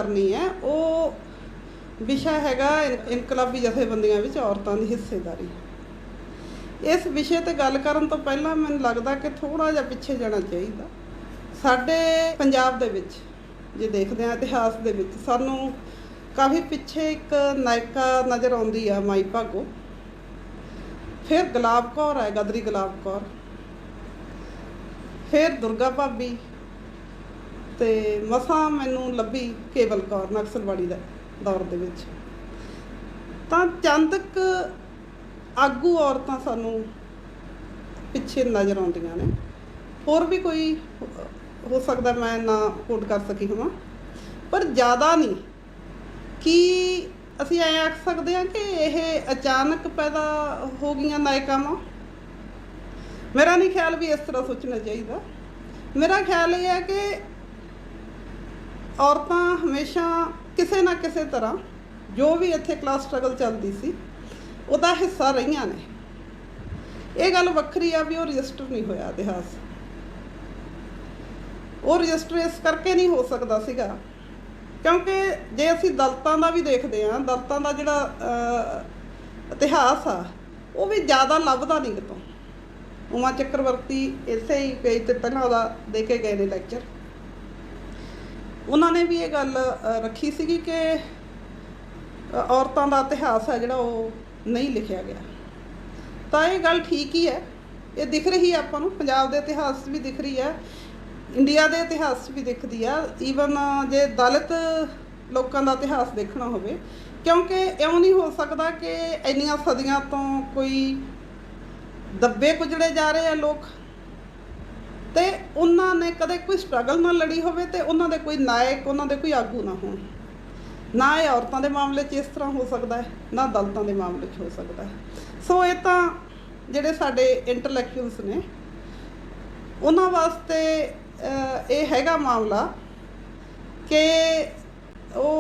करनी है वो विषय हैगा इनकलाबी जथेबंदियां विच औरतां दी हिस्सेदारी। इस विषय ते गल करन तो पहलां मैनूं लगदा कि थोड़ा जिहा पिछे जाना चाहीदा। साडे पंजाब दे विच जे देखदे हां इतिहास दे विच सानूं काफ़ी पिछे एक नायका नज़र आउंदी आ माई भागो, फिर गुलाब कौर है गदरी गुलाब कौर, फिर दुर्गा भाभी ते मसां मैनूं लभी केवल कौर नक्सलवाड़ी दे दौर दे विच। तां चंदक आगू औरतां सानूं पिछे नज़र आउंदियां ने। होर भी कोई हो सकदा मैं ना कोट कर सकी होवां, पर ज़्यादा नहीं कि असीं ऐ आख सकदे हां कि यह अचानक पैदा हो गईयां नायकावां। मेरा नहीं ख्याल भी इस तरह सोचना चाहिए। मेरा ख्याल ये है कि औरतां हमेशा किसी ना किसी तरह जो भी इत्थे क्लास स्ट्रगल चलती सी उहदा हिस्सा रहीआं ने। ये गल वक्री आ भी वो रजिस्टर नहीं होया इतिहास। वो रजिस्टर इस करके नहीं हो सकता सीगा क्योंकि जे असीं दलितां दा भी देखदे हां, दलितां दा जिहड़ा इतिहास आ वो भी ज़्यादा लभदा नहीं कितों। उमा चक्रवर्ती इसे ही पेज ते पहलां उहदा दे के गए ने लैक्चर। उन्होंने भी ये गल रखी सीगी कि औरतां दा इतिहास है जिहड़ा वो नहीं लिखिया गया। तो ये गल ठीक ही है, ये दिख रही है आपां नूं, पंजाब दे इतिहास भी दिख रही है, इंडिया के इतिहास भी दिखती है। ईवन जे दलित लोगों का इतिहास देखना होवे, क्योंकि इउं नहीं हो सकता कि इन्नियां सदियां तो कोई दबे कुचड़े जा रहे हैं लोग तो उन्होंने कदे कोई स्ट्रगल ना लड़ी होवे ते उन्होंने कोई नायक उन्होंने कोई आगू ना हो। ना ये औरतों के मामले इस तरह हो सकता है, ना दलितों के मामले हो सकता है। सो ये तो जिहड़े साडे इंटलैक्चुअल्स ने उन्हां वास्ते ये हैगा मामला कि वो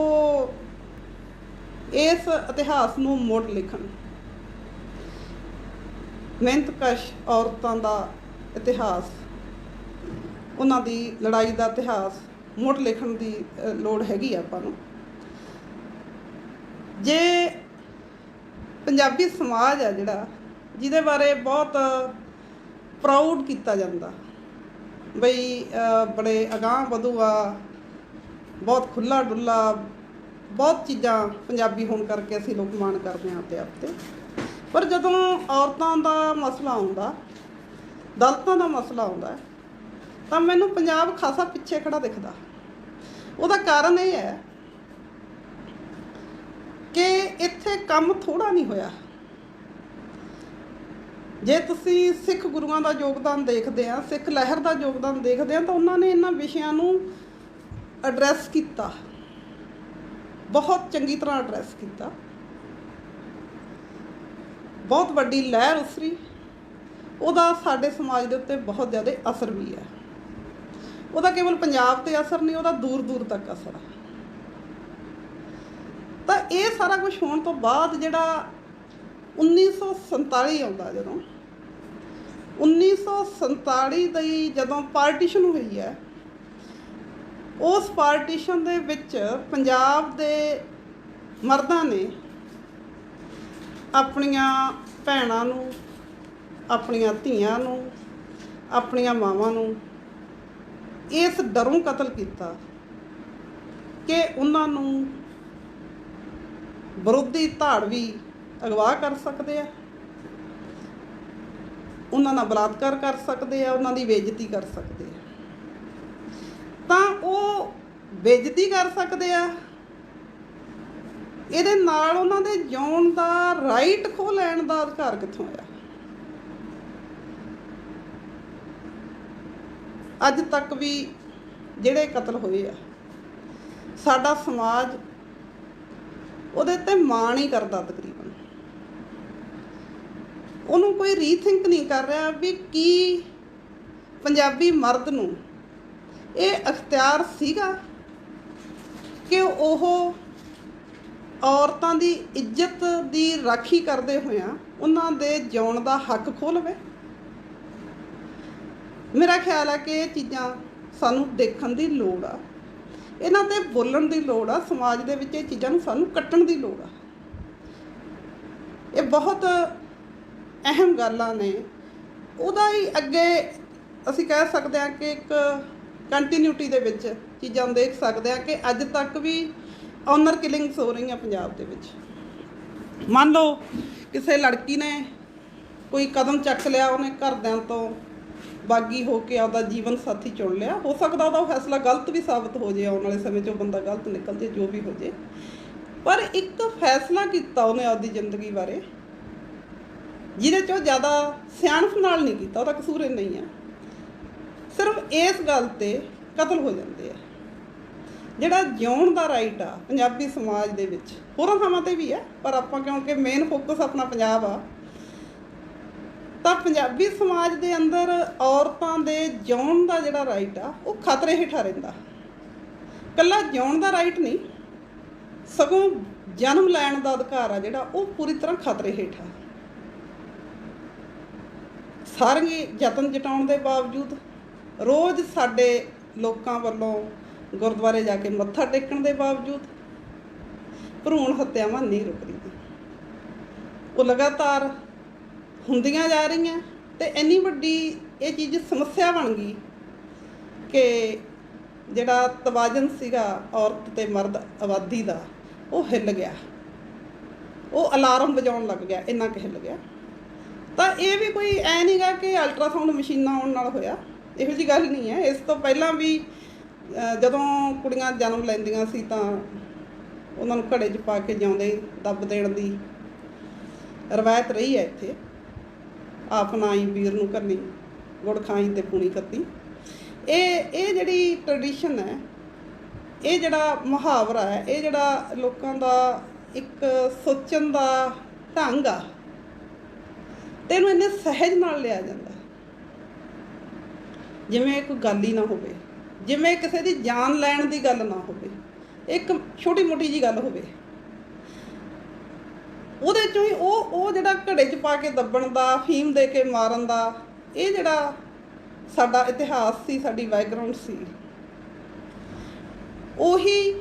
इस इतिहास नूं मुड़ लिखण, मेहनतकश औरतों का इतिहास, उन्हां दी लड़ाई का इतिहास मुड़ लिखण की लोड़ हैगी आपां नूं। जे पंजाबी समाज है जिहड़ा जिहदे बारे बहुत प्राउड किया जाता बई बड़े अगांह वधू आ, बहुत खुला डुला, बहुत चीज़ां पंजाबी होने करके असीं लोग मान करते हैं अपने आप ते। पर जदों औरतों का मसला आउंदा, दलितों का मसला आउंदा तो मैनूं पंजाब खासा पिछे खड़ा दिखदा। उहदा कारण ये है कि इत्थे काम थोड़ा नहीं होया। जे तुसी सिख गुरुआं दा योगदान देखते हैं, सिख लहर का योगदान देखते हैं, तो उन्होंने इन्हां विषयां नूं एड्रैस किया, बहुत चंगी तरह एड्रैस किया, बहुत वड्डी लहर उसरी, उहदा साडे समाज दे उत्ते बहुत ज़्यादा असर भी है। उहदा केवल पंजाब ते असर नहीं, उहदा दूर दूर तक असर है। तो ये सारा कुछ होने तो बाद जिहड़ा 1947 आउंदा, जदों 1947 दी जदों पार्टीशन हुई है, उस पार्टीशन दे विच पंजाब दे मर्दां ने अपनियां भैणां नूं, अपनियां धीआं नूं, अपनियां मावां नूं इस डरों कतल किया कि उन्हां नूं विरोधी धाड़ भी अगवा कर सकते हैं, उन्हां नाल बलात्कार कर सकते हैं, उन्हां दी बेइज्जती कर सकते हैं। तां वो बेइज्जती कर सकते हैं, इहदे नाल उन्हां दे जिउण दा राइट खो लैण दा अधिकार कित्थों आया? अज तक भी जिहड़े कतल होए आ, साडा समाज ਉਹਦੇ ਤੇ ਮਾਣ ही करता तकरीबन। ਉਹਨੂੰ कोई रीथिंक नहीं कर रहा भी की पंजाबी मर्द नूं ये अख्तियार सीगा कि ਉਹ औरतां दी इज्जत दी राखी करदे होइआं उन्हां दे जिउण दा हक खो लवे। मेरा ख्याल है कि ये चीज़ां सानूं देखण दी लोड़ आ। ਇਹਨਾਂ 'ਤੇ ਬੋਲਣ ਦੀ ਲੋੜ ਆ। ਸਮਾਜ ਦੇ ਵਿੱਚ ਇਹ ਚੀਜ਼ਾਂ ਨੂੰ ਸਾਨੂੰ ਕੱਟਣ ਦੀ ਲੋੜ ਆ। ਇਹ ਬਹੁਤ ਅਹਿਮ ਗੱਲਾਂ ਨੇ। ਉਹਦਾ ਹੀ ਅੱਗੇ ਅਸੀਂ ਕਹਿ ਸਕਦੇ ਹਾਂ ਕਿ ਇੱਕ ਕੰਟੀਨਿਊਟੀ ਦੇ ਵਿੱਚ ਚੀਜ਼ਾਂ ਨੂੰ ਦੇਖ ਸਕਦੇ ਹਾਂ ਕਿ ਅੱਜ ਤੱਕ ਵੀ ਓਨਰ ਕਿਲਿੰਗਸ ਹੋ ਰਹੀਆਂ ਪੰਜਾਬ ਦੇ ਵਿੱਚ। ਮੰਨ ਲਓ ਕਿਸੇ ਲੜਕੀ ਨੇ ਕੋਈ ਕਦਮ ਚੱਕ ਲਿਆ, ਉਹਨੇ ਘਰਦਿਆਂ ਤੋਂ ਬਾਗੀ ਹੋ ਕੇ ਆਪਦਾ ਜੀਵਨ ਸਾਥੀ ਚੁਣ ਲਿਆ। ਹੋ ਸਕਦਾ ਉਹਦਾ ਫੈਸਲਾ ਗਲਤ ਵੀ ਸਾਬਤ ਹੋ ਜਾਏ, ਆਉਣ ਵਾਲੇ ਸਮੇਂ 'ਚ ਉਹ ਬੰਦਾ ਗਲਤ ਨਿਕਲ ਜੇ, ਜੋ ਵੀ ਹੋ ਜੇ, ਪਰ ਇੱਕ ਫੈਸਲਾ ਕੀਤਾ ਉਹਨੇ ਆਪਦੀ ਜ਼ਿੰਦਗੀ ਬਾਰੇ ਜਿਹਦੇ 'ਚ ਉਹ ਜ਼ਿਆਦਾ ਸਿਆਣਪ ਨਾਲ ਨਹੀਂ ਕੀਤਾ। ਉਹਦਾ ਕਸੂਰ ਇਹ ਨਹੀਂ ਹੈ। ਸਿਰਫ ਇਸ ਗੱਲ 'ਤੇ ਕਤਲ ਹੋ ਜਾਂਦੇ ਆ। ਜਿਹੜਾ ਜਿਉਣ ਦਾ ਰਾਈਟ ਆ ਪੰਜਾਬੀ ਸਮਾਜ ਦੇ ਵਿੱਚ, ਹੋਰਾਂ ਥਾਵਾਂ 'ਤੇ ਵੀ ਹੈ, ਪਰ ਆਪਾਂ ਕਿਉਂਕਿ ਮੇਨ ਫੋਕਸ ਆਪਣਾ ਪੰਜਾਬ ਆ, ਤਾਂ ਪੰਜਾਬੀ ਸਮਾਜ ਦੇ ਅੰਦਰ ਔਰਤਾਂ ਦੇ ਜਿਉਣ ਦਾ ਜਿਹੜਾ ਰਾਈਟ ਆ ਉਹ ਖਤਰੇ ਹੇਠਾਂ ਰਹਿੰਦਾ। ਇਕੱਲਾ ਜਿਉਣ ਦਾ ਰਾਈਟ ਨਹੀਂ, ਸਗੋਂ ਜਨਮ ਲੈਣ ਦਾ ਅਧਿਕਾਰ ਆ ਜਿਹੜਾ ਉਹ ਪੂਰੀ ਤਰ੍ਹਾਂ ਖਤਰੇ ਹੇਠਾਂ। ਸਾਰੇ ਯਤਨ ਜਟਾਉਣ ਦੇ ਬਾਵਜੂਦ, ਰੋਜ਼ ਸਾਡੇ ਲੋਕਾਂ ਵੱਲੋਂ ਗੁਰਦੁਆਰੇ ਜਾ ਕੇ ਮੱਥਾ ਟੇਕਣ ਦੇ ਬਾਵਜੂਦ ਭਰੂਣ ਹੱਤਿਆਵਾਂ ਨਹੀਂ ਰੁਕ ਰਹੀਆਂ। ਉਹ ਲਗਾਤਾਰ ਹੁੰਦੀਆਂ ਜਾ ਰਹੀਆਂ ਅਤੇ ਇੰਨੀ ਵੱਡੀ ਇਹ ਚੀਜ਼ ਸਮੱਸਿਆ ਬਣ ਗਈ ਕਿ ਜਿਹੜਾ ਤਵਾਜ਼ਨ ਸੀਗਾ ਔਰਤ ਅਤੇ ਮਰਦ ਆਬਾਦੀ ਦਾ, ਉਹ ਹਿੱਲ ਗਿਆ। ਉਹ ਅਲਾਰਮ ਵਜਾਉਣ ਲੱਗ ਗਿਆ, ਇੰਨਾ ਕੁ ਹਿੱਲ ਗਿਆ। ਤਾਂ ਇਹ ਵੀ ਕੋਈ ਐ ਨਹੀਂ ਗਾ ਕਿ ਅਲਟਰਾਸਾਊਂਡ ਮਸ਼ੀਨਾਂ ਆਉਣ ਨਾਲ ਹੋਇਆ, ਇਹੋ ਜਿਹੀ ਗੱਲ ਨਹੀਂ ਹੈ। ਇਸ ਤੋਂ ਪਹਿਲਾਂ ਵੀ ਜਦੋਂ ਕੁੜੀਆਂ ਜਨਮ ਲੈਂਦੀਆਂ ਸੀ ਤਾਂ ਉਹਨਾਂ ਨੂੰ ਘੜੇ 'ਚ ਪਾ ਕੇ ਜਿਉਂਦੇ ਦੱਬ ਦੇਣ ਦੀ ਰਵਾਇਤ ਰਹੀ ਹੈ ਇੱਥੇ। ਆਪ ਨਾਈ ਵੀਰ ਨੂੰ ਕਰਨੀ, ਗੁੜ ਖਾਈ ਅਤੇ ਪੂਣੀ ਕੱਤੀ। ਇਹ ਜਿਹੜੀ ਟਰਡੀਸ਼ਨ ਹੈ, ਇਹ ਜਿਹੜਾ ਮੁਹਾਵਰਾ ਹੈ, ਇਹ ਜਿਹੜਾ ਲੋਕਾਂ ਦਾ ਇੱਕ ਸੋਚਣ ਦਾ ਢੰਗ ਆ, ਅਤੇ ਇਹਨੂੰ ਇੰਨੇ ਸਹਿਜ ਨਾਲ ਲਿਆ ਜਾਂਦਾ ਜਿਵੇਂ ਕੋਈ ਗੱਲ ਹੀ ਨਾ ਹੋਵੇ, ਜਿਵੇਂ ਕਿਸੇ ਦੀ ਜਾਨ ਲੈਣ ਦੀ ਗੱਲ ਨਾ ਹੋਵੇ, ਇੱਕ ਛੋਟੀ ਮੋਟੀ ਜਿਹੀ ਗੱਲ ਹੋਵੇ। ਉਹਦੇ 'ਚੋਂ ਹੀ ਉਹ ਜਿਹੜਾ ਘੜੇ 'ਚ ਪਾ ਕੇ ਦੱਬਣ ਦਾ, ਫੀਮ ਦੇ ਕੇ ਮਾਰਨ ਦਾ, ਇਹ ਜਿਹੜਾ ਸਾਡਾ ਇਤਿਹਾਸ ਸੀ, ਸਾਡੀ ਬੈਕਗਰਾਊਂਡ ਸੀ, ਉਹੀ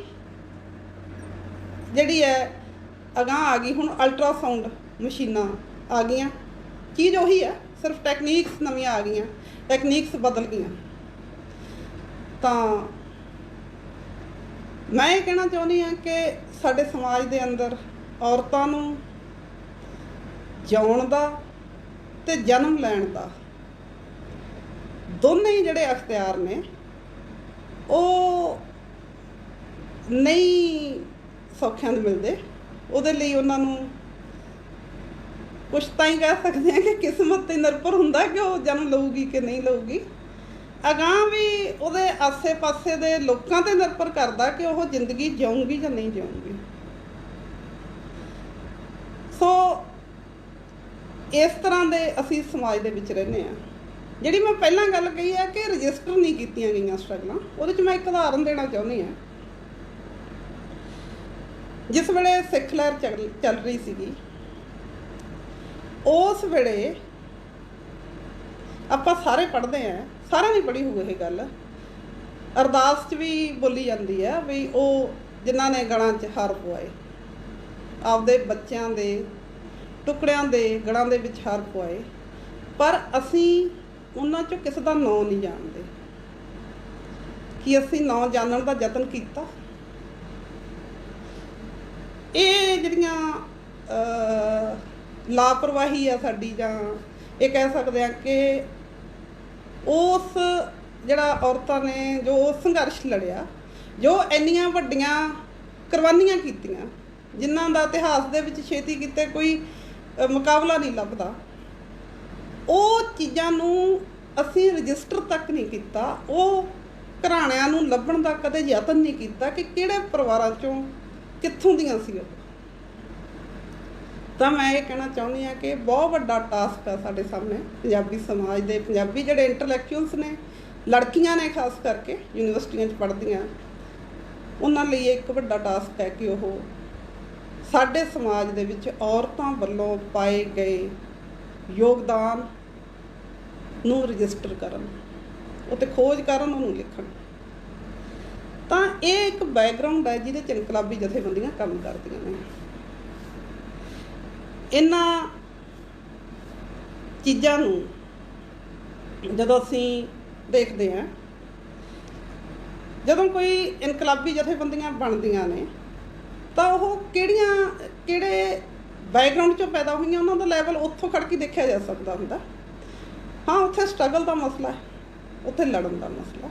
ਜਿਹੜੀ ਹੈ ਅਗਾਂਹ ਆ ਗਈ। ਹੁਣ ਅਲਟਰਾਸਾਊਂਡ ਮਸ਼ੀਨਾਂ ਆ ਗਈਆਂ, ਚੀਜ਼ ਉਹੀ ਹੈ, ਸਿਰਫ ਟੈਕਨੀਕਸ ਨਵੀਆਂ ਆ ਗਈਆਂ, ਟੈਕਨੀਕਸ ਬਦਲ ਗਈਆਂ। ਤਾਂ ਮੈਂ ਇਹ ਕਹਿਣਾ ਚਾਹੁੰਦੀ ਹਾਂ ਕਿ ਸਾਡੇ ਸਮਾਜ ਦੇ ਅੰਦਰ ਔਰਤਾਂ ਨੂੰ ਜਿਉਣ ਦਾ ਅਤੇ ਜਨਮ ਲੈਣ ਦਾ ਦੋਨੇ ਹੀ ਜਿਹੜੇ ਅਖਤਿਆਰ ਨੇ ਉਹ ਨਹੀਂ ਸੌਖਿਆਂ ਦੇ ਮਿਲਦੇ। ਉਹਦੇ ਲਈ ਉਹਨਾਂ ਨੂੰ ਕੁਛ ਤਾਂ ਹੀ ਕਹਿ ਸਕਦੇ ਹਾਂ ਕਿ ਕਿਸਮਤ 'ਤੇ ਨਿਰਭਰ ਹੁੰਦਾ ਕਿ ਉਹ ਜਨਮ ਲਊਗੀ ਕਿ ਨਹੀਂ ਲਊਗੀ। ਅਗਾਂਹ ਵੀ ਉਹਦੇ ਆਸੇ ਪਾਸੇ ਦੇ ਲੋਕਾਂ 'ਤੇ ਨਿਰਭਰ ਕਰਦਾ ਕਿ ਉਹ ਜ਼ਿੰਦਗੀ ਜਿਊਂਗੀ ਜਾਂ ਨਹੀਂ ਜਿਊਂਗੀ। ਸੋ ਇਸ ਤਰ੍ਹਾਂ ਦੇ ਅਸੀਂ ਸਮਾਜ ਦੇ ਵਿੱਚ ਰਹਿੰਦੇ ਹਾਂ। ਜਿਹੜੀ ਮੈਂ ਪਹਿਲਾਂ ਗੱਲ ਕਹੀ ਹੈ ਕਿ ਰਜਿਸਟਰ ਨਹੀਂ ਕੀਤੀਆਂ ਗਈਆਂ ਸਟਰਗਲਾਂ, ਉਹਦੇ 'ਚ ਮੈਂ ਇੱਕ ਉਦਾਹਰਨ ਦੇਣਾ ਚਾਹੁੰਦੀ ਹਾਂ। ਜਿਸ ਵੇਲੇ ਸਿੱਖ ਲਹਿਰ ਚੱਲ ਰਹੀ ਸੀਗੀ, ਉਸ ਵੇਲੇ ਆਪਾਂ ਸਾਰੇ ਪੜ੍ਹਦੇ ਹਾਂ, ਸਾਰਿਆਂ ਨੇ ਪੜ੍ਹੀ ਹੋਊ ਇਹ ਗੱਲ, ਅਰਦਾਸ 'ਚ ਵੀ ਬੋਲੀ ਜਾਂਦੀ ਹੈ ਵੀ ਉਹ ਜਿਨ੍ਹਾਂ ਨੇ ਗਲਾਂ 'ਚ ਹਾਰ ਪਵਾਏ, ਆਪਦੇ ਬੱਚਿਆਂ ਦੇ ਟੁਕੜਿਆਂ ਦੇ ਗਲਾਂ ਦੇ ਵਿੱਚ ਹਾਰ ਪਵਾਏ, ਪਰ ਅਸੀਂ ਉਹਨਾਂ 'ਚੋਂ ਕਿਸੇ ਦਾ ਨਾਂ ਨਹੀਂ ਜਾਣਦੇ। ਕੀ ਅਸੀਂ ਨਾਂ ਜਾਣਨ ਦਾ ਯਤਨ ਕੀਤਾ? ਇਹ ਜਿਹੜੀਆਂ ਲਾਪਰਵਾਹੀ ਆ ਸਾਡੀ, ਜਾਂ ਇਹ ਕਹਿ ਸਕਦੇ ਹਾਂ ਕਿ ਉਸ ਜਿਹੜਾ ਔਰਤਾਂ ਨੇ ਜੋ ਸੰਘਰਸ਼ ਲੜਿਆ, ਜੋ ਇੰਨੀਆਂ ਵੱਡੀਆਂ ਕੁਰਬਾਨੀਆਂ ਕੀਤੀਆਂ, ਜਿਨ੍ਹਾਂ ਦਾ ਇਤਿਹਾਸ ਦੇ ਵਿੱਚ ਛੇਤੀ ਕਿਤੇ ਕੋਈ ਮੁਕਾਬਲਾ ਨਹੀਂ ਲੱਭਦਾ, ਉਹ ਚੀਜ਼ਾਂ ਨੂੰ ਅਸੀਂ ਰਜਿਸਟਰ ਤੱਕ ਨਹੀਂ ਕੀਤਾ। ਉਹ ਘਰਾਣਿਆਂ ਨੂੰ ਲੱਭਣ ਦਾ ਕਦੇ ਯਤਨ ਨਹੀਂ ਕੀਤਾ ਕਿ ਕਿਹੜੇ ਪਰਿਵਾਰਾਂ 'ਚੋਂ ਕਿੱਥੋਂ ਦੀਆਂ ਸੀ ਉਹ। ਤਾਂ ਮੈਂ ਇਹ ਕਹਿਣਾ ਚਾਹੁੰਦੀ ਹਾਂ ਕਿ ਬਹੁਤ ਵੱਡਾ ਟਾਸਕ ਆ ਸਾਡੇ ਸਾਹਮਣੇ, ਪੰਜਾਬੀ ਸਮਾਜ ਦੇ, ਪੰਜਾਬੀ ਜਿਹੜੇ ਇੰਟਲੈਕਚੁਅਲਸ ਨੇ, ਲੜਕੀਆਂ ਨੇ ਖਾਸ ਕਰਕੇ ਯੂਨੀਵਰਸਿਟੀਆਂ 'ਚ ਪੜ੍ਹਦੀਆਂ, ਉਹਨਾਂ ਲਈ ਇੱਕ ਵੱਡਾ ਟਾਸਕ ਹੈ ਕਿ ਉਹ ਸਾਡੇ ਸਮਾਜ ਦੇ ਵਿੱਚ ਔਰਤਾਂ ਵੱਲੋਂ ਪਾਏ ਗਏ ਯੋਗਦਾਨ ਨੂੰ ਰਜਿਸਟਰ ਕਰਨ, ਉਹ 'ਤੇ ਖੋਜ ਕਰਨ, ਉਹਨੂੰ ਲਿਖਣ। ਤਾਂ ਇਹ ਇੱਕ ਬੈਕਗਰਾਊਂਡ ਹੈ ਜਿਹਦੇ 'ਚ ਇਨਕਲਾਬੀ ਜਥੇਬੰਦੀਆਂ ਕੰਮ ਕਰਦੀਆਂ ਨੇ। ਇਹਨਾਂ ਚੀਜ਼ਾਂ ਨੂੰ ਜਦੋਂ ਅਸੀਂ ਦੇਖਦੇ ਹਾਂ, ਜਦੋਂ ਕੋਈ ਇਨਕਲਾਬੀ ਜਥੇਬੰਦੀਆਂ ਬਣਦੀਆਂ ਨੇ ਤਾਂ ਉਹ ਕਿਹੜੇ ਬੈਕਗਰਾਊਂਡ 'ਚੋਂ ਪੈਦਾ ਹੋਈਆਂ, ਉਹਨਾਂ ਦਾ ਲੈਵਲ ਉੱਥੋਂ ਖੜ ਕੇ ਦੇਖਿਆ ਜਾ ਸਕਦਾ ਹੁੰਦਾ। ਹਾਂ, ਉੱਥੇ ਸਟਰਗਲ ਦਾ ਮਸਲਾ ਹੈ, ਉੱਥੇ ਲੜਨ ਦਾ ਮਸਲਾ।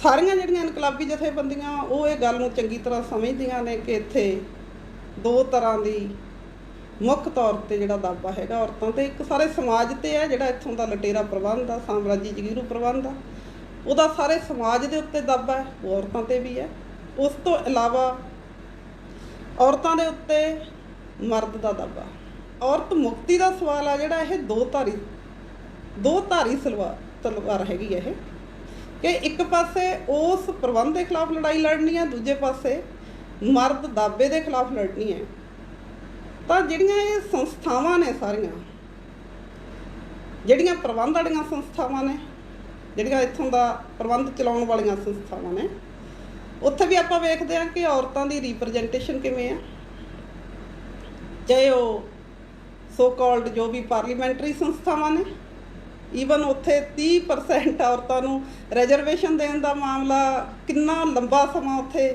ਸਾਰੀਆਂ ਜਿਹੜੀਆਂ ਇਨਕਲਾਬੀ ਜਥੇਬੰਦੀਆਂ ਉਹ ਇਹ ਗੱਲ ਨੂੰ ਚੰਗੀ ਤਰ੍ਹਾਂ ਸਮਝਦੀਆਂ ਨੇ ਕਿ ਇੱਥੇ ਦੋ ਤਰ੍ਹਾਂ ਦੀ ਮੁੱਖ ਤੌਰ ਤੇ ਜਿਹੜਾ ਦਾਅਵਾ ਹੈਗਾ ਔਰਤਾਂ 'ਤੇ, ਇੱਕ ਸਾਰੇ ਸਮਾਜ 'ਤੇ ਹੈ ਜਿਹੜਾ ਇੱਥੋਂ ਦਾ ਲਟੇਰਾ ਪ੍ਰਬੰਧ ਆ, ਸਾਮਰਾਜੀ ਜਗੀਰੂ ਪ੍ਰਬੰਧ ਆ, ਉਹਦਾ ਸਾਰੇ ਸਮਾਜ ਦੇ ਉੱਤੇ ਦਾਅਵਾ ਹੈ, ਉਹ ਔਰਤਾਂ 'ਤੇ ਵੀ ਹੈ। ਉਸ ਤੋਂ ਇਲਾਵਾ ਔਰਤਾਂ ਦੇ ਉੱਤੇ ਮਰਦ ਦਾ ਦਾਅਵਾ। ਔਰਤ ਮੁਕਤੀ ਦਾ ਸਵਾਲ ਆ ਜਿਹੜਾ, ਇਹ ਦੋ ਧਾਰੀ ਤਲਵਾਰ ਹੈਗੀ ਹੈ ਇਹ, ਕਿ ਇੱਕ ਪਾਸੇ ਉਸ ਪ੍ਰਬੰਧ ਦੇ ਖਿਲਾਫ ਲੜਾਈ ਲੜਨੀ ਹੈ, ਦੂਜੇ ਪਾਸੇ ਮਰਦ ਦਾਅਵੇ ਦੇ ਖਿਲਾਫ ਲੜਨੀ ਹੈ। ਤਾਂ ਜਿਹੜੀਆਂ ਇਹ ਸੰਸਥਾਵਾਂ ਨੇ ਸਾਰੀਆਂ, ਜਿਹੜੀਆਂ ਪ੍ਰਬੰਧ ਵਾਲੀਆਂ ਸੰਸਥਾਵਾਂ ਨੇ, ਜਿਹੜੀਆਂ ਇੱਥੋਂ ਦਾ ਪ੍ਰਬੰਧ ਚਲਾਉਣ ਵਾਲੀਆਂ ਸੰਸਥਾਵਾਂ ਨੇ, ਉੱਥੇ ਵੀ ਆਪਾਂ ਵੇਖਦੇ ਹਾਂ ਕਿ ਔਰਤਾਂ ਦੀ ਰਿਪਰਜੈਂਟੇਸ਼ਨ ਕਿਵੇਂ ਆ। ਚਾਹੇ ਉਹ ਸੋ ਕਾਲਡ ਜੋ ਵੀ ਪਾਰਲੀਮੈਂਟਰੀ ਸੰਸਥਾਵਾਂ ਨੇ, ਈਵਨ ਉੱਥੇ 30% ਔਰਤਾਂ ਨੂੰ ਰਿਜ਼ਰਵੇਸ਼ਨ ਦੇਣ ਦਾ ਮਾਮਲਾ ਕਿੰਨਾ ਲੰਬਾ ਸਮਾਂ ਉੱਥੇ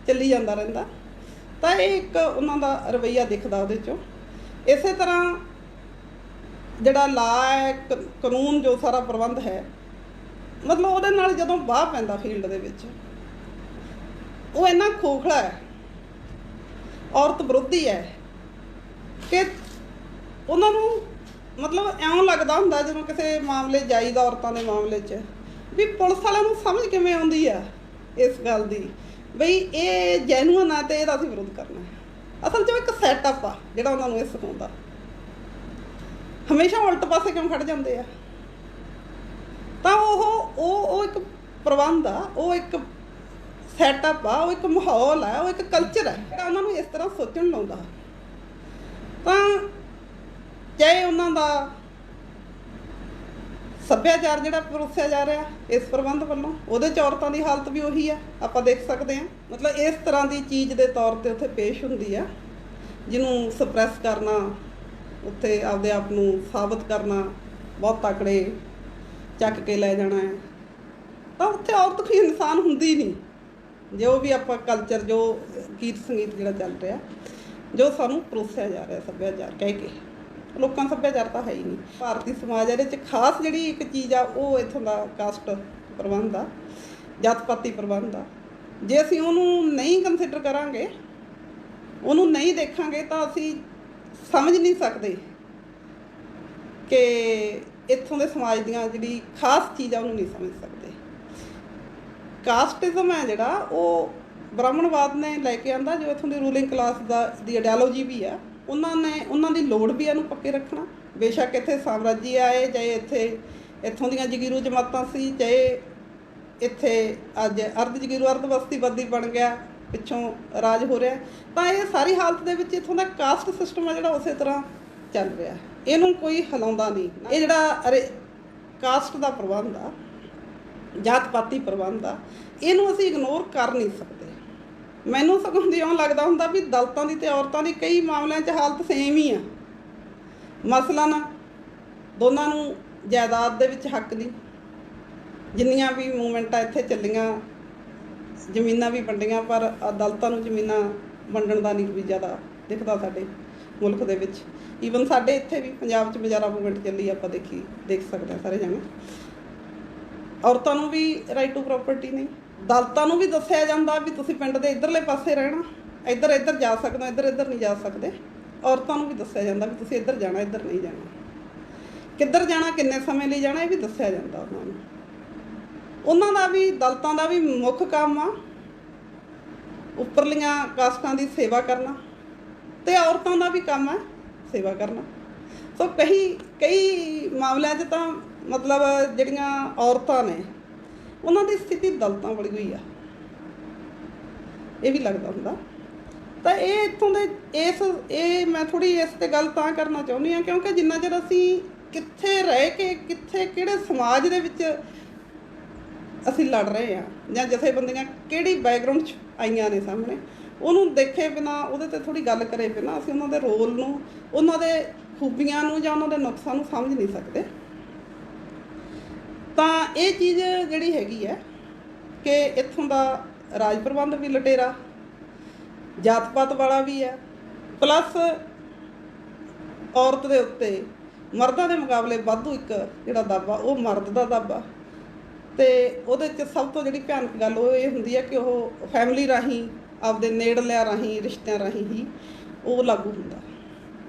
ਚੱਲੀ ਜਾਂਦਾ ਰਹਿੰਦਾ। ਤਾਂ ਇਹ ਇੱਕ ਉਹਨਾਂ ਦਾ ਰਵੱਈਆ ਦਿਖਦਾ ਉਹਦੇ 'ਚੋਂ। ਇਸੇ ਤਰ੍ਹਾਂ ਜਿਹੜਾ ਲਾ ਹੈ, ਕਾਨੂੰਨ ਜੋ ਸਾਰਾ ਪ੍ਰਬੰਧ ਹੈ, ਮਤਲਬ ਉਹਦੇ ਨਾਲ ਜਦੋਂ ਬਾਹ ਪੈਂਦਾ ਫੀਲਡ ਦੇ ਵਿੱਚ, ਉਹ ਇੰਨਾ ਖੋਖਲਾ ਹੈ, ਔਰਤ ਵਿਰੋਧੀ ਹੈ ਕਿ ਉਹਨਾਂ ਨੂੰ ਮਤਲਬ ਇਉਂ ਲੱਗਦਾ ਹੁੰਦਾ ਜਦੋਂ ਕਿਸੇ ਮਾਮਲੇ ਜਾਈਦਾ ਔਰਤਾਂ ਦੇ ਮਾਮਲੇ 'ਚ, ਵੀ ਪੁਲਿਸ ਵਾਲਿਆਂ ਨੂੰ ਸਮਝ ਕਿਵੇਂ ਆਉਂਦੀ ਆ ਇਸ ਗੱਲ ਦੀ ਬਈ ਇਹ ਜੈਨੂਅਨ ਆ ਅਤੇ ਇਹਦਾ ਅਸੀਂ ਵਿਰੋਧ ਕਰਨਾ ਹੈ। ਅਸਲ 'ਚ ਇੱਕ ਸੈਟਅਪ ਆ ਜਿਹੜਾ ਉਹਨਾਂ ਨੂੰ ਇਹ ਸਿਖਾਉਂਦਾ। ਹਮੇਸ਼ਾ ਉਲਟ ਪਾਸੇ ਕਿਉਂ ਖੜ੍ਹ ਜਾਂਦੇ ਆ? ਤਾਂ ਉਹ ਇੱਕ ਪ੍ਰਬੰਧ ਆ, ਉਹ ਇੱਕ ਸੈਟਅਪ ਆ, ਉਹ ਇੱਕ ਮਾਹੌਲ ਹੈ, ਉਹ ਇੱਕ ਕਲਚਰ ਹੈ ਜਿਹੜਾ ਉਹਨਾਂ ਨੂੰ ਇਸ ਤਰ੍ਹਾਂ ਸੋਚਣ ਲਾਉਂਦਾ। ਤਾਂ ਚਾਹੇ ਉਹਨਾਂ ਦਾ ਸੱਭਿਆਚਾਰ ਜਿਹੜਾ ਪਰੋਸਿਆ ਜਾ ਰਿਹਾ ਇਸ ਪ੍ਰਬੰਧ ਵੱਲੋਂ, ਉਹਦੇ 'ਚ ਔਰਤਾਂ ਦੀ ਹਾਲਤ ਵੀ ਉਹੀ ਆ, ਆਪਾਂ ਦੇਖ ਸਕਦੇ ਹਾਂ। ਮਤਲਬ ਇਸ ਤਰ੍ਹਾਂ ਦੀ ਚੀਜ਼ ਦੇ ਤੌਰ 'ਤੇ ਉੱਥੇ ਪੇਸ਼ ਹੁੰਦੀ ਆ, ਜਿਹਨੂੰ ਸਪਰੈਸ ਕਰਨਾ, ਉੱਥੇ ਆਪਦੇ ਆਪ ਨੂੰ ਸਾਬਤ ਕਰਨਾ, ਬਹੁਤ ਤਕੜੇ ਚੱਕ ਕੇ ਲੈ ਜਾਣਾ ਹੈ। ਤਾਂ ਉੱਥੇ ਔਰਤ ਕੋਈ ਇਨਸਾਨ ਹੁੰਦੀ ਨਹੀਂ। ਜੋ ਵੀ ਆਪਾਂ ਕਲਚਰ, ਜੋ ਗੀਤ ਸੰਗੀਤ ਜਿਹੜਾ ਚੱਲ ਰਿਹਾ, ਜੋ ਸਾਨੂੰ ਪਰੋਸਿਆ ਜਾ ਰਿਹਾ ਸੱਭਿਆਚਾਰ ਕਹਿ ਕੇ, ਲੋਕਾਂ ਸੱਭਿਆਚਾਰ ਤਾਂ ਹੈ ਹੀ ਨਹੀਂ। ਭਾਰਤੀ ਸਮਾਜ ਇਹਦੇ 'ਚ ਖਾਸ ਜਿਹੜੀ ਇੱਕ ਚੀਜ਼ ਆ ਉਹ ਇੱਥੋਂ ਦਾ ਕਾਸਟ ਪ੍ਰਬੰਧ ਆ, ਜਾਤ ਪਾਤੀ ਪ੍ਰਬੰਧ ਆ। ਜੇ ਅਸੀਂ ਉਹਨੂੰ ਨਹੀਂ ਕੰਸੀਡਰ ਕਰਾਂਗੇ, ਉਹਨੂੰ ਨਹੀਂ ਦੇਖਾਂਗੇ, ਤਾਂ ਅਸੀਂ ਸਮਝ ਨਹੀਂ ਸਕਦੇ ਕਿ ਇੱਥੋਂ ਦੇ ਸਮਾਜ ਦੀਆਂ ਜਿਹੜੀ ਖਾਸ ਚੀਜ਼ ਆ ਉਹਨੂੰ ਨਹੀਂ ਸਮਝ ਸਕਦੇ। ਕਾਸਟਿਜ਼ਮ ਹੈ ਜਿਹੜਾ, ਉਹ ਬ੍ਰਾਹਮਣਵਾਦ ਨੇ ਲੈ ਕੇ ਆਂਦਾ, ਜੋ ਇੱਥੋਂ ਦੀ ਰੂਲਿੰਗ ਕਲਾਸ ਦੀ ਆਈਡੀਓਲੋਜੀ ਵੀ ਆ। ਉਹਨਾਂ ਦੀ ਲੋੜ ਵੀ ਇਹਨੂੰ ਪੱਕੇ ਰੱਖਣਾ। ਬੇਸ਼ੱਕ ਇੱਥੇ ਸਾਮਰਾਜੀ ਆਏ, ਚਾਹੇ ਇੱਥੋਂ ਦੀਆਂ ਜਗੀਰੂ ਜਮਾਤਾਂ ਸੀ, ਚਾਹੇ ਇੱਥੇ ਅੱਜ ਅਰਧ ਜਗੀਰੂ ਅਰਧ ਬਸਤੀਵਾਦੀ ਬਣ ਗਿਆ, ਪਿੱਛੋਂ ਰਾਜ ਹੋ ਰਿਹਾ, ਤਾਂ ਇਹ ਸਾਰੀ ਹਾਲਤ ਦੇ ਵਿੱਚ ਇੱਥੋਂ ਦਾ ਕਾਸਟ ਸਿਸਟਮ ਆ ਜਿਹੜਾ ਉਸੇ ਤਰ੍ਹਾਂ ਚੱਲ ਰਿਹਾ। ਇਹਨੂੰ ਕੋਈ ਹਿਲਾਉਂਦਾ ਨਹੀਂ। ਇਹ ਜਿਹੜਾ ਕਾਸਟ ਦਾ ਪ੍ਰਬੰਧ ਆ, ਜਾਤ ਪਾਤੀ ਪ੍ਰਬੰਧ ਆ, ਇਹਨੂੰ ਅਸੀਂ ਇਗਨੋਰ ਕਰ ਨਹੀਂ ਸਕਦੇ। ਮੈਨੂੰ ਸਗੋਂ ਇਉਂ ਲੱਗਦਾ ਹੁੰਦਾ ਵੀ ਦਲਿਤਾਂ ਦੀ ਅਤੇ ਔਰਤਾਂ ਦੀ ਕਈ ਮਾਮਲਿਆਂ 'ਚ ਹਾਲਤ ਸੇਮ ਹੀ ਆ। ਮਸਲਨ ਦੋਨਾਂ ਨੂੰ ਜਾਇਦਾਦ ਦੇ ਵਿੱਚ ਹੱਕ ਨਹੀਂ। ਜਿੰਨੀਆਂ ਵੀ ਮੂਵਮੈਂਟਾਂ ਇੱਥੇ ਚੱਲੀਆਂ, ਜ਼ਮੀਨਾਂ ਵੀ ਵੰਡੀਆਂ, ਪਰ ਦਲਿਤਾਂ ਨੂੰ ਜ਼ਮੀਨਾਂ ਵੰਡਣ ਦਾ ਨਹੀਂ ਕੋਈ ਜ਼ਿਆਦਾ ਦਿਖਦਾ ਸਾਡੇ ਮੁਲਕ ਦੇ ਵਿੱਚ। ਈਵਨ ਸਾਡੇ ਇੱਥੇ ਵੀ ਪੰਜਾਬ 'ਚ ਬਜ਼ਾਰਾ ਮੂਵਮੈਂਟ ਚੱਲੀ, ਆਪਾਂ ਦੇਖ ਸਕਦੇ ਹਾਂ ਸਾਰੇ ਜਣੇ। ਔਰਤਾਂ ਨੂੰ ਵੀ ਰਾਈਟ ਟੂ ਪ੍ਰੋਪਰਟੀ ਨਹੀਂ। ਦਲਿਤਾਂ ਨੂੰ ਵੀ ਦੱਸਿਆ ਜਾਂਦਾ ਵੀ ਤੁਸੀਂ ਪਿੰਡ ਦੇ ਇੱਧਰਲੇ ਪਾਸੇ ਰਹਿਣਾ, ਇੱਧਰ ਜਾ ਸਕਦੇ, ਇੱਧਰ ਨਹੀਂ ਜਾ ਸਕਦੇ। ਔਰਤਾਂ ਨੂੰ ਵੀ ਦੱਸਿਆ ਜਾਂਦਾ ਵੀ ਤੁਸੀਂ ਇੱਧਰ ਜਾਣਾ, ਇੱਧਰ ਨਹੀਂ ਜਾਣਾ, ਕਿੱਧਰ ਜਾਣਾ, ਕਿੰਨੇ ਸਮੇਂ ਲਈ ਜਾਣਾ, ਇਹ ਵੀ ਦੱਸਿਆ ਜਾਂਦਾ ਉਹਨਾਂ ਨੂੰ। ਉਹਨਾਂ ਦਾ ਵੀ, ਦਲਿਤਾਂ ਦਾ ਵੀ ਮੁੱਖ ਕੰਮ ਆ ਉੱਪਰਲੀਆਂ ਕਾਸਟਾਂ ਦੀ ਸੇਵਾ ਕਰਨਾ, ਅਤੇ ਔਰਤਾਂ ਦਾ ਵੀ ਕੰਮ ਹੈ ਸੇਵਾ ਕਰਨਾ। ਸੋ ਕਈ ਮਾਮਲਿਆਂ 'ਚ ਤਾਂ ਮਤਲਬ ਜਿਹੜੀਆਂ ਔਰਤਾਂ ਨੇ ਉਹਨਾਂ ਦੀ ਸਥਿਤੀ ਦਲਿਤਾਂ ਵਾਲੀ ਹੋਈ ਆ, ਇਹ ਵੀ ਲੱਗਦਾ ਹੁੰਦਾ। ਤਾਂ ਇਹ ਇੱਥੋਂ ਦੇ ਇਹ ਮੈਂ ਥੋੜ੍ਹੀ ਇਸ 'ਤੇ ਗੱਲ ਤਾਂ ਕਰਨਾ ਚਾਹੁੰਦੀ ਹਾਂ ਕਿਉਂਕਿ ਜਿੰਨਾ ਚਿਰ ਅਸੀਂ ਕਿੱਥੇ ਰਹਿ ਕੇ, ਕਿਹੜੇ ਸਮਾਜ ਦੇ ਵਿੱਚ ਅਸੀਂ ਲੜ ਰਹੇ ਹਾਂ ਜਾਂ ਜਥੇਬੰਦੀਆਂ ਕਿਹੜੀ ਬੈਕਗਰਾਉਂਡ 'ਚ ਆਈਆਂ ਨੇ ਸਾਹਮਣੇ, ਉਹਨੂੰ ਦੇਖੇ ਬਿਨਾਂ, ਉਹਦੇ 'ਤੇ ਥੋੜ੍ਹੀ ਗੱਲ ਕਰੇ ਬਿਨਾਂ ਅਸੀਂ ਉਹਨਾਂ ਦੇ ਰੋਲ ਨੂੰ, ਉਹਨਾਂ ਦੇ ਖੂਬੀਆਂ ਨੂੰ ਜਾਂ ਉਹਨਾਂ ਦੇ ਨੁਕਸਾਂ ਨੂੰ ਸਮਝ ਨਹੀਂ ਸਕਦੇ। ਤਾਂ ਇਹ ਚੀਜ਼ ਜਿਹੜੀ ਹੈਗੀ ਹੈ ਕਿ ਇੱਥੋਂ ਦਾ ਰਾਜ ਪ੍ਰਬੰਧ ਵੀ ਲਟੇਰਾ, ਜਾਤ ਪਾਤ ਵਾਲਾ ਵੀ ਹੈ, ਪਲੱਸ ਔਰਤ ਦੇ ਉੱਤੇ ਮਰਦਾਂ ਦੇ ਮੁਕਾਬਲੇ ਵਾਧੂ ਇੱਕ ਜਿਹੜਾ ਦਾਬਾ ਉਹ ਮਰਦ ਦਾ ਦਾਬਾ। ਅਤੇ ਉਹਦੇ 'ਚ ਸਭ ਤੋਂ ਜਿਹੜੀ ਭਿਆਨਕ ਗੱਲ ਉਹ ਇਹ ਹੁੰਦੀ ਹੈ ਕਿ ਉਹ ਫੈਮਿਲੀ ਰਾਹੀਂ, ਆਪਦੇ ਨੇੜਲਿਆਂ ਰਾਹੀਂ, ਰਿਸ਼ਤਿਆਂ ਰਾਹੀਂ ਹੀ ਉਹ ਲਾਗੂ ਹੁੰਦਾ।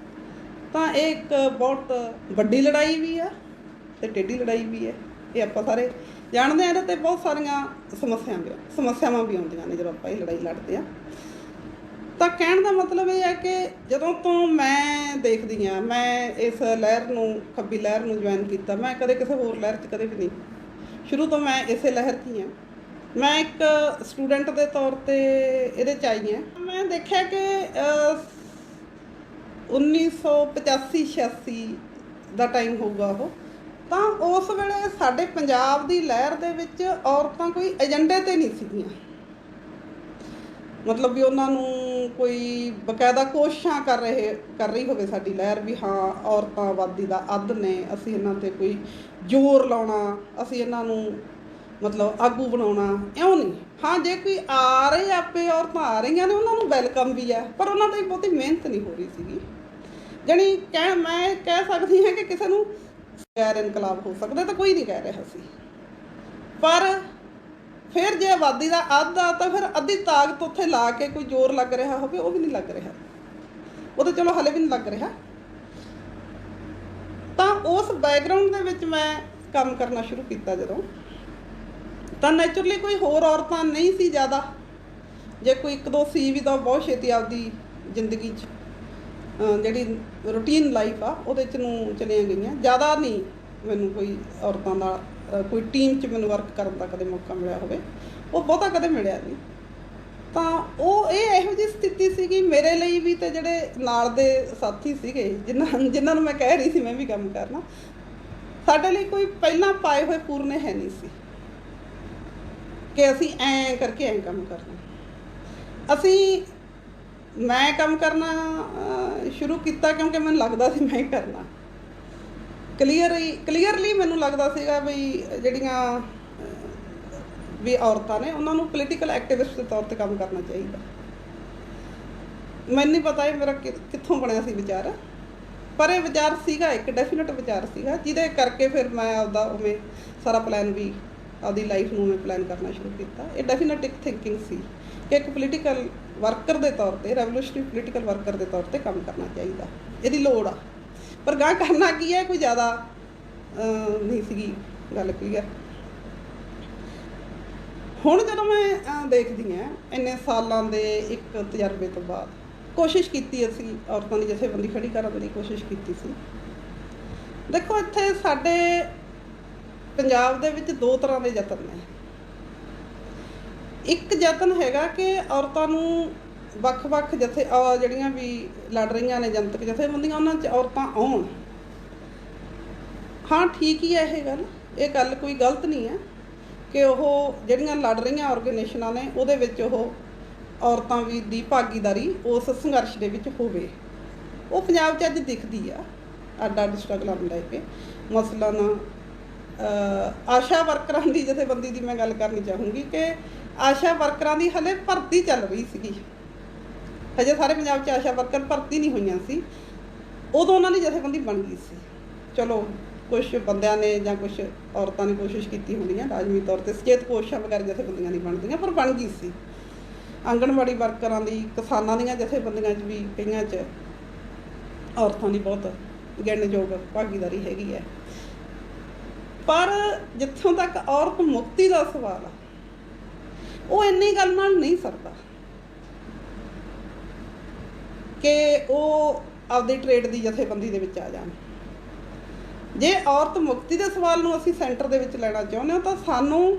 ਤਾਂ ਇਹ ਇੱਕ ਬਹੁਤ ਵੱਡੀ ਲੜਾਈ ਵੀ ਆ ਅਤੇ ਟੇਢੀ ਲੜਾਈ ਵੀ ਹੈ, ਇਹ ਆਪਾਂ ਸਾਰੇ ਜਾਣਦੇ ਹਾਂ। ਇਹਦੇ 'ਤੇ ਬਹੁਤ ਸਾਰੀਆਂ ਸਮੱਸਿਆਵਾਂ ਵੀ ਆਉਂਦੀਆਂ ਨੇ ਜਦੋਂ ਆਪਾਂ ਇਹ ਲੜਾਈ ਲੜਦੇ ਹਾਂ। ਤਾਂ ਕਹਿਣ ਦਾ ਮਤਲਬ ਇਹ ਹੈ ਕਿ ਜਦੋਂ ਤੋਂ ਮੈਂ ਦੇਖਦੀ ਹਾਂ, ਮੈਂ ਇਸ ਲਹਿਰ ਨੂੰ, ਖੱਬੀ ਲਹਿਰ ਨੂੰ ਜੁਆਇਨ ਕੀਤਾ, ਮੈਂ ਕਦੇ ਕਿਸੇ ਹੋਰ ਲਹਿਰ 'ਚ ਕਦੇ ਵੀ ਨਹੀਂ, ਸ਼ੁਰੂ ਤੋਂ ਮੈਂ ਇਸੇ ਲਹਿਰ 'ਚ ਹੀ ਹਾਂ। ਮੈਂ ਇੱਕ ਸਟੂਡੈਂਟ ਦੇ ਤੌਰ 'ਤੇ ਇਹਦੇ 'ਚ ਆਈ ਹਾਂ। ਮੈਂ ਦੇਖਿਆ ਕਿ 1985-86 ਦਾ ਟਾਈਮ ਹੋਊਗਾ ਉਹ, ਤਾਂ ਉਸ ਵੇਲੇ ਸਾਡੇ ਪੰਜਾਬ ਦੀ ਲਹਿਰ ਦੇ ਵਿੱਚ ਔਰਤਾਂ ਕੋਈ ਏਜੰਡੇ 'ਤੇ ਨਹੀਂ ਸੀਗੀਆਂ, ਮਤਲਬ ਵੀ ਉਹਨਾਂ ਨੂੰ ਕੋਈ ਬਕਾਇਦਾ ਕੋਸ਼ਿਸ਼ਾਂ ਕਰ ਰਹੀ ਹੋਵੇ ਸਾਡੀ ਲਹਿਰ ਵੀ ਹਾਂ ਔਰਤਾਂ ਆਬਾਦੀ ਦਾ ਅੱਧ ਨੇ, ਅਸੀਂ ਇਹਨਾਂ 'ਤੇ ਕੋਈ ਜ਼ੋਰ ਲਾਉਣਾ, ਅਸੀਂ ਇਹਨਾਂ ਨੂੰ ਮਤਲਬ ਆਗੂ ਬਣਾਉਣਾ, ਇਉਂ ਨਹੀਂ। ਹਾਂ, ਜੇ ਕੋਈ ਆ ਰਹੇ ਆਪੇ ਔਰਤਾਂ ਆ ਰਹੀਆਂ ਨੇ ਉਹਨਾਂ ਨੂੰ ਵੈਲਕਮ ਵੀ ਹੈ, ਪਰ ਉਹਨਾਂ 'ਤੇ ਬਹੁਤੀ ਮਿਹਨਤ ਨਹੀਂ ਹੋ ਰਹੀ ਸੀਗੀ। ਜਾਣੀ ਮੈਂ ਕਹਿ ਸਕਦੀ ਹਾਂ ਕਿ ਕਿਸੇ ਨੂੰ ਗੈਰ ਇਨਕਲਾਬ ਹੋ ਸਕਦਾ ਤਾਂ ਕੋਈ ਨਹੀਂ ਕਹਿ ਰਿਹਾ ਸੀ, ਪਰ ਫਿਰ ਜੇ ਆਬਾਦੀ ਦਾ ਅੱਧ ਆ ਤਾਂ ਫਿਰ ਅੱਧੀ ਤਾਕਤ ਉੱਥੇ ਲਾ ਕੇ ਕੋਈ ਜ਼ੋਰ ਲੱਗ ਰਿਹਾ ਹੋਵੇ, ਉਹ ਵੀ ਨਹੀਂ ਲੱਗ ਰਿਹਾ, ਉਹ ਤਾਂ ਚਲੋ ਹਾਲੇ ਵੀ ਨਹੀਂ ਲੱਗ ਰਿਹਾ। ਤਾਂ ਉਸ ਬੈਕਗਰਾਊਂਡ ਦੇ ਵਿੱਚ ਮੈਂ ਕੰਮ ਕਰਨਾ ਸ਼ੁਰੂ ਕੀਤਾ ਜਦੋਂ, ਤਾਂ ਨੈਚੁਰਲੀ ਕੋਈ ਹੋਰ ਔਰਤਾਂ ਨਹੀਂ ਸੀ ਜ਼ਿਆਦਾ, ਜੇ ਕੋਈ ਇੱਕ ਦੋ ਸੀ ਵੀ ਤਾਂ ਬਹੁਤ ਛੇਤੀ ਆਪਦੀ ਜ਼ਿੰਦਗੀ 'ਚ ਜਿਹੜੀ ਰੂਟੀਨ ਲਾਈਫ ਆ ਉਹਦੇ 'ਚ ਨੂੰ ਚਲੀਆਂ ਗਈਆਂ। ਜ਼ਿਆਦਾ ਨਹੀਂ ਮੈਨੂੰ ਕੋਈ ਔਰਤਾਂ ਦਾ ਕੋਈ ਟੀਮ 'ਚ ਮੈਨੂੰ ਵਰਕ ਕਰਨ ਦਾ ਕਦੇ ਮੌਕਾ ਮਿਲਿਆ ਹੋਵੇ, ਉਹ ਬਹੁਤਾ ਕਦੇ ਮਿਲਿਆ ਨਹੀਂ। ਤਾਂ ਉਹ ਇਹੋ ਜਿਹੀ ਸਥਿਤੀ ਸੀਗੀ ਮੇਰੇ ਲਈ ਵੀ, ਅਤੇ ਜਿਹੜੇ ਨਾਲ ਦੇ ਸਾਥੀ ਸੀਗੇ ਜਿਨ੍ਹਾਂ ਨੂੰ ਮੈਂ ਕਹਿ ਰਹੀ ਸੀ ਮੈਂ ਵੀ ਕੰਮ ਕਰਨਾ, ਸਾਡੇ ਲਈ ਕੋਈ ਪਹਿਲਾਂ ਪਾਏ ਹੋਏ ਪੂਰਨੇ ਹੈ ਨਹੀਂ ਸੀ ਕਿ ਅਸੀਂ ਐਂ ਕਰਕੇ ਐਂ ਕੰਮ ਕਰਨਾ। ਮੈਂ ਕੰਮ ਕਰਨਾ ਸ਼ੁਰੂ ਕੀਤਾ ਕਿਉਂਕਿ ਮੈਨੂੰ ਲੱਗਦਾ ਸੀ ਮੈਂ ਹੀ ਕਰਨਾ। ਕਲੀਅਰਲੀ ਮੈਨੂੰ ਲੱਗਦਾ ਸੀਗਾ ਵੀ ਜਿਹੜੀਆਂ ਵੀ ਔਰਤਾਂ ਨੇ ਉਹਨਾਂ ਨੂੰ ਪੋਲੀਟੀਕਲ ਐਕਟਿਵਿਸਟ ਦੇ ਤੌਰ 'ਤੇ ਕੰਮ ਕਰਨਾ ਚਾਹੀਦਾ। ਮੈਨੂੰ ਨਹੀਂ ਪਤਾ ਇਹ ਮੇਰਾ ਕਿੱਥੋਂ ਬਣਿਆ ਸੀ ਵਿਚਾਰ, ਪਰ ਇਹ ਵਿਚਾਰ ਸੀਗਾ, ਇੱਕ ਡੈਫੀਨੇਟ ਵਿਚਾਰ ਸੀਗਾ, ਜਿਹਦੇ ਕਰਕੇ ਫਿਰ ਮੈਂ ਆਪਦਾ ਉਵੇਂ ਸਾਰਾ ਪਲਾਨ ਵੀ ਆਪਦੀ ਲਾਈਫ ਨੂੰ ਮੈਂ ਪਲਾਨ ਕਰਨਾ ਸ਼ੁਰੂ ਕੀਤਾ। ਇਹ ਡੈਫੀਨੇਟ ਇੱਕ ਥਿੰਕਿੰਗ ਸੀ ਕਿ ਇੱਕ ਪੋਲੀਟੀਕਲ ਵਰਕਰ ਦੇ ਤੌਰ 'ਤੇ, ਰੈਵੋਲੂਸ਼ਨਰੀ ਪੋਲੀਟੀਕਲ ਵਰਕਰ ਦੇ ਤੌਰ 'ਤੇ ਕੰਮ ਕਰਨਾ ਚਾਹੀਦਾ, ਇਹਦੀ ਲੋੜ ਆ। ਪਰ ਗਾਂ ਕਰਨਾ ਕੀ ਹੈ, ਕੋਈ ਜ਼ਿਆਦਾ ਨਹੀਂ ਸੀਗੀ ਗੱਲ ਕਲੀਅਰ। ਹੁਣ ਜਦੋਂ ਮੈਂ ਦੇਖਦੀ ਹਾਂ ਇੰਨੇ ਸਾਲਾਂ ਦੇ ਇੱਕ ਤਜਰਬੇ ਤੋਂ ਬਾਅਦ, ਕੋਸ਼ਿਸ਼ ਕੀਤੀ ਅਸੀਂ ਔਰਤਾਂ ਦੀ ਜਥੇਬੰਦੀ ਖੜੀ ਕਰਨ ਦੀ ਕੋਸ਼ਿਸ਼ ਕੀਤੀ ਸੀ। ਦੇਖੋ ਇੱਥੇ ਸਾਡੇ ਪੰਜਾਬ ਦੇ ਵਿੱਚ ਦੋ ਤਰ੍ਹਾਂ ਦੇ ਯਤਨ ਨੇ। ਇੱਕ ਯਤਨ ਹੈਗਾ ਕਿ ਔਰਤਾਂ ਨੂੰ ਵੱਖ-ਵੱਖ ਜਿਹੜੀਆਂ ਵੀ ਲੜ ਰਹੀਆਂ ਨੇ ਜਨਤਕ ਜਥੇਬੰਦੀਆਂ, ਉਹਨਾਂ 'ਚ ਔਰਤਾਂ ਆਉਣ। ਹਾਂ, ਠੀਕ ਹੀ ਹੈ ਇਹ ਗੱਲ ਕੋਈ ਗਲਤ ਨਹੀਂ ਹੈ ਕਿ ਉਹ ਜਿਹੜੀਆਂ ਲੜ ਰਹੀਆਂ ਆਰਗੇਨਾਈਜੇਸ਼ਨਾਂ ਨੇ ਉਹਦੇ ਵਿੱਚ ਉਹ ਔਰਤਾਂ ਵੀ ਦੀ ਭਾਗੀਦਾਰੀ ਉਸ ਸੰਘਰਸ਼ ਦੇ ਵਿੱਚ ਹੋਵੇ। ਉਹ ਪੰਜਾਬ 'ਚ ਅੱਜ ਦਿਖਦੀ ਆ, ਅੱਡ ਸਟਰਗਲਾਂ ਨੂੰ ਲੈ ਕੇ। ਮਸਲਨ ਆਸ਼ਾ ਵਰਕਰਾਂ ਦੀ ਜਥੇਬੰਦੀ ਦੀ ਮੈਂ ਗੱਲ ਕਰਨੀ ਚਾਹੂੰਗੀ ਕਿ ਆਸ਼ਾ ਵਰਕਰਾਂ ਦੀ ਹਲੇ ਭਰਤੀ ਚੱਲ ਰਹੀ ਸੀਗੀ, ਹਜੇ ਸਾਰੇ ਪੰਜਾਬ 'ਚ ਆਸ਼ਾ ਵਰਕਰ ਭਰਤੀ ਨਹੀਂ ਹੋਈਆਂ ਸੀ, ਉਦੋਂ ਉਹਨਾਂ ਦੀ ਜਥੇਬੰਦੀ ਬਣ ਗਈ ਸੀ। ਚਲੋ ਕੁਛ ਬੰਦਿਆਂ ਨੇ ਜਾਂ ਕੁਛ ਔਰਤਾਂ ਨੇ ਕੋਸ਼ਿਸ਼ ਕੀਤੀ ਹੋਣੀ ਹੈ ਲਾਜ਼ਮੀ ਤੌਰ 'ਤੇ, ਸੁਚੇਤ ਕੋਸ਼ਿਸ਼ਾਂ ਵਗੈਰਾ ਜਥੇਬੰਦੀਆਂ ਨਹੀਂ ਬਣਦੀਆਂ, ਪਰ ਬਣ ਗਈ ਸੀ। ਆਂਗਣਵਾੜੀ ਵਰਕਰਾਂ ਦੀ, ਕਿਸਾਨਾਂ ਦੀਆਂ ਜਥੇਬੰਦੀਆਂ 'ਚ ਵੀ ਕਈਆਂ 'ਚ ਔਰਤਾਂ ਦੀ ਬਹੁਤ ਗਿਣਨਯੋਗ ਭਾਗੀਦਾਰੀ ਹੈਗੀ ਹੈ। ਪਰ ਜਿੱਥੋਂ ਤੱਕ ਔਰਤ ਮੁਕਤੀ ਦਾ ਸਵਾਲ ਆ, ਉਹ ਇੰਨੀ ਗੱਲ ਨਾਲ ਨਹੀਂ ਸਰਦਾ ਕਿ ਉਹ ਆਪਦੀ ਟਰੇਡ ਦੀ ਜਥੇਬੰਦੀ ਦੇ ਵਿੱਚ ਆ ਜਾਣ। ਜੇ ਔਰਤ ਮੁਕਤੀ ਦੇ ਸਵਾਲ ਨੂੰ ਅਸੀਂ ਸੈਂਟਰ ਦੇ ਵਿੱਚ ਲੈਣਾ ਚਾਹੁੰਦੇ ਹਾਂ ਤਾਂ ਸਾਨੂੰ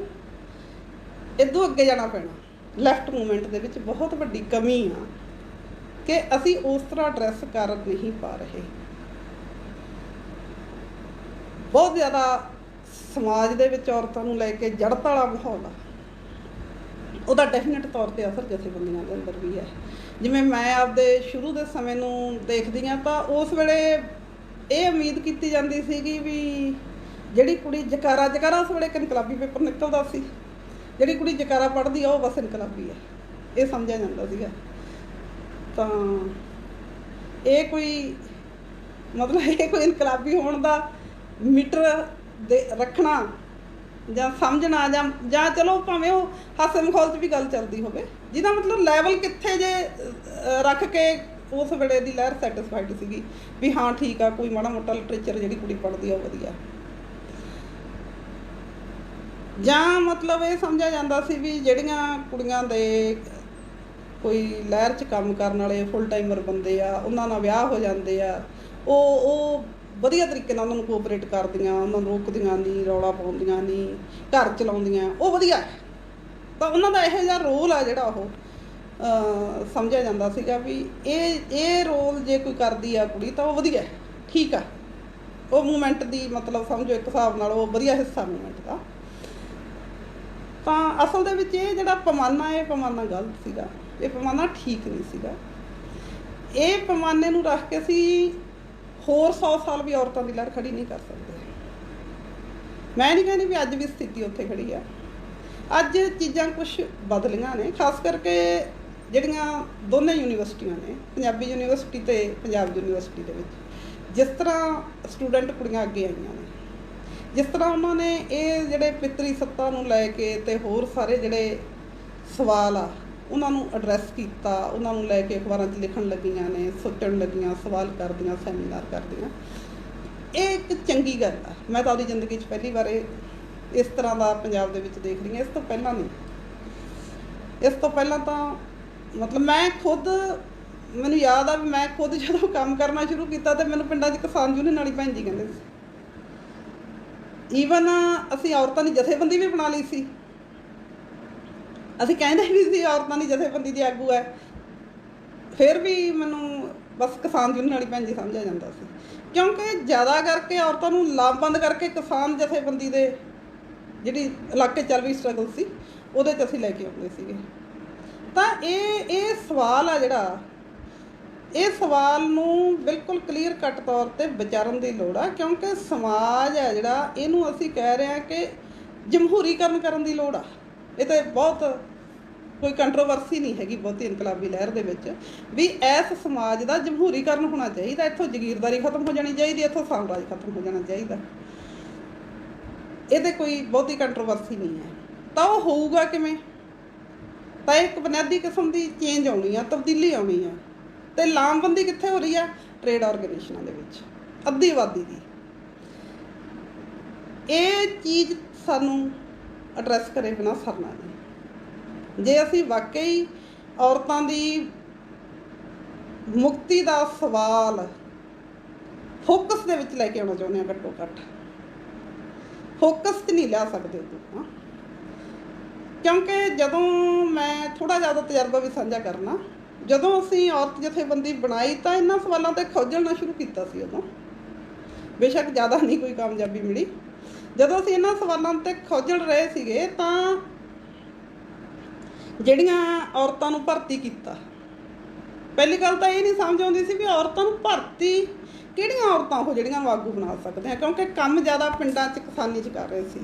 ਇਦੋਂ ਅੱਗੇ ਜਾਣਾ ਪੈਣਾ। ਲੈਫਟ ਮੂਵਮੈਂਟ ਦੇ ਵਿੱਚ ਬਹੁਤ ਵੱਡੀ ਕਮੀ ਆ ਕਿ ਅਸੀਂ ਉਸ ਤਰ੍ਹਾਂ ਐਡਰੈਸ ਕਰ ਨਹੀਂ ਪਾ ਰਹੇ। ਬਹੁਤ ਜ਼ਿਆਦਾ ਸਮਾਜ ਦੇ ਵਿੱਚ ਔਰਤਾਂ ਨੂੰ ਲੈ ਕੇ ਜੜਤ ਵਾਲਾ ਮਾਹੌਲ ਆ, ਉਹਦਾ ਡੈਫੀਨਿਟ ਤੌਰ 'ਤੇ ਅਸਰ ਜਥੇਬੰਦੀਆਂ ਦੇ ਅੰਦਰ ਵੀ ਹੈ। ਜਿਵੇਂ ਮੈਂ ਆਪਦੇ ਸ਼ੁਰੂ ਦੇ ਸਮੇਂ ਨੂੰ ਦੇਖਦੀ ਹਾਂ ਤਾਂ ਉਸ ਵੇਲੇ ਇਹ ਉਮੀਦ ਕੀਤੀ ਜਾਂਦੀ ਸੀਗੀ ਵੀ ਜਿਹੜੀ ਕੁੜੀ ਜਕਾਰਾ ਉਸ ਵੇਲੇ ਇੱਕ ਇਨਕਲਾਬੀ ਪੇਪਰ ਨਿਕਲਦਾ ਸੀ, ਜਿਹੜੀ ਕੁੜੀ ਜਕਾਰਾ ਪੜ੍ਹਦੀ ਆ ਉਹ ਬਸ ਇਨਕਲਾਬੀ ਹੈ, ਇਹ ਸਮਝਿਆ ਜਾਂਦਾ ਸੀਗਾ। ਤਾਂ ਇਹ ਕੋਈ ਮਤਲਬ ਇਹ ਕੋਈ ਇਨਕਲਾਬੀ ਹੋਣ ਦਾ ਮੀਟਰ ਦੇ ਰੱਖਣਾ ਜਾਂ ਸਮਝਣਾ ਜਾਂ ਚਲੋ ਭਾਵੇਂ ਉਹ ਹਾਸੇ ਮਖੌਲ 'ਚ ਵੀ ਗੱਲ ਚੱਲਦੀ ਹੋਵੇ, ਜਿਹਦਾ ਮਤਲਬ ਲੈਵਲ ਕਿੱਥੇ ਜੇ ਰੱਖ ਕੇ ਉਸ ਵੇਲੇ ਦੀ ਲਹਿਰ ਸੈਟਿਸਫਾਈਡ ਸੀਗੀ ਵੀ ਹਾਂ ਠੀਕ ਆ, ਕੋਈ ਮਾੜਾ ਮੋਟਾ ਲਿਟਰੇਚਰ ਜਿਹੜੀ ਕੁੜੀ ਪੜ੍ਹਦੀ ਆ ਉਹ ਵਧੀਆ, ਜਾਂ ਮਤਲਬ ਇਹ ਸਮਝਿਆ ਜਾਂਦਾ ਸੀ ਵੀ ਜਿਹੜੀਆਂ ਕੁੜੀਆਂ ਦੇ ਕੋਈ ਲਹਿਰ 'ਚ ਕੰਮ ਕਰਨ ਵਾਲੇ ਫੁੱਲ ਟਾਈਮਰ ਬੰਦੇ ਆ, ਉਹਨਾਂ ਨਾਲ ਵਿਆਹ ਹੋ ਜਾਂਦੇ ਆ, ਉਹ ਵਧੀਆ ਤਰੀਕੇ ਨਾਲ ਉਹਨਾਂ ਨੂੰ ਕੋਆਪਰੇਟ ਕਰਦੀਆਂ, ਉਹਨਾਂ ਨੂੰ ਰੋਕਦੀਆਂ ਨਹੀਂ, ਰੌਲਾ ਪਾਉਂਦੀਆਂ ਨਹੀਂ, ਘਰ ਚਲਾਉਂਦੀਆਂ, ਉਹ ਵਧੀਆ। ਤਾਂ ਉਹਨਾਂ ਦਾ ਇਹੋ ਜਿਹਾ ਰੋਲ ਆ ਜਿਹੜਾ ਉਹ ਸਮਝਿਆ ਜਾਂਦਾ ਸੀਗਾ ਵੀ ਇਹ ਰੋਲ ਜੇ ਕੋਈ ਕਰਦੀ ਆ ਕੁੜੀ ਤਾਂ ਉਹ ਵਧੀਆ, ਠੀਕ ਆ, ਉਹ ਮੂਵਮੈਂਟ ਦੀ ਮਤਲਬ ਸਮਝੋ ਇੱਕ ਹਿਸਾਬ ਨਾਲ ਉਹ ਵਧੀਆ ਹਿੱਸਾ ਮੂਵਮੈਂਟ ਦਾ। ਤਾਂ ਅਸਲ ਦੇ ਵਿੱਚ ਇਹ ਜਿਹੜਾ ਪੈਮਾਨਾ, ਇਹ ਪੈਮਾਨਾ ਗਲਤ ਸੀਗਾ, ਇਹ ਪੈਮਾਨਾ ਠੀਕ ਨਹੀਂ ਸੀਗਾ। ਇਹ ਪੈਮਾਨੇ ਨੂੰ ਰੱਖ ਕੇ ਅਸੀਂ ਹੋਰ 100 ਸਾਲ ਵੀ ਔਰਤਾਂ ਦੀ ਲਹਿਰ ਖੜੀ ਨਹੀਂ ਕਰ ਸਕਦੇ। ਮੈਂ ਨਹੀਂ ਕਹਿੰਦੀ ਵੀ ਅੱਜ ਵੀ ਸਥਿਤੀ ਉੱਥੇ ਖੜੀ ਆ, ਅੱਜ ਚੀਜ਼ਾਂ ਕੁਛ ਬਦਲੀਆਂ ਨੇ, ਖਾਸ ਕਰਕੇ ਜਿਹੜੀਆਂ ਦੋਨੇ ਯੂਨੀਵਰਸਿਟੀਆਂ ਨੇ, ਪੰਜਾਬੀ ਯੂਨੀਵਰਸਿਟੀ ਅਤੇ ਪੰਜਾਬ ਯੂਨੀਵਰਸਿਟੀ ਦੇ ਵਿੱਚ ਜਿਸ ਤਰ੍ਹਾਂ ਸਟੂਡੈਂਟ ਕੁੜੀਆਂ ਅੱਗੇ ਆਈਆਂ ਨੇ, ਜਿਸ ਤਰ੍ਹਾਂ ਉਹਨਾਂ ਨੇ ਇਹ ਜਿਹੜੇ ਪਿਤਰੀ ਸੱਤਾ ਨੂੰ ਲੈ ਕੇ ਅਤੇ ਹੋਰ ਸਾਰੇ ਜਿਹੜੇ ਸਵਾਲ ਆ ਉਹਨਾਂ ਨੂੰ ਐਡਰੈਸ ਕੀਤਾ, ਉਹਨਾਂ ਨੂੰ ਲੈ ਕੇ ਅਖਬਾਰਾਂ 'ਚ ਲਿਖਣ ਲੱਗੀਆਂ ਨੇ, ਸੋਚਣ ਲੱਗੀਆਂ, ਸਵਾਲ ਕਰਦੀਆਂ, ਸੈਮੀਨਾਰ ਕਰਦੀਆਂ, ਇਹ ਇੱਕ ਚੰਗੀ ਗੱਲ ਆ। ਮੈਂ ਤਾਂ ਆਪਣੀ ਜ਼ਿੰਦਗੀ 'ਚ ਪਹਿਲੀ ਵਾਰ ਇਸ ਤਰ੍ਹਾਂ ਦਾ ਪੰਜਾਬ ਦੇ ਵਿੱਚ ਦੇਖ ਰਹੀ ਹਾਂ, ਇਸ ਤੋਂ ਪਹਿਲਾਂ ਨਹੀਂ। ਇਸ ਤੋਂ ਪਹਿਲਾਂ ਤਾਂ ਮਤਲਬ ਮੈਂ ਖੁਦ, ਮੈਨੂੰ ਯਾਦ ਆ ਵੀ ਮੈਂ ਖੁਦ ਜਦੋਂ ਕੰਮ ਕਰਨਾ ਸ਼ੁਰੂ ਕੀਤਾ ਤਾਂ ਮੈਨੂੰ ਪਿੰਡਾਂ 'ਚ ਕਿਸਾਨ ਯੂਨੀਅਨ ਵਾਲੀ ਭੈਣ ਜੀ ਕਹਿੰਦੇ ਸੀ। ਈਵਨ ਅਸੀਂ ਔਰਤਾਂ ਦੀ ਜਥੇਬੰਦੀ ਵੀ ਬਣਾ ਲਈ ਸੀ, ਅਸੀਂ ਕਹਿੰਦੇ ਵੀ ਸੀ ਔਰਤਾਂ ਦੀ ਜਥੇਬੰਦੀ ਦੀ ਆਗੂ ਹੈ, ਫਿਰ ਵੀ ਮੈਨੂੰ ਬਸ ਕਿਸਾਨ ਯੂਨੀਅਨ ਵਾਲੀ ਭੈਣ ਜੀ ਸਮਝਿਆ ਜਾਂਦਾ ਸੀ, ਕਿਉਂਕਿ ਜ਼ਿਆਦਾ ਕਰਕੇ ਔਰਤਾਂ ਨੂੰ ਲਾਮਬੰਦ ਕਰਕੇ ਕਿਸਾਨ ਜਥੇਬੰਦੀ ਦੇ ਜਿਹੜੀ ਇਲਾਕੇ ਚੱਲ ਰਹੀ ਸਟਰਗਲ ਸੀ ਉਹਦੇ 'ਚ ਅਸੀਂ ਲੈ ਕੇ ਆਉਂਦੇ ਸੀਗੇ। ਤਾਂ ਇਹ ਸਵਾਲ ਆ ਜਿਹੜਾ, ਇਹ ਸਵਾਲ ਨੂੰ ਬਿਲਕੁਲ ਕਲੀਅਰ ਕੱਟ ਤੌਰ 'ਤੇ ਵਿਚਾਰਨ ਦੀ ਲੋੜ ਆ, ਕਿਉਂਕਿ ਸਮਾਜ ਆ ਜਿਹੜਾ ਇਹਨੂੰ ਅਸੀਂ ਕਹਿ ਰਹੇ ਹਾਂ ਕਿ ਜਮਹੂਰੀਕਰਨ ਕਰਨ ਦੀ ਲੋੜ ਆ। ਇਹ ਤਾਂ ਬਹੁਤ ਕੋਈ ਕੰਟਰੋਵਰਸੀ ਨਹੀਂ ਹੈਗੀ ਬਹੁਤੀ ਇਨਕਲਾਬੀ ਲਹਿਰ ਦੇ ਵਿੱਚ ਵੀ ਇਸ ਸਮਾਜ ਦਾ ਜਮਹੂਰੀਕਰਨ ਹੋਣਾ ਚਾਹੀਦਾ, ਇੱਥੋਂ ਜਗੀਰਦਾਰੀ ਖਤਮ ਹੋ ਜਾਣੀ ਚਾਹੀਦੀ, ਇੱਥੋਂ ਸਾਮਰਾਜ ਖਤਮ ਹੋ ਜਾਣਾ ਚਾਹੀਦਾ, ਇਹਦੇ ਕੋਈ ਬਹੁਤੀ ਕੰਟਰੋਵਰਸੀ ਨਹੀਂ ਹੈ। ਤਾਂ ਉਹ ਹੋਊਗਾ ਕਿਵੇਂ? ਤਾਂ ਇੱਕ ਬੁਨਿਆਦੀ ਕਿਸਮ ਦੀ ਚੇਂਜ ਆਉਣੀ ਆ, ਤਬਦੀਲੀ ਆਉਣੀ ਆ। ਅਤੇ ਲਾਮਬੰਦੀ ਕਿੱਥੇ ਹੋ ਰਹੀ ਆ? ਟਰੇਡ ਆਰਗੇਨਾਈਜੇਸ਼ਨਾਂ ਦੇ ਵਿੱਚ, ਅੱਧੀ ਆਬਾਦੀ ਦੀ। ਇਹ ਚੀਜ਼ ਸਾਨੂੰ ਐਡਰੈਸ ਕਰੇ ਬਿਨਾਂ ਸਰਨਾ ਨਹੀਂ। ਜੇ ਅਸੀਂ ਵਾਕਈ ਔਰਤਾਂ ਦੀ ਮੁਕਤੀ ਦਾ ਸਵਾਲ ਫੋਕਸ ਦੇ ਵਿੱਚ ਲੈ ਕੇ ਆਉਣਾ ਚਾਹੁੰਦੇ ਹਾਂ, ਘੱਟੋ ਘੱਟ ਫੋਕਸ 'ਚ ਨਹੀਂ ਲਿਆ ਸਕਦੇ ਤੂੰ, ਕਿਉਂਕਿ ਜਦੋਂ ਮੈਂ ਥੋੜ੍ਹਾ ਜ਼ਿਆਦਾ ਤਜਰਬਾ ਵੀ ਸਾਂਝਾ ਕਰਨਾ, ਜਦੋਂ ਅਸੀਂ ਔਰਤ ਜਥੇਬੰਦੀ ਬਣਾਈ ਤਾਂ ਇਹਨਾਂ ਸਵਾਲਾਂ 'ਤੇ ਖੋਜਣਾ ਸ਼ੁਰੂ ਕੀਤਾ ਸੀ। ਉਦੋਂ ਬੇਸ਼ੱਕ ਜ਼ਿਆਦਾ ਨਹੀਂ ਕੋਈ ਕਾਮਯਾਬੀ ਮਿਲੀ। ਜਦੋਂ ਅਸੀਂ ਇਹਨਾਂ ਸਵਾਲਾਂ 'ਤੇ ਖੋਜਣ ਰਹੇ ਸੀਗੇ ਤਾਂ ਜਿਹੜੀਆਂ ਔਰਤਾਂ ਨੂੰ ਭਰਤੀ ਕੀਤਾ, ਪਹਿਲੀ ਗੱਲ ਤਾਂ ਇਹ ਨਹੀਂ ਸਮਝ ਆਉਂਦੀ ਸੀ ਵੀ ਔਰਤਾਂ ਨੂੰ ਭਰਤੀ ਕਿਹੜੀਆਂ ਔਰਤਾਂ ਉਹ ਜਿਹੜੀਆਂ ਨੂੰ ਆਗੂ ਬਣਾ ਸਕਦੇ ਆ, ਕਿਉਂਕਿ ਕੰਮ ਜ਼ਿਆਦਾ ਪਿੰਡਾਂ 'ਚ ਕਿਸਾਨੀ 'ਚ ਕਰ ਰਹੇ ਸੀ।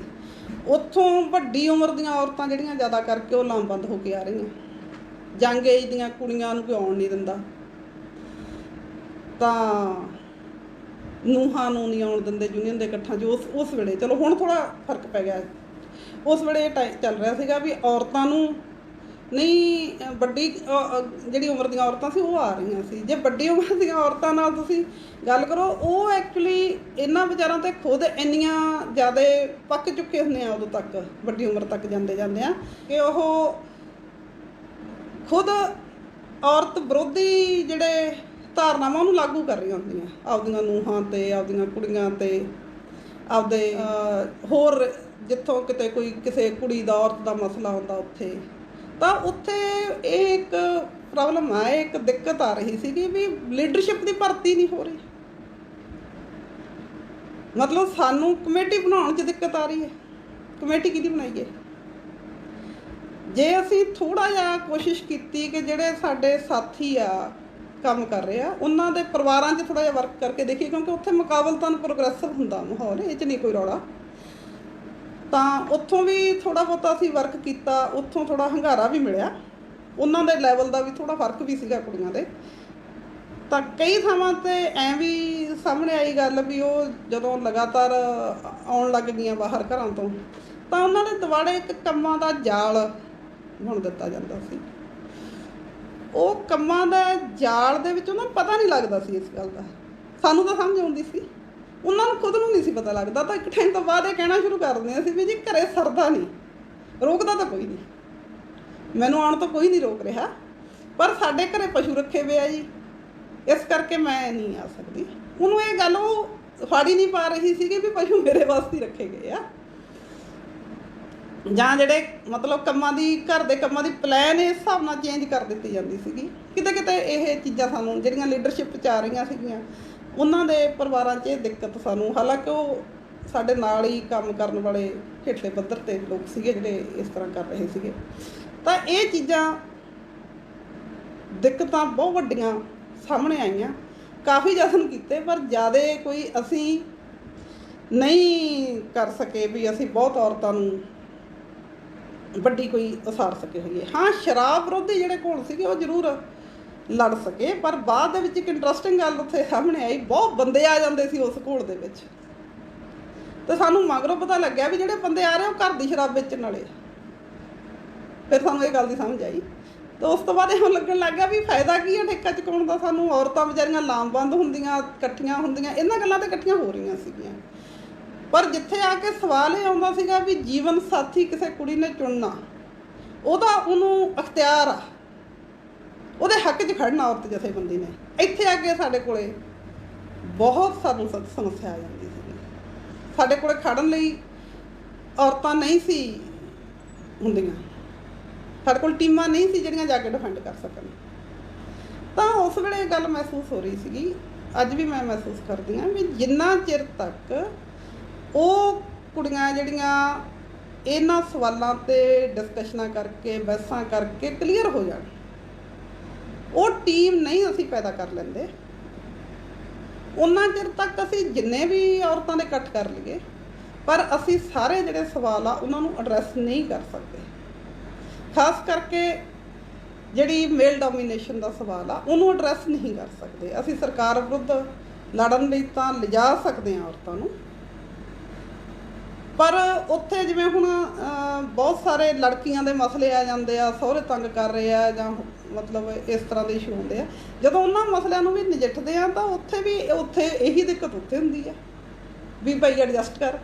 ਉੱਥੋਂ ਵੱਡੀ ਉਮਰ ਦੀਆਂ ਔਰਤਾਂ ਜਿਹੜੀਆਂ ਜ਼ਿਆਦਾ ਕਰਕੇ ਉਹ ਲਾਮਬੰਦ ਹੋ ਕੇ ਆ ਰਹੀਆਂ, ਜੰਗ ਏਜ ਦੀਆਂ ਕੁੜੀਆਂ ਨੂੰ ਕੋਈ ਆਉਣ ਨਹੀਂ ਦਿੰਦਾ, ਤਾਂ ਨੂੰਹਾਂ ਨੂੰ ਨਹੀਂ ਆਉਣ ਦਿੰਦੇ ਯੂਨੀਅਨ ਦੇ ਇਕੱਠਾਂ 'ਚ। ਉਸ ਵੇਲੇ ਚਲੋ ਹੁਣ ਥੋੜ੍ਹਾ ਫਰਕ ਪੈ ਗਿਆ, ਉਸ ਵੇਲੇ ਇਹ ਚੱਲ ਰਿਹਾ ਸੀਗਾ ਵੀ ਔਰਤਾਂ ਨੂੰ ਨਹੀਂ, ਵੱਡੀ ਜਿਹੜੀ ਉਮਰ ਦੀਆਂ ਔਰਤਾਂ ਸੀ ਉਹ ਆ ਰਹੀਆਂ ਸੀ। ਜੇ ਵੱਡੀ ਉਮਰ ਦੀਆਂ ਔਰਤਾਂ ਨਾਲ ਤੁਸੀਂ ਗੱਲ ਕਰੋ, ਉਹ ਐਕਚੁਅਲੀ ਇਹਨਾਂ ਵਿਚਾਰਾਂ 'ਤੇ ਖੁਦ ਇੰਨੀਆਂ ਜ਼ਿਆਦਾ ਪੱਕ ਚੁੱਕੇ ਹੁੰਦੇ ਆ ਉਦੋਂ ਤੱਕ, ਵੱਡੀ ਉਮਰ ਤੱਕ ਜਾਂਦੇ ਆ ਕਿ ਉਹ ਖੁਦ ਔਰਤ ਵਿਰੋਧੀ ਜਿਹੜੇ ਧਾਰਨਾਵਾਂ ਉਹਨੂੰ ਲਾਗੂ ਕਰ ਰਹੀਆਂ ਹੁੰਦੀਆਂ ਆਪਦੀਆਂ ਨੂੰਹਾਂ 'ਤੇ, ਆਪਦੀਆਂ ਕੁੜੀਆਂ 'ਤੇ, ਆਪਦੇ ਹੋਰ ਜਿੱਥੋਂ ਕਿਤੇ ਕੋਈ ਕਿਸੇ ਕੁੜੀ ਦਾ ਔਰਤ ਦਾ ਮਸਲਾ ਹੁੰਦਾ ਉੱਥੇ। ਤਾਂ ਉੱਥੇ ਇਹ ਇੱਕ ਪ੍ਰੋਬਲਮ ਆ, ਇੱਕ ਦਿੱਕਤ ਆ ਰਹੀ ਸੀਗੀ ਵੀ ਲੀਡਰਸ਼ਿਪ ਦੀ ਭਰਤੀ ਨਹੀਂ ਹੋ ਰਹੀ। मतलब सानू कमेटी बनाने 'ਚ दिक्कत आ रही है। कमेटी किहदी बनाई है? जे असी थोड़ा जिहा कोशिश की कि जिहड़े साडे साथी आ काम कर रहे आ उन्हां दे परिवारां 'ਚ थोड़ा जिहा वर्क करके देखिए, क्योंकि उत्थे मुकाबलतन प्रोग्रेसिव हुंदा माहौल, इह 'ਚ नहीं कोई रौला। ਤਾਂ ਉੱਥੋਂ ਵੀ ਥੋੜ੍ਹਾ ਬਹੁਤਾ ਅਸੀਂ ਵਰਕ ਕੀਤਾ, ਉੱਥੋਂ ਥੋੜ੍ਹਾ ਹੰਗਾਰਾ ਵੀ ਮਿਲਿਆ, ਉਹਨਾਂ ਦੇ ਲੈਵਲ ਦਾ ਵੀ ਥੋੜ੍ਹਾ ਫਰਕ ਵੀ ਸੀਗਾ ਕੁੜੀਆਂ ਦੇ। ਤਾਂ ਕਈ ਥਾਵਾਂ 'ਤੇ ਐਂ ਵੀ ਸਾਹਮਣੇ ਆਈ ਗੱਲ ਵੀ ਉਹ ਜਦੋਂ ਲਗਾਤਾਰ ਆਉਣ ਲੱਗ ਗਈਆਂ ਬਾਹਰ ਘਰਾਂ ਤੋਂ, ਤਾਂ ਉਹਨਾਂ ਦੇ ਦੁਆਲੇ ਇੱਕ ਕੰਮਾਂ ਦਾ ਜਾਲ ਬੁਣ ਦਿੱਤਾ ਜਾਂਦਾ ਸੀ। ਉਹ ਕੰਮਾਂ ਦਾ ਜਾਲ ਦੇ ਵਿੱਚ ਉਹਨਾਂ ਨੂੰ ਪਤਾ ਨਹੀਂ ਲੱਗਦਾ ਸੀ ਇਸ ਗੱਲ ਦਾ। ਸਾਨੂੰ ਤਾਂ ਸਮਝ ਆਉਂਦੀ ਸੀ, ਉਹਨਾਂ ਨੂੰ ਖੁਦ ਨੂੰ ਨਹੀਂ ਸੀ ਪਤਾ ਲੱਗਦਾ। ਤਾਂ ਇੱਕ ਟਾਈਮ ਤੋਂ ਬਾਅਦ ਇਹ ਕਹਿਣਾ ਸ਼ੁਰੂ ਕਰ ਦਿੰਦੇ ਸੀ ਵੀ ਜੀ ਘਰੇ ਸਰਦਾ ਨਹੀਂ, ਰੋਕਦਾ ਤਾਂ ਕੋਈ ਨਹੀਂ, ਮੈਨੂੰ ਆਉਣ ਤੋਂ ਕੋਈ ਨਹੀਂ ਰੋਕ ਰਿਹਾ, ਪਰ ਸਾਡੇ ਘਰੇ ਪਸ਼ੂ ਰੱਖੇ ਵੇ ਆ ਜੀ, ਇਸ ਕਰਕੇ ਮੈਂ ਨਹੀਂ ਆ ਸਕਦੀ। ਉਹਨੂੰ ਇਹ ਗੱਲ ਉਹ ਫਾੜੀ ਨਹੀਂ ਪਾ ਰਹੀ ਸੀਗੀ ਵੀ ਪਸ਼ੂ ਮੇਰੇ ਵਾਸਤੇ ਰੱਖੇ ਗਏ ਆ, ਜਾਂ ਜਿਹੜੇ ਮਤਲਬ ਕੰਮਾਂ ਦੀ ਘਰ ਦੇ ਕੰਮਾਂ ਦੀ ਪਲੈਨ ਇਸ ਹਿਸਾਬ ਨਾਲ ਚੇਂਜ ਕਰ ਦਿੱਤੀ ਜਾਂਦੀ ਸੀਗੀ। ਕਿਤੇ ਕਿਤੇ ਇਹ ਚੀਜ਼ਾਂ ਸਾਨੂੰ ਜਿਹੜੀਆਂ ਲੀਡਰਸ਼ਿਪ 'ਚ ਆ ਰਹੀਆਂ ਸੀਗੀਆਂ ਉਹਨਾਂ ਦੇ ਪਰਿਵਾਰਾਂ 'ਚ ਇਹ ਦਿੱਕਤ ਸਾਨੂੰ, ਹਾਲਾਂਕਿ ਉਹ ਸਾਡੇ ਨਾਲ ਹੀ ਕੰਮ ਕਰਨ ਵਾਲੇ ਹੇਠਲੇ ਪੱਧਰ 'ਤੇ ਲੋਕ ਸੀਗੇ ਜਿਹੜੇ ਇਸ ਤਰ੍ਹਾਂ ਕਰ ਰਹੇ ਸੀਗੇ। ਤਾਂ ਇਹ ਚੀਜ਼ਾਂ ਦਿੱਕਤਾਂ ਬਹੁਤ ਵੱਡੀਆਂ ਸਾਹਮਣੇ ਆਈਆਂ, ਕਾਫੀ ਯਤਨ ਕੀਤੇ, ਪਰ ਜ਼ਿਆਦਾ ਕੋਈ ਅਸੀਂ ਨਹੀਂ ਕਰ ਸਕੇ ਵੀ ਅਸੀਂ ਬਹੁਤ ਔਰਤਾਂ ਨੂੰ ਵੱਡੀ ਕੋਈ ਉਸਾਰ ਸਕੇ ਹੋਈਏ। ਹਾਂ, ਸ਼ਰਾਬ ਵਿਰੋਧੀ ਜਿਹੜੇ ਘੋਲ ਸੀਗੇ ਉਹ ਜ਼ਰੂਰ ਲੜ ਸਕੇ, ਪਰ ਬਾਅਦ ਦੇ ਵਿੱਚ ਇੱਕ ਇੰਟਰਸਟਿੰਗ ਗੱਲ ਉੱਥੇ ਸਾਹਮਣੇ ਆਈ, ਬਹੁਤ ਬੰਦੇ ਆ ਜਾਂਦੇ ਸੀ ਉਸ ਘੋਲ ਦੇ ਵਿੱਚ, ਅਤੇ ਸਾਨੂੰ ਮਗਰੋਂ ਪਤਾ ਲੱਗਿਆ ਵੀ ਜਿਹੜੇ ਬੰਦੇ ਆ ਰਹੇ ਉਹ ਘਰ ਦੀ ਸ਼ਰਾਬ ਵੇਚਣ ਵਾਲੇ। ਫਿਰ ਸਾਨੂੰ ਇਹ ਗੱਲ ਦੀ ਸਮਝ ਆਈ, ਅਤੇ ਉਸ ਤੋਂ ਬਾਅਦ ਇਹੋ ਲੱਗਣ ਲੱਗ ਗਿਆ ਵੀ ਫਾਇਦਾ ਕੀ ਹੈ ਠੇਕਾ ਚੁਕਾਉਣ ਦਾ। ਸਾਨੂੰ ਔਰਤਾਂ ਵਿਚਾਰੀਆਂ ਲਾਮਬੰਦ ਹੁੰਦੀਆਂ, ਇਕੱਠੀਆਂ ਹੁੰਦੀਆਂ, ਇਹਨਾਂ ਗੱਲਾਂ ਤਾਂ ਇਕੱਠੀਆਂ ਹੋ ਰਹੀਆਂ ਸੀਗੀਆਂ, ਪਰ ਜਿੱਥੇ ਆ ਕੇ ਸਵਾਲ ਇਹ ਆਉਂਦਾ ਸੀਗਾ ਵੀ ਜੀਵਨ ਸਾਥੀ ਕਿਸੇ ਕੁੜੀ ਨੇ ਚੁਣਨਾ, ਉਹਦਾ ਉਹਨੂੰ ਅਖਤਿਆਰ ਆ, ਉਹਦੇ ਹੱਕ 'ਚ ਖੜਨਾ ਔਰਤ ਜਥੇਬੰਦੀ ਨੇ। ਇੱਥੇ ਆ ਕੇ ਸਾਡੇ ਕੋਲ ਬਹੁਤ ਸਾਨੂੰ ਸਮੱਸਿਆ ਆ ਜਾਂਦੀ ਸੀ। ਸਾਡੇ ਕੋਲ ਖੜਨ ਲਈ ਔਰਤਾਂ ਨਹੀਂ ਸੀ ਹੁੰਦੀਆਂ, ਸਾਡੇ ਕੋਲ ਟੀਮਾਂ ਨਹੀਂ ਸੀ ਜਿਹੜੀਆਂ ਜਾ ਕੇ ਡਿਫੈਂਡ ਕਰ ਸਕਣ। ਤਾਂ ਉਸ ਵੇਲੇ ਇਹ ਗੱਲ ਮਹਿਸੂਸ ਹੋ ਰਹੀ ਸੀਗੀ, ਅੱਜ ਵੀ ਮੈਂ ਮਹਿਸੂਸ ਕਰਦੀ ਹਾਂ ਵੀ ਜਿੰਨਾ ਚਿਰ ਤੱਕ ਉਹ ਕੁੜੀਆਂ ਜਿਹੜੀਆਂ ਇਹਨਾਂ ਸਵਾਲਾਂ 'ਤੇ ਡਿਸਕਸ਼ਨਾਂ ਕਰਕੇ, ਬਹਿਸਾਂ ਕਰਕੇ ਕਲੀਅਰ ਹੋ ਜਾਣ, ਉਹ ਟੀਮ ਨਹੀਂ ਅਸੀਂ ਪੈਦਾ ਕਰ ਲੈਂਦੇ, ਉਹਨਾਂ ਚਿਰ ਤੱਕ ਅਸੀਂ ਜਿੰਨੇ ਵੀ ਔਰਤਾਂ ਦੇ ਇਕੱਠ ਕਰ ਲਈਏ, ਪਰ ਅਸੀਂ ਸਾਰੇ ਜਿਹੜੇ ਸਵਾਲ ਆ ਉਹਨਾਂ ਨੂੰ ਐਡਰੈਸ ਨਹੀਂ ਕਰ ਸਕਦੇ। ਖਾਸ ਕਰਕੇ ਜਿਹੜੀ ਮੇਲ ਡੋਮੀਨੇਸ਼ਨ ਦਾ ਸਵਾਲ ਆ ਉਹਨੂੰ ਐਡਰੈਸ ਨਹੀਂ ਕਰ ਸਕਦੇ। ਅਸੀਂ ਸਰਕਾਰ ਵਿਰੁੱਧ ਲੜਨ ਲਈ ਤਾਂ ਲਿਜਾ ਸਕਦੇ ਹਾਂ ਔਰਤਾਂ ਨੂੰ, ਪਰ ਉੱਥੇ ਜਿਵੇਂ ਹੁਣ ਬਹੁਤ ਸਾਰੇ ਲੜਕੀਆਂ ਦੇ ਮਸਲੇ ਆ ਜਾਂਦੇ ਆ, ਸਹੁਰੇ ਤੰਗ ਕਰ ਰਹੇ ਆ ਜਾਂ ਮਤਲਬ ਇਸ ਤਰ੍ਹਾਂ ਦੇ ਇਸ਼ੂ ਹੁੰਦੇ ਆ, ਜਦੋਂ ਉਹਨਾਂ ਮਸਲਿਆਂ ਨੂੰ ਵੀ ਨਜਿੱਠਦੇ ਆ ਤਾਂ ਉੱਥੇ ਇਹੀ ਦਿੱਕਤ ਉੱਥੇ ਹੁੰਦੀ ਆ ਵੀ ਭਾਈ ਐਡਜਸਟ ਕਰ।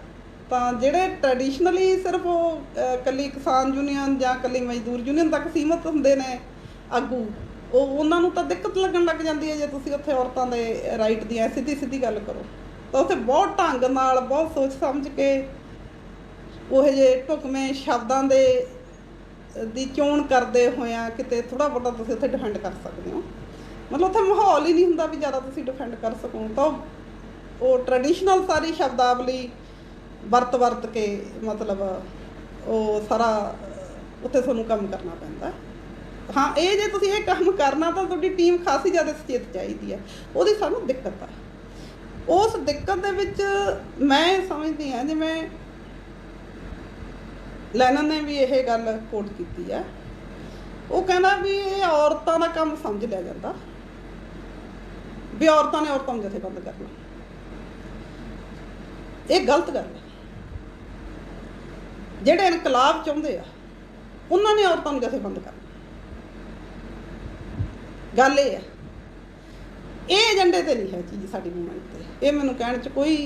ਤਾਂ ਜਿਹੜੇ ਟਰੈਡੀਸ਼ਨਲੀ ਸਿਰਫ ਉਹ ਇਕੱਲੀ ਕਿਸਾਨ ਯੂਨੀਅਨ ਜਾਂ ਇਕੱਲੀ ਮਜ਼ਦੂਰ ਯੂਨੀਅਨ ਤੱਕ ਸੀਮਤ ਹੁੰਦੇ ਨੇ ਆਗੂ, ਉਹਨਾਂ ਨੂੰ ਤਾਂ ਦਿੱਕਤ ਲੱਗਣ ਲੱਗ ਜਾਂਦੀ ਹੈ ਜੇ ਤੁਸੀਂ ਉੱਥੇ ਔਰਤਾਂ ਦੇ ਰਾਈਟ ਦੀ ਸਿੱਧੀ ਗੱਲ ਕਰੋ। ਤਾਂ ਉੱਥੇ ਬਹੁਤ ਢੰਗ ਨਾਲ, ਬਹੁਤ ਸੋਚ ਸਮਝ ਕੇ ਉਹ ਜਿਹੇ ਢੁਕਵੇਂ ਸ਼ਬਦਾਂ ਦੀ ਚੋਣ ਕਰਦੇ ਹੋਇਆਂ ਕਿਤੇ ਥੋੜ੍ਹਾ ਬਹੁਤਾ ਤੁਸੀਂ ਉੱਥੇ ਡਿਫੈਂਡ ਕਰ ਸਕਦੇ ਹੋ। ਮਤਲਬ ਉੱਥੇ ਮਾਹੌਲ ਹੀ ਨਹੀਂ ਹੁੰਦਾ ਵੀ ਜ਼ਿਆਦਾ ਤੁਸੀਂ ਡਿਫੈਂਡ ਕਰ ਸਕੋ। ਤਾਂ ਉਹ ਟਰੈਡੀਸ਼ਨਲ ਸਾਰੀ ਸ਼ਬਦਾਵਲੀ ਵਰਤ ਕੇ ਮਤਲਬ ਉਹ ਸਾਰਾ ਉੱਥੇ ਤੁਹਾਨੂੰ ਕੰਮ ਕਰਨਾ ਪੈਂਦਾ। ਹਾਂ, ਇਹ ਜੇ ਤੁਸੀਂ ਇਹ ਕੰਮ ਕਰਨਾ ਤਾਂ ਤੁਹਾਡੀ ਟੀਮ ਖਾਸੀ ਜ਼ਿਆਦਾ ਸੁਚੇਤ ਚਾਹੀਦੀ ਹੈ, ਉਹਦੀ ਸਾਨੂੰ ਦਿੱਕਤ ਆ। ਉਸ ਦਿੱਕਤ ਦੇ ਵਿੱਚ ਮੈਂ ਸਮਝਦੀ ਹਾਂ, ਜਿਵੇਂ ਲੈਨਨ ਨੇ ਵੀ ਇਹ ਗੱਲ ਕੋਟ ਕੀਤੀ ਹੈ, ਉਹ ਕਹਿੰਦਾ ਵੀ ਇਹ ਔਰਤਾਂ ਦਾ ਕੰਮ ਸਮਝ ਲਿਆ ਜਾਂਦਾ ਵੀ ਔਰਤਾਂ ਨੇ ਔਰਤਾਂ ਨੂੰ ਜਥੇਬੰਦ ਕਰਨਾ, ਇਹ ਗਲਤ ਗੱਲ ਹੈ। ਜਿਹੜੇ ਇਨਕਲਾਬ ਚਾਹੁੰਦੇ ਆ ਉਹਨਾਂ ਨੇ ਔਰਤਾਂ ਨੂੰ ਜਥੇਬੰਦ ਕਰਨਾ। ਗੱਲ ਇਹ ਹੈ, ਇਹ ਏਜੰਡੇ 'ਤੇ ਨਹੀਂ ਹੈ ਚੀਜ਼ ਸਾਡੀ ਮੂਵਮੈਂਟ 'ਤੇ। ਇਹ ਮੈਨੂੰ ਕਹਿਣ 'ਚ ਕੋਈ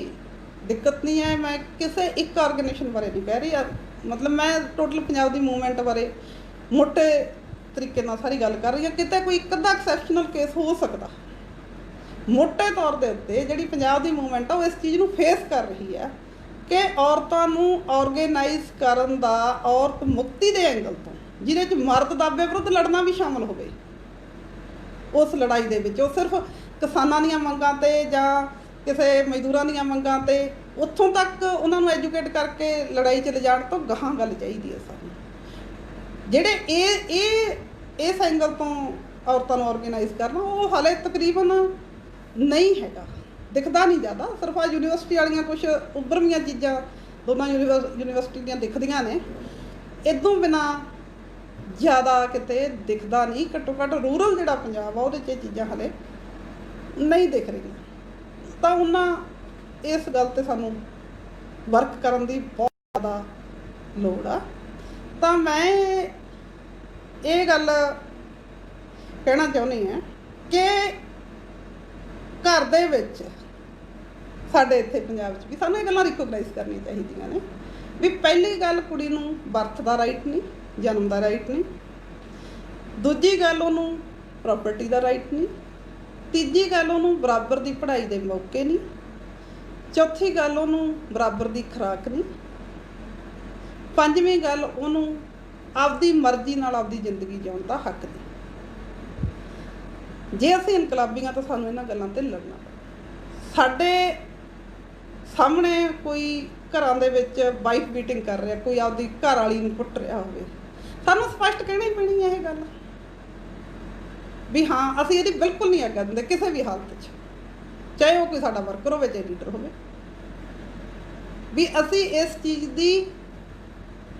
ਦਿੱਕਤ ਨਹੀਂ ਹੈ। ਮੈਂ ਕਿਸੇ ਇੱਕ ਆਰਗੇਨਾਈਜੇਸ਼ਨ ਬਾਰੇ ਨਹੀਂ ਕਹਿ ਰਹੀ, ਮਤਲਬ ਮੈਂ ਟੋਟਲ ਪੰਜਾਬ ਦੀ ਮੂਵਮੈਂਟ ਬਾਰੇ ਮੋਟੇ ਤਰੀਕੇ ਨਾਲ ਸਾਰੀ ਗੱਲ ਕਰ ਰਹੀ ਹਾਂ। ਕਿਤੇ ਕੋਈ ਇੱਕ ਅੱਧਾ ਐਕਸੈਪਸ਼ਨਲ ਕੇਸ ਹੋ ਸਕਦਾ, ਮੋਟੇ ਤੌਰ ਦੇ ਉੱਤੇ ਜਿਹੜੀ ਪੰਜਾਬ ਦੀ ਮੂਵਮੈਂਟ ਆ ਉਹ ਇਸ ਚੀਜ਼ ਨੂੰ ਫੇਸ ਕਰ ਰਹੀ ਹੈ ਕਿ ਔਰਤਾਂ ਨੂੰ ਆਰਗੇਨਾਈਜ਼ ਕਰਨ ਦਾ ਔਰਤ ਮੁਕਤੀ ਦੇ ਐਂਗਲ ਤੋਂ, ਜਿਹਦੇ 'ਚ ਮਰਦ ਦਾਬੇ ਵਿਰੁੱਧ ਲੜਨਾ ਵੀ ਸ਼ਾਮਲ ਹੋਵੇ। ਉਸ ਲੜਾਈ ਦੇ ਵਿੱਚ ਉਹ ਸਿਰਫ ਕਿਸਾਨਾਂ ਦੀਆਂ ਮੰਗਾਂ 'ਤੇ ਜਾਂ ਕਿਸੇ ਮਜ਼ਦੂਰਾਂ ਦੀਆਂ ਮੰਗਾਂ ਤੇ ਉੱਥੋਂ ਤੱਕ ਉਹਨਾਂ ਨੂੰ ਐਜੂਕੇਟ ਕਰਕੇ ਲੜਾਈ 'ਚ ਲਿਜਾਣ ਤੋਂ ਗਾਹਾਂ ਗੱਲ ਚਾਹੀਦੀ ਹੈ ਸਾਨੂੰ। ਜਿਹੜੇ ਇਸ ਐਂਗਲ ਤੋਂ ਔਰਤਾਂ ਨੂੰ ਔਰਗੇਨਾਈਜ਼ ਕਰਨਾ ਉਹ ਹਾਲੇ ਤਕਰੀਬਨ ਨਹੀਂ ਹੈਗਾ, ਦਿਖਦਾ ਨਹੀਂ ਜ਼ਿਆਦਾ। ਸਿਰਫ ਆ ਯੂਨੀਵਰਸਿਟੀ ਵਾਲੀਆਂ ਕੁਛ ਉੱਭਰਵੀਆਂ ਚੀਜ਼ਾਂ ਦੋਨਾਂ ਯੂਨੀਵਰਸਿਟੀ ਦੀਆਂ ਦਿਖਦੀਆਂ ਨੇ, ਇੱਦੋਂ ਬਿਨਾਂ ਜ਼ਿਆਦਾ ਕਿਤੇ ਦਿਖਦਾ ਨਹੀਂ। ਘੱਟੋ ਘੱਟ ਰੂਰਲ ਜਿਹੜਾ ਪੰਜਾਬ ਆ ਉਹਦੇ 'ਚ ਇਹ ਚੀਜ਼ਾਂ ਹਾਲੇ ਨਹੀਂ ਦਿਖ ਰਹੀਆਂ। ਤਾਂ ਉਹਨਾਂ ਇਸ ਗੱਲ 'ਤੇ ਸਾਨੂੰ ਵਰਕ ਕਰਨ ਦੀ ਬਹੁਤ ਜ਼ਿਆਦਾ ਲੋੜ ਆ। ਤਾਂ ਮੈਂ ਇਹ ਗੱਲ ਕਹਿਣਾ ਚਾਹੁੰਦੀ ਹਾਂ ਕਿ ਘਰ ਦੇ ਵਿੱਚ ਸਾਡੇ ਇੱਥੇ ਪੰਜਾਬ 'ਚ ਵੀ ਸਾਨੂੰ ਇਹ ਗੱਲਾਂ ਰਿਕੋਗਨਾਈਜ਼ ਕਰਨੀਆਂ ਚਾਹੀਦੀਆਂ ਨੇ ਵੀ ਪਹਿਲੀ ਗੱਲ, ਕੁੜੀ ਨੂੰ ਬਰਥ ਦਾ ਰਾਈਟ ਨਹੀਂ, ਜਨਮ ਦਾ ਰਾਈਟ ਨਹੀਂ। ਦੂਜੀ ਗੱਲ, ਉਹਨੂੰ ਪ੍ਰੋਪਰਟੀ ਦਾ ਰਾਈਟ ਨਹੀਂ। ਤੀਜੀ ਗੱਲ, ਉਹਨੂੰ ਬਰਾਬਰ ਦੀ ਪੜ੍ਹਾਈ ਦੇ ਮੌਕੇ ਨਹੀਂ। ਚੌਥੀ ਗੱਲ, ਉਹਨੂੰ ਬਰਾਬਰ ਦੀ ਖੁਰਾਕ ਨਹੀਂ। ਪੰਜਵੀਂ ਗੱਲ, ਉਹਨੂੰ ਆਪਦੀ ਮਰਜ਼ੀ ਨਾਲ ਆਪਦੀ ਜ਼ਿੰਦਗੀ ਜਿਉਣ ਦਾ ਹੱਕ ਨਹੀਂ। ਜੇ ਅਸੀਂ ਇਨਕਲਾਬੀਆਂ ਤਾਂ ਸਾਨੂੰ ਇਹਨਾਂ ਗੱਲਾਂ 'ਤੇ ਲੜਨਾ ਪੈਣਾ। ਸਾਡੇ ਸਾਹਮਣੇ ਕੋਈ ਘਰਾਂ ਦੇ ਵਿੱਚ ਵਾਈਫ ਬੀਟਿੰਗ ਕਰ ਰਿਹਾ, ਕੋਈ ਆਪਦੀ ਘਰ ਵਾਲੀ ਨੂੰ ਕੁੱਟ ਰਿਹਾ ਹੋਵੇ, ਸਾਨੂੰ ਸਪਸ਼ਟ ਕਹਿਣੀ ਪੈਣੀ ਹੈ ਇਹ ਗੱਲ ਵੀ ਹਾਂ ਅਸੀਂ ਇਹਦੀ ਬਿਲਕੁਲ ਨਹੀਂ ਆਗਿਆ ਦਿੰਦੇ ਕਿਸੇ ਵੀ ਹਾਲਤ 'ਚ, ਚਾਹੇ ਉਹ ਕੋਈ ਸਾਡਾ ਵਰਕਰ ਹੋਵੇ ਚਾਹੇ ਲੀਡਰ ਹੋਵੇ, ਵੀ ਅਸੀਂ ਇਸ ਚੀਜ਼ ਦੀ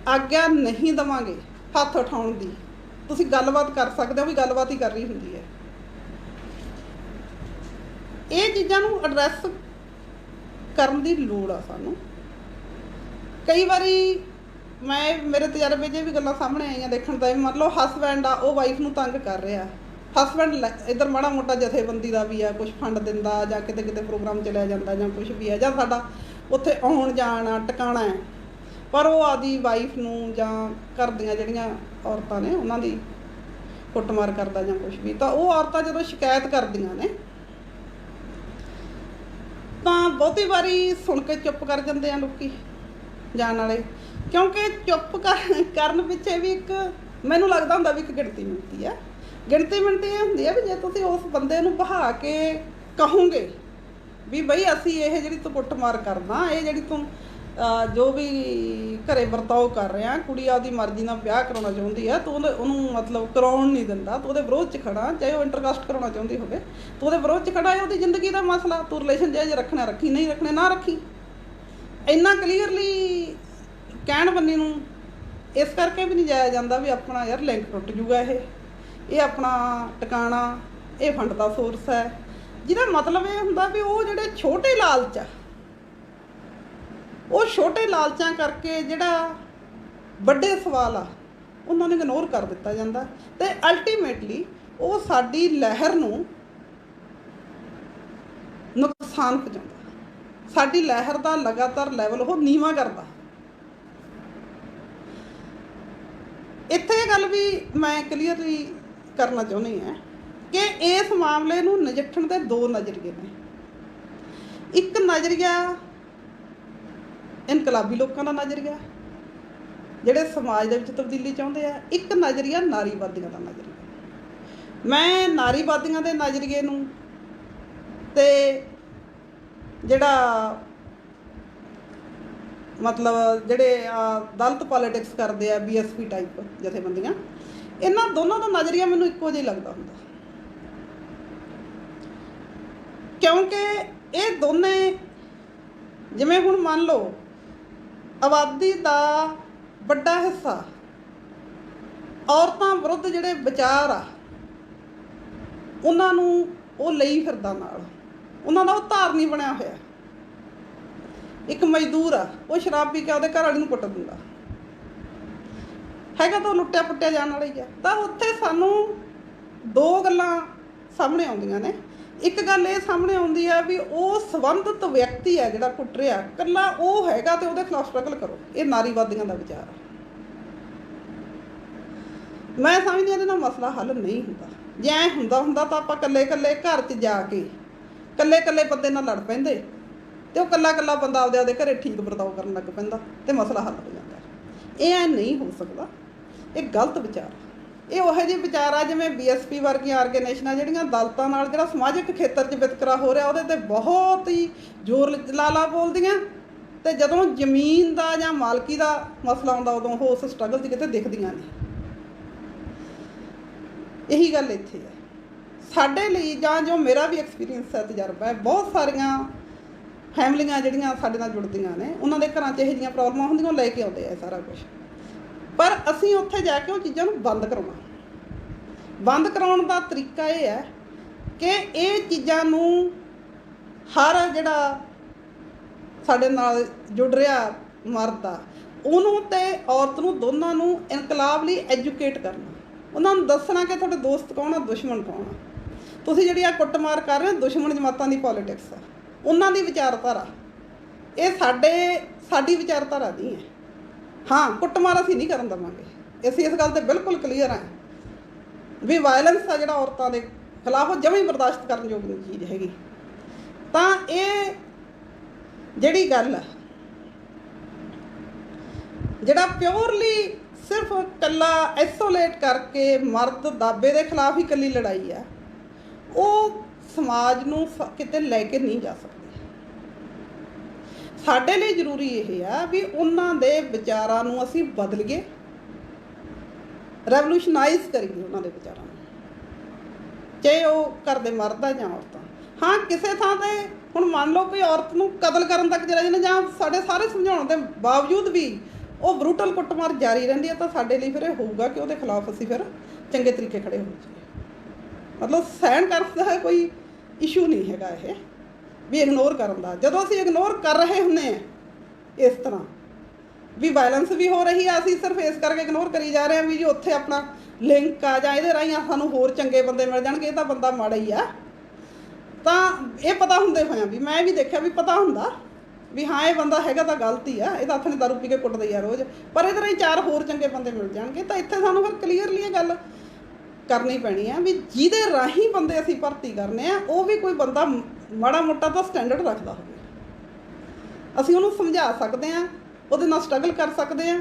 ਆਗਿਆ ਨਹੀਂ ਦੇਵਾਂਗੇ ਹੱਥ ਉਠਾਉਣ ਦੀ। ਤੁਸੀਂ ਗੱਲਬਾਤ ਕਰ ਸਕਦੇ ਹੋ, ਵੀ ਗੱਲਬਾਤ ਹੀ ਕਰ ਰਹੀ ਹੁੰਦੀ ਹੈ। ਇਹ ਚੀਜ਼ਾਂ ਨੂੰ ਐਡਰੈਸ ਕਰਨ ਦੀ ਲੋੜ ਆ ਸਾਨੂੰ। ਕਈ ਵਾਰੀ ਮੇਰੇ ਤਜਰਬੇ 'ਚ ਵੀ ਗੱਲਾਂ ਸਾਹਮਣੇ ਆਈਆਂ ਦੇਖਣ ਦਾ, ਮੰਨ ਲਓ ਹਸਬੈਂਡ ਆ, ਉਹ ਵਾਈਫ ਨੂੰ ਤੰਗ ਕਰ ਰਿਹਾ। ਹਸਬੈਂਡ ਇੱਧਰ ਮਾੜਾ ਮੋਟਾ ਜਥੇਬੰਦੀ ਦਾ ਵੀ ਆ, ਕੁਛ ਫੰਡ ਦਿੰਦਾ ਜਾਂ ਕਿਤੇ ਕਿਤੇ ਪ੍ਰੋਗਰਾਮ ਚਲਿਆ ਜਾਂਦਾ ਜਾਂ ਕੁਛ ਵੀ ਹੈ, ਜਾਂ ਸਾਡਾ ਉੱਥੇ ਆਉਣ ਜਾਣਾ ਟਿਕਾਣਾ ਹੈ, ਪਰ ਉਹ ਆਪਦੀ ਵਾਈਫ ਨੂੰ ਜਾਂ ਘਰ ਦੀਆਂ ਜਿਹੜੀਆਂ ਔਰਤਾਂ ਨੇ ਉਹਨਾਂ ਦੀ ਕੁੱਟਮਾਰ ਕਰਦਾ ਜਾਂ ਕੁਛ ਵੀ। ਤਾਂ ਉਹ ਔਰਤਾਂ ਜਦੋਂ ਸ਼ਿਕਾਇਤ ਕਰਦੀਆਂ ਨੇ ਤਾਂ ਬਹੁਤੀ ਵਾਰੀ ਸੁਣ ਕੇ ਚੁੱਪ ਕਰ ਜਾਂਦੇ ਆ ਲੋਕੀ ਜਾਣ ਵਾਲੇ, ਕਿਉਂਕਿ ਚੁੱਪ ਕਰਨ ਪਿੱਛੇ ਵੀ ਇੱਕ ਮੈਨੂੰ ਲੱਗਦਾ ਹੁੰਦਾ ਵੀ ਇੱਕ ਗਿਣਤੀ ਮਿਣਤੀ ਆ। ਗਿਣਤੀ ਮਿਣਤੀ ਇਹ ਹੁੰਦੀ ਆ ਵੀ ਜੇ ਤੁਸੀਂ ਉਸ ਬੰਦੇ ਨੂੰ ਬਹਾ ਕੇ ਕਹੋਗੇ ਵੀ ਬਈ ਅਸੀਂ ਇਹ ਜਿਹੜੀ ਤੂੰ ਕੁੱਟਮਾਰ ਕਰਦਾ, ਇਹ ਜਿਹੜੀ ਤੂੰ ਜੋ ਵੀ ਘਰੇ ਵਰਤਾਓ ਕਰ ਰਿਹਾ, ਕੁੜੀ ਆਪਦੀ ਮਰਜ਼ੀ ਨਾਲ ਵਿਆਹ ਕਰਾਉਣਾ ਚਾਹੁੰਦੀ ਆ, ਤੂੰ ਉਹਨੂੰ ਮਤਲਬ ਕਰਾਉਣ ਨਹੀਂ ਦਿੰਦਾ, ਤੂੰ ਉਹਦੇ ਵਿਰੋਧ 'ਚ ਖੜਾ, ਚਾਹੇ ਉਹ ਇੰਟਰਕਾਸਟ ਕਰਾਉਣਾ ਚਾਹੁੰਦੀ ਹੋਵੇ, ਤੂੰ ਉਹਦੇ ਵਿਰੋਧ 'ਚ ਖੜਾ ਹੈ, ਉਹਦੀ ਜ਼ਿੰਦਗੀ ਦਾ ਮਸਲਾ, ਤੂੰ ਰਿਲੇਸ਼ਨ ਜੇ ਰੱਖਣਾ ਰੱਖੀ, ਨਹੀਂ ਰੱਖਣੇ ਨਾ ਰੱਖੀ। ਇੰਨਾ ਕਲੀਅਰਲੀ ਕਹਿਣ ਬੰਨੀ ਨੂੰ ਇਸ ਕਰਕੇ ਵੀ ਨਹੀਂ ਜਾਇਆ ਜਾਂਦਾ ਵੀ ਆਪਣਾ ਯਾਰ ਲਿੰਕ ਟੁੱਟ ਜੂਗਾ, ਇਹ ਆਪਣਾ ਟਿਕਾਣਾ, ਇਹ ਫੰਡ ਦਾ ਸੋਰਸ ਹੈ, ਜਿਹਦਾ ਮਤਲਬ ਇਹ ਹੁੰਦਾ ਵੀ ਉਹ ਜਿਹੜੇ ਛੋਟੇ ਲਾਲਚ ਆ, ਉਹ ਛੋਟੇ ਲਾਲਚਾਂ ਕਰਕੇ ਜਿਹੜਾ ਵੱਡੇ ਸਵਾਲ ਆ ਉਹਨਾਂ ਨੂੰ ਇਗਨੋਰ ਕਰ ਦਿੱਤਾ ਜਾਂਦਾ ਅਤੇ ਅਲਟੀਮੇਟਲੀ ਉਹ ਸਾਡੀ ਲਹਿਰ ਨੂੰ ਨੁਕਸਾਨ ਪਹੁੰਚਾਉਂਦਾ, ਸਾਡੀ ਲਹਿਰ ਦਾ ਲਗਾਤਾਰ ਲੈਵਲ ਉਹ ਨੀਵਾਂ ਕਰਦਾ। ਇੱਥੇ ਇਹ ਗੱਲ ਵੀ ਮੈਂ ਕਲੀਅਰਲੀ ਕਰਨਾ ਚਾਹੁੰਦੀ ਹਾਂ ਕਿ ਇਸ ਮਾਮਲੇ ਨੂੰ ਨਜਿੱਠਣ ਦੇ ਦੋ ਨਜ਼ਰੀਏ ਨੇ। ਇੱਕ ਨਜ਼ਰੀਆ ਇਨਕਲਾਬੀ ਲੋਕਾਂ ਦਾ ਨਜ਼ਰੀਆ ਜਿਹੜੇ ਸਮਾਜ ਦੇ ਵਿੱਚ ਤਬਦੀਲੀ ਚਾਹੁੰਦੇ ਆ, ਇੱਕ ਨਜ਼ਰੀਆ ਨਾਰੀਵਾਦੀਆਂ ਦਾ ਨਜ਼ਰੀਆ। ਮੈਂ ਨਾਰੀਵਾਦੀਆਂ ਦੇ ਨਜ਼ਰੀਏ ਨੂੰ ਤੇ ਜਿਹੜਾ ਮਤਲਬ ਜਿਹੜੇ ਦਲਿਤ ਪੋਲੀਟਿਕਸ ਕਰਦੇ ਆ, BSP ਟਾਈਪ ਜਥੇਬੰਦੀਆਂ, ਇਹਨਾਂ ਦੋਨਾਂ ਦਾ ਨਜ਼ਰੀਆ ਮੈਨੂੰ ਇੱਕੋ ਜਿਹਾ ਲੱਗਦਾ ਹੁੰਦਾ, ਕਿਉਂਕਿ ਇਹ ਦੋਨੇ ਜਿਵੇਂ ਹੁਣ ਮੰਨ ਲਓ ਆਬਾਦੀ ਦਾ ਵੱਡਾ ਹਿੱਸਾ ਔਰਤਾਂ ਵਿਰੁੱਧ ਜਿਹੜੇ ਵਿਚਾਰ ਆ ਉਹਨਾਂ ਨੂੰ ਉਹ ਲਈ ਫਿਰਦਾ ਨਾਲ, ਉਹਨਾਂ ਦਾ ਉਹ ਧਾਰਨੀ ਬਣਿਆ ਹੋਇਆ। ਇੱਕ ਮਜ਼ਦੂਰ ਆ, ਉਹ ਸ਼ਰਾਬ ਪੀ ਕੇ ਉਹਦੇ ਘਰ ਵਾਲੀ ਨੂੰ ਕੁੱਟ ਦਿੰਦਾ ਹੈਗਾ, ਤਾਂ ਉਹ ਲੁੱਟਿਆ ਪੁੱਟਿਆ ਜਾਣ ਵਾਲਾ ਹੀ ਆ। ਤਾਂ ਉੱਥੇ ਸਾਨੂੰ ਦੋ ਗੱਲਾਂ ਸਾਹਮਣੇ ਆਉਂਦੀਆਂ ਨੇ। ਇੱਕ ਗੱਲ ਇਹ ਸਾਹਮਣੇ ਆਉਂਦੀ ਆ ਵੀ ਉਹ ਸੰਬੰਧਿਤ ਵਿਅਕਤੀ ਹੈ ਜਿਹੜਾ ਕੁੱਟ ਰਿਹਾ, ਇਕੱਲਾ ਉਹ ਹੈਗਾ ਅਤੇ ਉਹਦੇ ਖਿਲਾਫ ਸਟਰਗਲ ਕਰੋ। ਇਹ ਨਾਰੀਵਾਦੀਆਂ ਦਾ ਵਿਚਾਰ ਆ। ਮੈਂ ਸਮਝਦੀ ਇਹਦੇ ਨਾਲ ਮਸਲਾ ਹੱਲ ਨਹੀਂ ਹੁੰਦਾ। ਜੇ ਐਂ ਹੁੰਦਾ ਤਾਂ ਆਪਾਂ ਇਕੱਲੇ ਘਰ 'ਚ ਜਾ ਕੇ ਇਕੱਲੇ ਬੰਦੇ ਨਾਲ ਲੜ ਪੈਂਦੇ ਅਤੇ ਉਹ ਇਕੱਲਾ ਬੰਦਾ ਆਪਦੇ ਘਰੇ ਠੀਕ ਵਰਤਾਓ ਕਰਨ ਲੱਗ ਪੈਂਦਾ ਅਤੇ ਮਸਲਾ ਹੱਲ ਹੋ ਜਾਂਦਾ। ਇਹ ਐਂ ਨਹੀਂ ਹੋ ਸਕਦਾ, ਇਹ ਗਲਤ ਵਿਚਾਰ। ਇਹ ਉਹੋ ਜਿਹੇ ਵਿਚਾਰ ਆ ਜਿਵੇਂ BSP ਵਰਗੀਆਂ ਆਰਗੇਨਾਈਜੇਸ਼ਨਾਂ ਜਿਹੜੀਆਂ ਦਲਿਤਾਂ ਨਾਲ ਜਿਹੜਾ ਸਮਾਜਿਕ ਖੇਤਰ 'ਚ ਵਿਤਕਰਾ ਹੋ ਰਿਹਾ ਉਹਦੇ 'ਤੇ ਬਹੁਤ ਹੀ ਜ਼ੋਰ ਲਾ ਬੋਲਦੀਆਂ, ਅਤੇ ਜਦੋਂ ਜ਼ਮੀਨ ਦਾ ਜਾਂ ਮਾਲਕੀ ਦਾ ਮਸਲਾ ਆਉਂਦਾ ਉਦੋਂ ਉਹ ਉਸ ਸਟਰਗਲ 'ਚ ਕਿਤੇ ਦਿਖਦੀਆਂ ਨਹੀਂ। ਇਹੀ ਗੱਲ ਇੱਥੇ ਹੈ ਸਾਡੇ ਲਈ, ਜਾਂ ਜੋ ਮੇਰਾ ਵੀ ਐਕਸਪੀਰੀਅੰਸ ਹੈ, ਤਜਰਬਾ ਹੈ, ਬਹੁਤ ਸਾਰੀਆਂ ਫੈਮਲੀਆਂ ਜਿਹੜੀਆਂ ਸਾਡੇ ਨਾਲ ਜੁੜਦੀਆਂ ਨੇ ਉਹਨਾਂ ਦੇ ਘਰਾਂ 'ਚ ਇਹੋ ਜਿਹੀਆਂ ਪ੍ਰੋਬਲਮਾਂ ਹੁੰਦੀਆਂ, ਉਹ ਲੈ ਕੇ ਆਉਂਦੇ ਆ ਸਾਰਾ ਕੁਛ, ਪਰ ਅਸੀਂ ਉੱਥੇ ਜਾ ਕੇ ਉਹ ਚੀਜ਼ਾਂ ਨੂੰ ਬੰਦ ਕਰਾਉਣ ਦਾ ਤਰੀਕਾ ਇਹ ਹੈ ਕਿ ਇਹ ਚੀਜ਼ਾਂ ਨੂੰ ਹਰ ਜਿਹੜਾ ਸਾਡੇ ਨਾਲ ਜੁੜ ਰਿਹਾ ਮਰਦ ਆ ਉਹਨੂੰ ਅਤੇ ਔਰਤ ਨੂੰ ਦੋਨਾਂ ਨੂੰ ਇਨਕਲਾਬ ਲਈ ਐਜੂਕੇਟ ਕਰਨਾ, ਉਹਨਾਂ ਨੂੰ ਦੱਸਣਾ ਕਿ ਤੁਹਾਡੇ ਦੋਸਤ ਕੌਣ ਆ, ਦੁਸ਼ਮਣ ਕੌਣ ਆ। ਤੁਸੀਂ ਜਿਹੜੀ ਆ ਕੁੱਟਮਾਰ ਕਰ ਰਹੇ ਹੋ, ਦੁਸ਼ਮਣ ਜਮਾਤਾਂ ਦੀ ਪੋਲੀਟਿਕਸ ਆ, ਉਹਨਾਂ ਦੀ ਵਿਚਾਰਧਾਰਾ, ਇਹ ਸਾਡੀ ਵਿਚਾਰਧਾਰਾ ਨਹੀਂ ਹੈ। ਹਾਂ, ਕੁੱਟਮਾਰ ਅਸੀਂ ਨਹੀਂ ਕਰਨ ਦੇਵਾਂਗੇ, ਅਸੀਂ ਇਸ ਗੱਲ 'ਤੇ ਬਿਲਕੁਲ ਕਲੀਅਰ ਹਾਂ ਵੀ ਵਾਇਲੈਂਸ ਆ ਜਿਹੜਾ ਔਰਤਾਂ ਦੇ ਖਿਲਾਫ, ਉਹ ਜਮਾਂ ਹੀ ਬਰਦਾਸ਼ਤ ਕਰਨ ਯੋਗ ਨਹੀਂ ਚੀਜ਼ ਹੈਗੀ। ਤਾਂ ਇਹ ਜਿਹੜੀ ਗੱਲ ਆ, ਜਿਹੜਾ ਪਿਓਰਲੀ ਸਿਰਫ ਇਕੱਲਾ ਆਈਸੋਲੇਟ ਕਰਕੇ ਮਰਦ ਦਾਬੇ ਦੇ ਖਿਲਾਫ ਹੀ ਇਕੱਲੀ ਲੜਾਈ ਆ, ਉਹ ਸਮਾਜ ਨੂੰ ਕਿਤੇ ਲੈ ਕੇ ਨਹੀਂ ਜਾ ਸਕਦੀ। ਸਾਡੇ ਲਈ ਜ਼ਰੂਰੀ ਇਹ ਆ ਵੀ ਉਹਨਾਂ ਦੇ ਵਿਚਾਰਾਂ ਨੂੰ ਅਸੀਂ ਬਦਲੀਏ, ਰੈਵੋਲੂਸ਼ਨਾਈਜ਼ ਕਰੀਏ ਉਹਨਾਂ ਦੇ ਵਿਚਾਰਾਂ ਨੂੰ, ਚਾਹੇ ਉਹ ਘਰ ਦੇ ਮਰਦ ਆ ਜਾਂ ਔਰਤਾਂ। ਹਾਂ, ਕਿਸੇ ਥਾਂ 'ਤੇ ਹੁਣ ਮੰਨ ਲਓ ਕੋਈ ਔਰਤ ਨੂੰ ਕਤਲ ਕਰਨ ਤੱਕ ਚਲਾ ਜਾਂਦਾ, ਜਾਂ ਸਾਡੇ ਸਾਰੇ ਸਮਝਾਉਣ ਦੇ ਬਾਵਜੂਦ ਵੀ ਉਹ ਬਰੂਟਲ ਕੁੱਟਮਾਰ ਜਾਰੀ ਰਹਿੰਦੀ ਹੈ, ਤਾਂ ਸਾਡੇ ਲਈ ਫਿਰ ਇਹ ਹੋਊਗਾ ਕਿ ਉਹਦੇ ਖਿਲਾਫ ਅਸੀਂ ਫਿਰ ਚੰਗੇ ਤਰੀਕੇ ਖੜ੍ਹੇ ਹੋ ਜਾਈਏ। ਮਤਲਬ ਸਹਿਣ ਕਰਨ ਦਾ ਕੋਈ ਇਸ਼ੂ ਨਹੀਂ ਹੈਗਾ ਇਹ ਵੀ ਇਗਨੋਰ ਕਰਨ ਦਾ। ਜਦੋਂ ਅਸੀਂ ਇਗਨੋਰ ਕਰ ਰਹੇ ਹੁੰਦੇ ਹਾਂ ਇਸ ਤਰ੍ਹਾਂ ਵੀ ਵਾਇਲੈਂਸ ਵੀ ਹੋ ਰਹੀ ਆ, ਅਸੀਂ ਸਿਰਫ ਇਸ ਕਰਕੇ ਇਗਨੋਰ ਕਰੀ ਜਾ ਰਹੇ ਹਾਂ ਵੀ ਜੀ ਉੱਥੇ ਆਪਣਾ ਲਿੰਕ ਆ ਜਾਂ ਇਹਦੇ ਰਾਹੀਂ ਸਾਨੂੰ ਹੋਰ ਚੰਗੇ ਬੰਦੇ ਮਿਲ ਜਾਣਗੇ, ਇਹ ਤਾਂ ਬੰਦਾ ਮਾੜਾ ਹੀ ਆ। ਤਾਂ ਇਹ ਪਤਾ ਹੁੰਦੇ ਹੋਇਆ ਵੀ ਮੈਂ ਵੀ ਦੇਖਿਆ ਵੀ ਪਤਾ ਹੁੰਦਾ ਵੀ ਹਾਂ ਇਹ ਬੰਦਾ ਹੈਗਾ ਤਾਂ ਗਲਤ ਹੀ ਆ, ਇਹ ਤਾਂ ਆਪਣੇ ਦਾਰੂ ਪੀ ਕੇ ਕੁੱਟਦੇ ਆ ਰੋਜ਼, ਪਰ ਇਹਦੇ ਰਾਹੀਂ 4 ਹੋਰ ਚੰਗੇ ਬੰਦੇ ਮਿਲ ਜਾਣਗੇ। ਤਾਂ ਇੱਥੇ ਸਾਨੂੰ ਫਿਰ ਕਲੀਅਰਲੀ ਇਹ ਗੱਲ ਕਰਨੀ ਪੈਣੀ ਆ ਵੀ ਜਿਹਦੇ ਰਾਹੀਂ ਬੰਦੇ ਅਸੀਂ ਭਰਤੀ ਕਰਨੇ ਆ ਉਹ ਵੀ ਕੋਈ ਬੰਦਾ ਮਾੜਾ ਮੋਟਾ ਤਾਂ ਸਟੈਂਡਰਡ ਰੱਖਦਾ ਹੋਵੇ, ਅਸੀਂ ਉਹਨੂੰ ਸਮਝਾ ਸਕਦੇ ਹਾਂ, ਉਹਦੇ ਨਾਲ ਸਟਰਗਲ ਕਰ ਸਕਦੇ ਹਾਂ।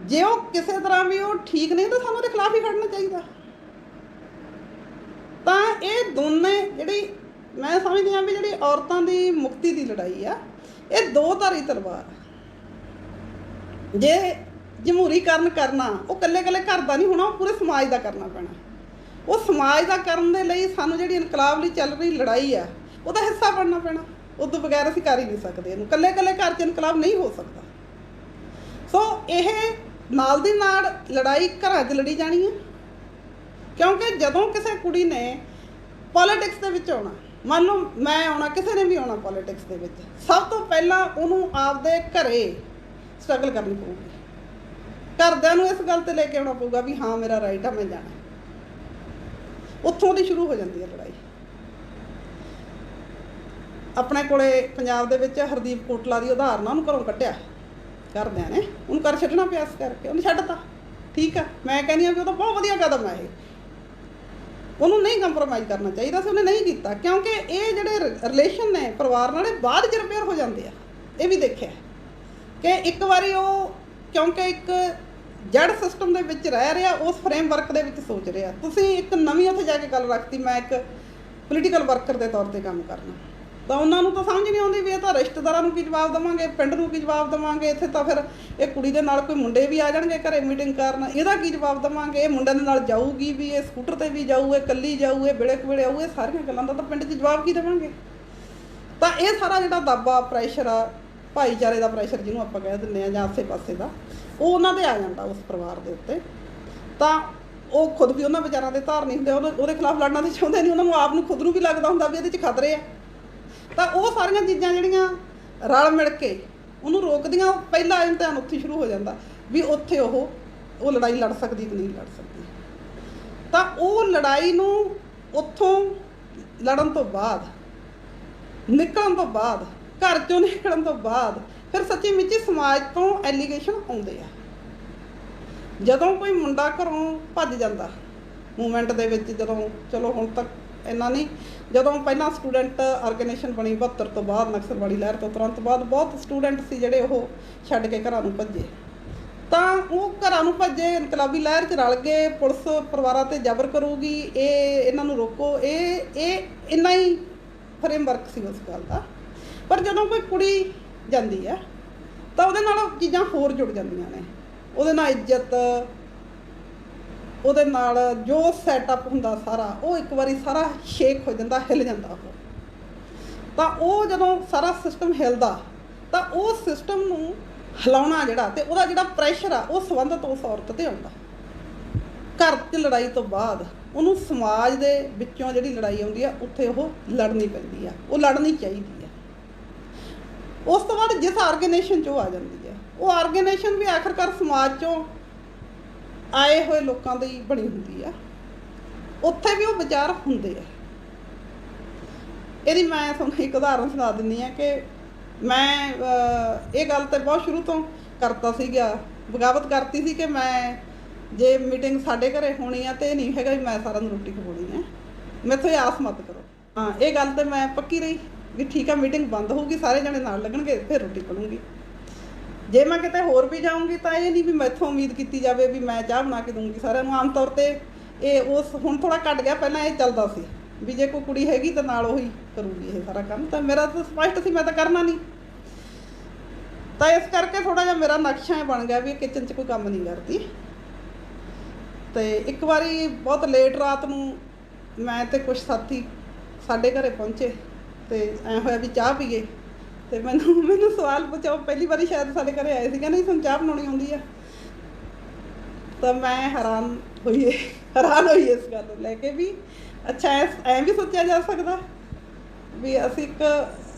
ਜੇ ਉਹ ਕਿਸੇ ਤਰ੍ਹਾਂ ਵੀ ਉਹ ਠੀਕ ਨਹੀਂ ਤਾਂ ਸਾਨੂੰ ਉਹਦੇ ਖਿਲਾਫ ਹੀ ਖੜਨਾ ਚਾਹੀਦਾ। ਤਾਂ ਇਹ ਦੋਨੇ ਜਿਹੜੀ ਮੈਂ ਸਮਝਦੀ ਹਾਂ ਵੀ ਜਿਹੜੀ ਔਰਤਾਂ ਦੀ ਮੁਕਤੀ ਦੀ ਲੜਾਈ ਆ, ਇਹ 2 ਧਾਰੀ ਤਲਵਾਰ। ਜੇ ਜਮਹੂਰੀਕਰਨ ਕਰਨਾ ਉਹ ਇਕੱਲੇ ਘਰ ਦਾ ਨਹੀਂ ਹੋਣਾ, ਉਹ ਪੂਰੇ ਸਮਾਜ ਦਾ ਕਰਨਾ ਪੈਣਾ। ਉਹ ਸਮਾਜ ਦਾ ਕਰਨ ਦੇ ਲਈ ਸਾਨੂੰ ਜਿਹੜੀ ਇਨਕਲਾਬ ਲਈ ਚੱਲ ਰਹੀ ਲੜਾਈ ਆ ਉਹਦਾ ਹਿੱਸਾ ਬਣਨਾ ਪੈਣਾ, ਉਹ ਤੋਂ ਬਗੈਰ ਅਸੀਂ ਕਰ ਹੀ ਨਹੀਂ ਸਕਦੇ ਇਹਨੂੰ। ਇਕੱਲੇ ਘਰ 'ਚ ਇਨਕਲਾਬ ਨਹੀਂ ਹੋ ਸਕਦਾ। ਸੋ ਇਹ ਨਾਲ ਦੀ ਨਾਲ ਲੜਾਈ ਘਰਾਂ 'ਚ ਲੜੀ ਜਾਣੀ ਹੈ, ਕਿਉਂਕਿ ਜਦੋਂ ਕਿਸੇ ਕੁੜੀ ਨੇ ਪੋਲੀਟਿਕਸ ਦੇ ਵਿੱਚ ਆਉਣਾ, ਮੰਨ ਲਓ ਮੈਂ ਆਉਣਾ, ਕਿਸੇ ਨੇ ਵੀ ਆਉਣਾ ਪੋਲੀਟਿਕਸ ਦੇ ਵਿੱਚ, ਸਭ ਤੋਂ ਪਹਿਲਾਂ ਉਹਨੂੰ ਆਪਦੇ ਘਰੇ ਸਟਰਗਲ ਕਰਨੀ ਪਊਗੀ। ਘਰਦਿਆਂ ਨੂੰ ਇਸ ਗੱਲ 'ਤੇ ਲੈ ਕੇ ਆਉਣਾ ਪਊਗਾ ਵੀ ਹਾਂ ਮੇਰਾ ਰਾਈਟ ਆ, ਮੈਂ ਜਾਣਾ। ਉੱਥੋਂ ਦੀ ਸ਼ੁਰੂ ਹੋ ਜਾਂਦੀ ਹੈ ਲੜਾਈ। ਆਪਣੇ ਕੋਲੇ ਪੰਜਾਬ ਦੇ ਵਿੱਚ ਹਰਦੀਪ ਕੋਟਲਾ ਦੀ ਉਦਾਹਰਨ ਆ, ਉਹਨੂੰ ਘਰੋਂ ਕੱਢਿਆ ਘਰਦਿਆਂ ਨੇ, ਉਹਨੂੰ ਘਰ ਛੱਡਣਾ ਪਿਆ, ਇਸ ਕਰਕੇ ਉਹਨੇ ਛੱਡਤਾ। ਠੀਕ ਆ, ਮੈਂ ਕਹਿੰਦੀ ਹਾਂ ਵੀ ਉਹ ਤਾਂ ਬਹੁਤ ਵਧੀਆ ਕਦਮ ਆ ਇਹ, ਉਹਨੂੰ ਨਹੀਂ ਕੰਪਰੋਮਾਈਜ਼ ਕਰਨਾ ਚਾਹੀਦਾ ਸੀ, ਉਹਨੇ ਨਹੀਂ ਕੀਤਾ। ਕਿਉਂਕਿ ਇਹ ਜਿਹੜੇ ਰਿਲੇਸ਼ਨ ਨੇ ਪਰਿਵਾਰ ਨਾਲ, ਇਹ ਬਾਅਦ 'ਚ ਰਿਪੇਅਰ ਹੋ ਜਾਂਦੇ ਆ। ਇਹ ਵੀ ਦੇਖਿਆ ਕਿ ਇੱਕ ਵਾਰੀ ਉਹ ਕਿਉਂਕਿ ਇੱਕ ਜੜ ਸਿਸਟਮ ਦੇ ਵਿੱਚ ਰਹਿ ਰਿਹਾ, ਉਸ ਫਰੇਮਵਰਕ ਦੇ ਵਿੱਚ ਸੋਚ ਰਿਹਾ। ਤੁਸੀਂ ਇੱਕ ਨਵੀਂ ਉੱਥੇ ਜਾ ਕੇ ਗੱਲ ਰੱਖਤੀ, ਮੈਂ ਇੱਕ ਪੋਲੀਟੀਕਲ ਵਰਕਰ ਦੇ ਤੌਰ 'ਤੇ ਕੰਮ ਕਰਨਾ, ਤਾਂ ਉਹਨਾਂ ਨੂੰ ਤਾਂ ਸਮਝ ਨਹੀਂ ਆਉਂਦੀ ਵੀ ਇਹ ਤਾਂ ਰਿਸ਼ਤੇਦਾਰਾਂ ਨੂੰ ਕੀ ਜਵਾਬ ਦੇਵਾਂਗੇ, ਪਿੰਡ ਨੂੰ ਕੀ ਜਵਾਬ ਦੇਵਾਂਗੇ, ਇੱਥੇ ਤਾਂ ਫਿਰ ਇਹ ਕੁੜੀ ਦੇ ਨਾਲ ਕੋਈ ਮੁੰਡੇ ਵੀ ਆ ਜਾਣਗੇ ਘਰੇ ਮੀਟਿੰਗ ਕਰਨ, ਇਹਦਾ ਕੀ ਜਵਾਬ ਦੇਵਾਂਗੇ, ਇਹ ਮੁੰਡਿਆਂ ਦੇ ਨਾਲ ਜਾਊਗੀ ਵੀ, ਇਹ ਸਕੂਟਰ 'ਤੇ ਵੀ ਜਾਊ, ਇਹ ਇਕੱਲੀ ਜਾਊ, ਇਹ ਵੇਲੇ ਕੁ ਵੇਲੇ ਆਊ, ਇਹ ਸਾਰੀਆਂ ਗੱਲਾਂ ਦਾ ਤਾਂ ਪਿੰਡ 'ਚ ਜਵਾਬ ਕੀ ਦੇਵਾਂਗੇ। ਤਾਂ ਇਹ ਸਾਰਾ ਜਿਹੜਾ ਦਾਬਾ ਪ੍ਰੈਸ਼ਰ ਆ, ਭਾਈਚਾਰੇ ਦਾ ਪ੍ਰੈਸ਼ਰ ਜਿਹਨੂੰ ਆਪਾਂ ਕਹਿ ਦਿੰਦੇ ਹਾਂ, ਜਾਂ ਆਸੇ ਪਾਸੇ ਦਾ, ਉਹ ਉਹਨਾਂ 'ਤੇ ਆ ਜਾਂਦਾ ਉਸ ਪਰਿਵਾਰ ਦੇ ਉੱਤੇ। ਤਾਂ ਉਹ ਖੁਦ ਵੀ ਉਹਨਾਂ ਵਿਚਾਰਾਂ ਦੇ ਧਾਰ ਨਹੀਂ ਹੁੰਦੇ, ਉਹਦੇ ਖਿਲਾਫ ਲੜਨਾ ਤਾਂ ਚਾਹੁੰਦੇ ਨਹੀਂ, ਉਹਨਾਂ ਨੂੰ ਆਪ ਨੂੰ ਖੁਦ ਨੂੰ ਵੀ ਲੱਗਦਾ ਹੁੰਦਾ ਵੀ ਇਹਦੇ 'ਚ ਖਤਰੇ ਆ। ਤਾਂ ਉਹ ਸਾਰੀਆਂ ਚੀਜ਼ਾਂ ਜਿਹੜੀਆਂ ਰਲ ਮਿਲ ਕੇ ਉਹਨੂੰ ਰੋਕਦੀਆਂ, ਪਹਿਲਾ ਇਮਤਿਹਾਨ ਉੱਥੇ ਸ਼ੁਰੂ ਹੋ ਜਾਂਦਾ ਵੀ ਉੱਥੇ ਉਹ ਲੜਾਈ ਲੜ ਸਕਦੀ ਕਿ ਨਹੀਂ ਲੜ ਸਕਦੀ। ਤਾਂ ਉਹ ਲੜਾਈ ਨੂੰ ਉੱਥੋਂ ਲੜਨ ਤੋਂ ਬਾਅਦ, ਨਿਕਲਣ ਤੋਂ ਬਾਅਦ, ਘਰ 'ਚੋਂ ਨਿਕਲਣ ਤੋਂ ਬਾਅਦ ਫਿਰ ਸੱਚੀ ਮੁੱਚੀ ਸਮਾਜ ਤੋਂ ਐਲੀਗੇਸ਼ਨ ਆਉਂਦੇ ਆ। ਜਦੋਂ ਕੋਈ ਮੁੰਡਾ ਘਰੋਂ ਭੱਜ ਜਾਂਦਾ ਮੂਵਮੈਂਟ ਦੇ ਵਿੱਚ, ਜਦੋਂ ਚਲੋ ਹੁਣ ਤੱਕ ਇੰਨਾ ਨਹੀਂ, ਜਦੋਂ ਪਹਿਲਾਂ ਸਟੂਡੈਂਟ ਆਰਗੇਨਾਈਜੇਸ਼ਨ ਬਣੀ 72 ਤੋਂ ਬਾਅਦ, ਨਕਸਲਵਾੜੀ ਲਹਿਰ ਤੋਂ ਤੁਰੰਤ ਬਾਅਦ ਬਹੁਤ ਸਟੂਡੈਂਟ ਸੀ ਜਿਹੜੇ ਉਹ ਛੱਡ ਕੇ ਘਰਾਂ ਨੂੰ ਭੱਜੇ। ਤਾਂ ਉਹ ਘਰਾਂ ਨੂੰ ਭੱਜੇ, ਇਨਕਲਾਬੀ ਲਹਿਰ 'ਚ ਰਲ ਗਏ, ਪੁਲਿਸ ਪਰਿਵਾਰਾਂ 'ਤੇ ਜ਼ਬਰ ਕਰੂਗੀ, ਇਹਨਾਂ ਨੂੰ ਰੋਕੋ, ਇਹ ਇੰਨਾ ਹੀ ਫਰੇਮਵਰਕ ਸੀ ਉਸ ਗੱਲ ਦਾ। ਪਰ ਜਦੋਂ ਕੋਈ ਕੁੜੀ ਜਾਂਦੀ ਹੈ ਤਾਂ ਉਹਦੇ ਨਾਲ ਚੀਜ਼ਾਂ ਹੋਰ ਜੁੜ ਜਾਂਦੀਆਂ ਨੇ, ਉਹਦੇ ਨਾਲ ਇੱਜ਼ਤ, ਉਹਦੇ ਨਾਲ ਜੋ ਸੈਟਅਪ ਹੁੰਦਾ ਸਾਰਾ, ਉਹ ਇੱਕ ਵਾਰੀ ਸਾਰਾ ਸ਼ੇਕ ਹੋ ਜਾਂਦਾ, ਹਿੱਲ ਜਾਂਦਾ ਉਹ। ਤਾਂ ਉਹ ਜਦੋਂ ਸਾਰਾ ਸਿਸਟਮ ਹਿਲਦਾ ਤਾਂ ਉਹ ਸਿਸਟਮ ਨੂੰ ਹਿਲਾਉਣਾ ਜਿਹੜਾ, ਅਤੇ ਉਹਦਾ ਜਿਹੜਾ ਪ੍ਰੈਸ਼ਰ ਆ, ਉਹ ਸੰਬੰਧਿਤ ਉਸ ਔਰਤ 'ਤੇ ਆਉਂਦਾ। ਘਰ 'ਚ ਲੜਾਈ ਤੋਂ ਬਾਅਦ ਉਹਨੂੰ ਸਮਾਜ ਦੇ ਵਿੱਚੋਂ ਜਿਹੜੀ ਲੜਾਈ ਆਉਂਦੀ ਆ, ਉੱਥੇ ਉਹ ਲੜਨੀ ਪੈਂਦੀ ਆ, ਉਹ ਲੜਨੀ ਚਾਹੀਦੀ ਆ। ਉਸ ਤੋਂ ਬਾਅਦ ਜਿਸ ਆਰਗੇਨਾਈਜੇਸ਼ਨ 'ਚ ਉਹ ਆ ਜਾਂਦੀ ਹੈ, ਉਹ ਆਰਗੇਨਾਈਜੇਸ਼ਨ ਵੀ ਆਖਰਕਾਰ ਸਮਾਜ 'ਚੋਂ ਆਏ ਹੋਏ ਲੋਕਾਂ ਦੀ ਬਣੀ ਹੁੰਦੀ ਆ, ਉੱਥੇ ਵੀ ਉਹ ਵਿਚਾਰ ਹੁੰਦੇ ਆ। ਇਹਦੀ ਮੈਂ ਤੁਹਾਨੂੰ ਇੱਕ ਉਦਾਹਰਨ ਸੁਣਾ ਦਿੰਦੀ ਹਾਂ ਕਿ ਮੈਂ ਇਹ ਗੱਲ ਤਾਂ ਬਹੁਤ ਸ਼ੁਰੂ ਤੋਂ ਕਰਤਾ ਸੀਗਾ, ਬਗਾਵਤ ਕਰਤੀ ਸੀ ਕਿ ਮੈਂ ਜੇ ਮੀਟਿੰਗ ਸਾਡੇ ਘਰੇ ਹੋਣੀ ਆ ਤਾਂ ਇਹ ਨਹੀਂ ਹੈਗਾ ਵੀ ਮੈਂ ਸਾਰਿਆਂ ਨੂੰ ਰੋਟੀ ਖਵਾਉਣੀ ਹੈ, ਮੈਥੋਂ ਇਹ ਆਸ ਮਤ ਕਰੋ। ਹਾਂ, ਇਹ ਗੱਲ ਤਾਂ ਮੈਂ ਪੱਕੀ ਰਹੀ ਵੀ ਠੀਕ ਆ, ਮੀਟਿੰਗ ਬੰਦ ਹੋਊਗੀ, ਸਾਰੇ ਜਣੇ ਨਾਲ ਲੱਗਣਗੇ, ਫਿਰ ਰੋਟੀ ਬਣੂਗੀ। ਜੇ ਮੈਂ ਕਿਤੇ ਹੋਰ ਵੀ ਜਾਊਂਗੀ ਤਾਂ ਇਹ ਨਹੀਂ ਵੀ ਮੈਥੋਂ ਉਮੀਦ ਕੀਤੀ ਜਾਵੇ ਵੀ ਮੈਂ ਚਾਹ ਬਣਾ ਕੇ ਦੂੰਗੀ ਸਾਰਿਆਂ ਨੂੰ। ਆਮ ਤੌਰ 'ਤੇ ਇਹ ਉਸ ਹੁਣ ਥੋੜ੍ਹਾ ਘੱਟ ਗਿਆ, ਪਹਿਲਾਂ ਇਹ ਚੱਲਦਾ ਸੀ ਵੀ ਜੇ ਕੋਈ ਕੁੜੀ ਹੈਗੀ ਤਾਂ ਨਾਲ ਉਹੀ ਕਰੂਗੀ ਇਹ ਸਾਰਾ ਕੰਮ। ਤਾਂ ਮੇਰਾ ਤਾਂ ਸਪਸ਼ਟ ਸੀ ਮੈਂ ਤਾਂ ਕਰਨਾ ਨਹੀਂ, ਤਾਂ ਇਸ ਕਰਕੇ ਥੋੜ੍ਹਾ ਜਿਹਾ ਮੇਰਾ ਨਕਸ਼ਾ ਬਣ ਗਿਆ ਵੀ ਕਿਚਨ 'ਚ ਕੋਈ ਕੰਮ ਨਹੀਂ ਕਰਦੀ। ਅਤੇ ਇੱਕ ਵਾਰੀ ਬਹੁਤ ਲੇਟ ਰਾਤ ਨੂੰ ਮੈਂ ਅਤੇ ਕੁਛ ਸਾਥੀ ਸਾਡੇ ਘਰੇ ਪਹੁੰਚੇ ਅਤੇ ਐਂ ਹੋਇਆ ਵੀ ਚਾਹ ਪੀਏ, ਅਤੇ ਮੈਨੂੰ ਸਵਾਲ ਪੁੱਛਿਆ, ਉਹ ਪਹਿਲੀ ਵਾਰੀ ਸ਼ਾਇਦ ਸਾਡੇ ਘਰੇ ਆਏ ਸੀ, ਕਹਿੰਦੇ ਤੁਹਾਨੂੰ ਚਾਹ ਬਣਾਉਣੀ ਆਉਂਦੀ ਆ। ਤਾਂ ਮੈਂ ਹੈਰਾਨ ਹੋਈ ਇਸ ਗੱਲ ਨੂੰ ਲੈ ਕੇ ਵੀ ਅੱਛਾ ਐਂ ਵੀ ਸੋਚਿਆ ਜਾ ਸਕਦਾ ਵੀ ਅਸੀਂ ਇੱਕ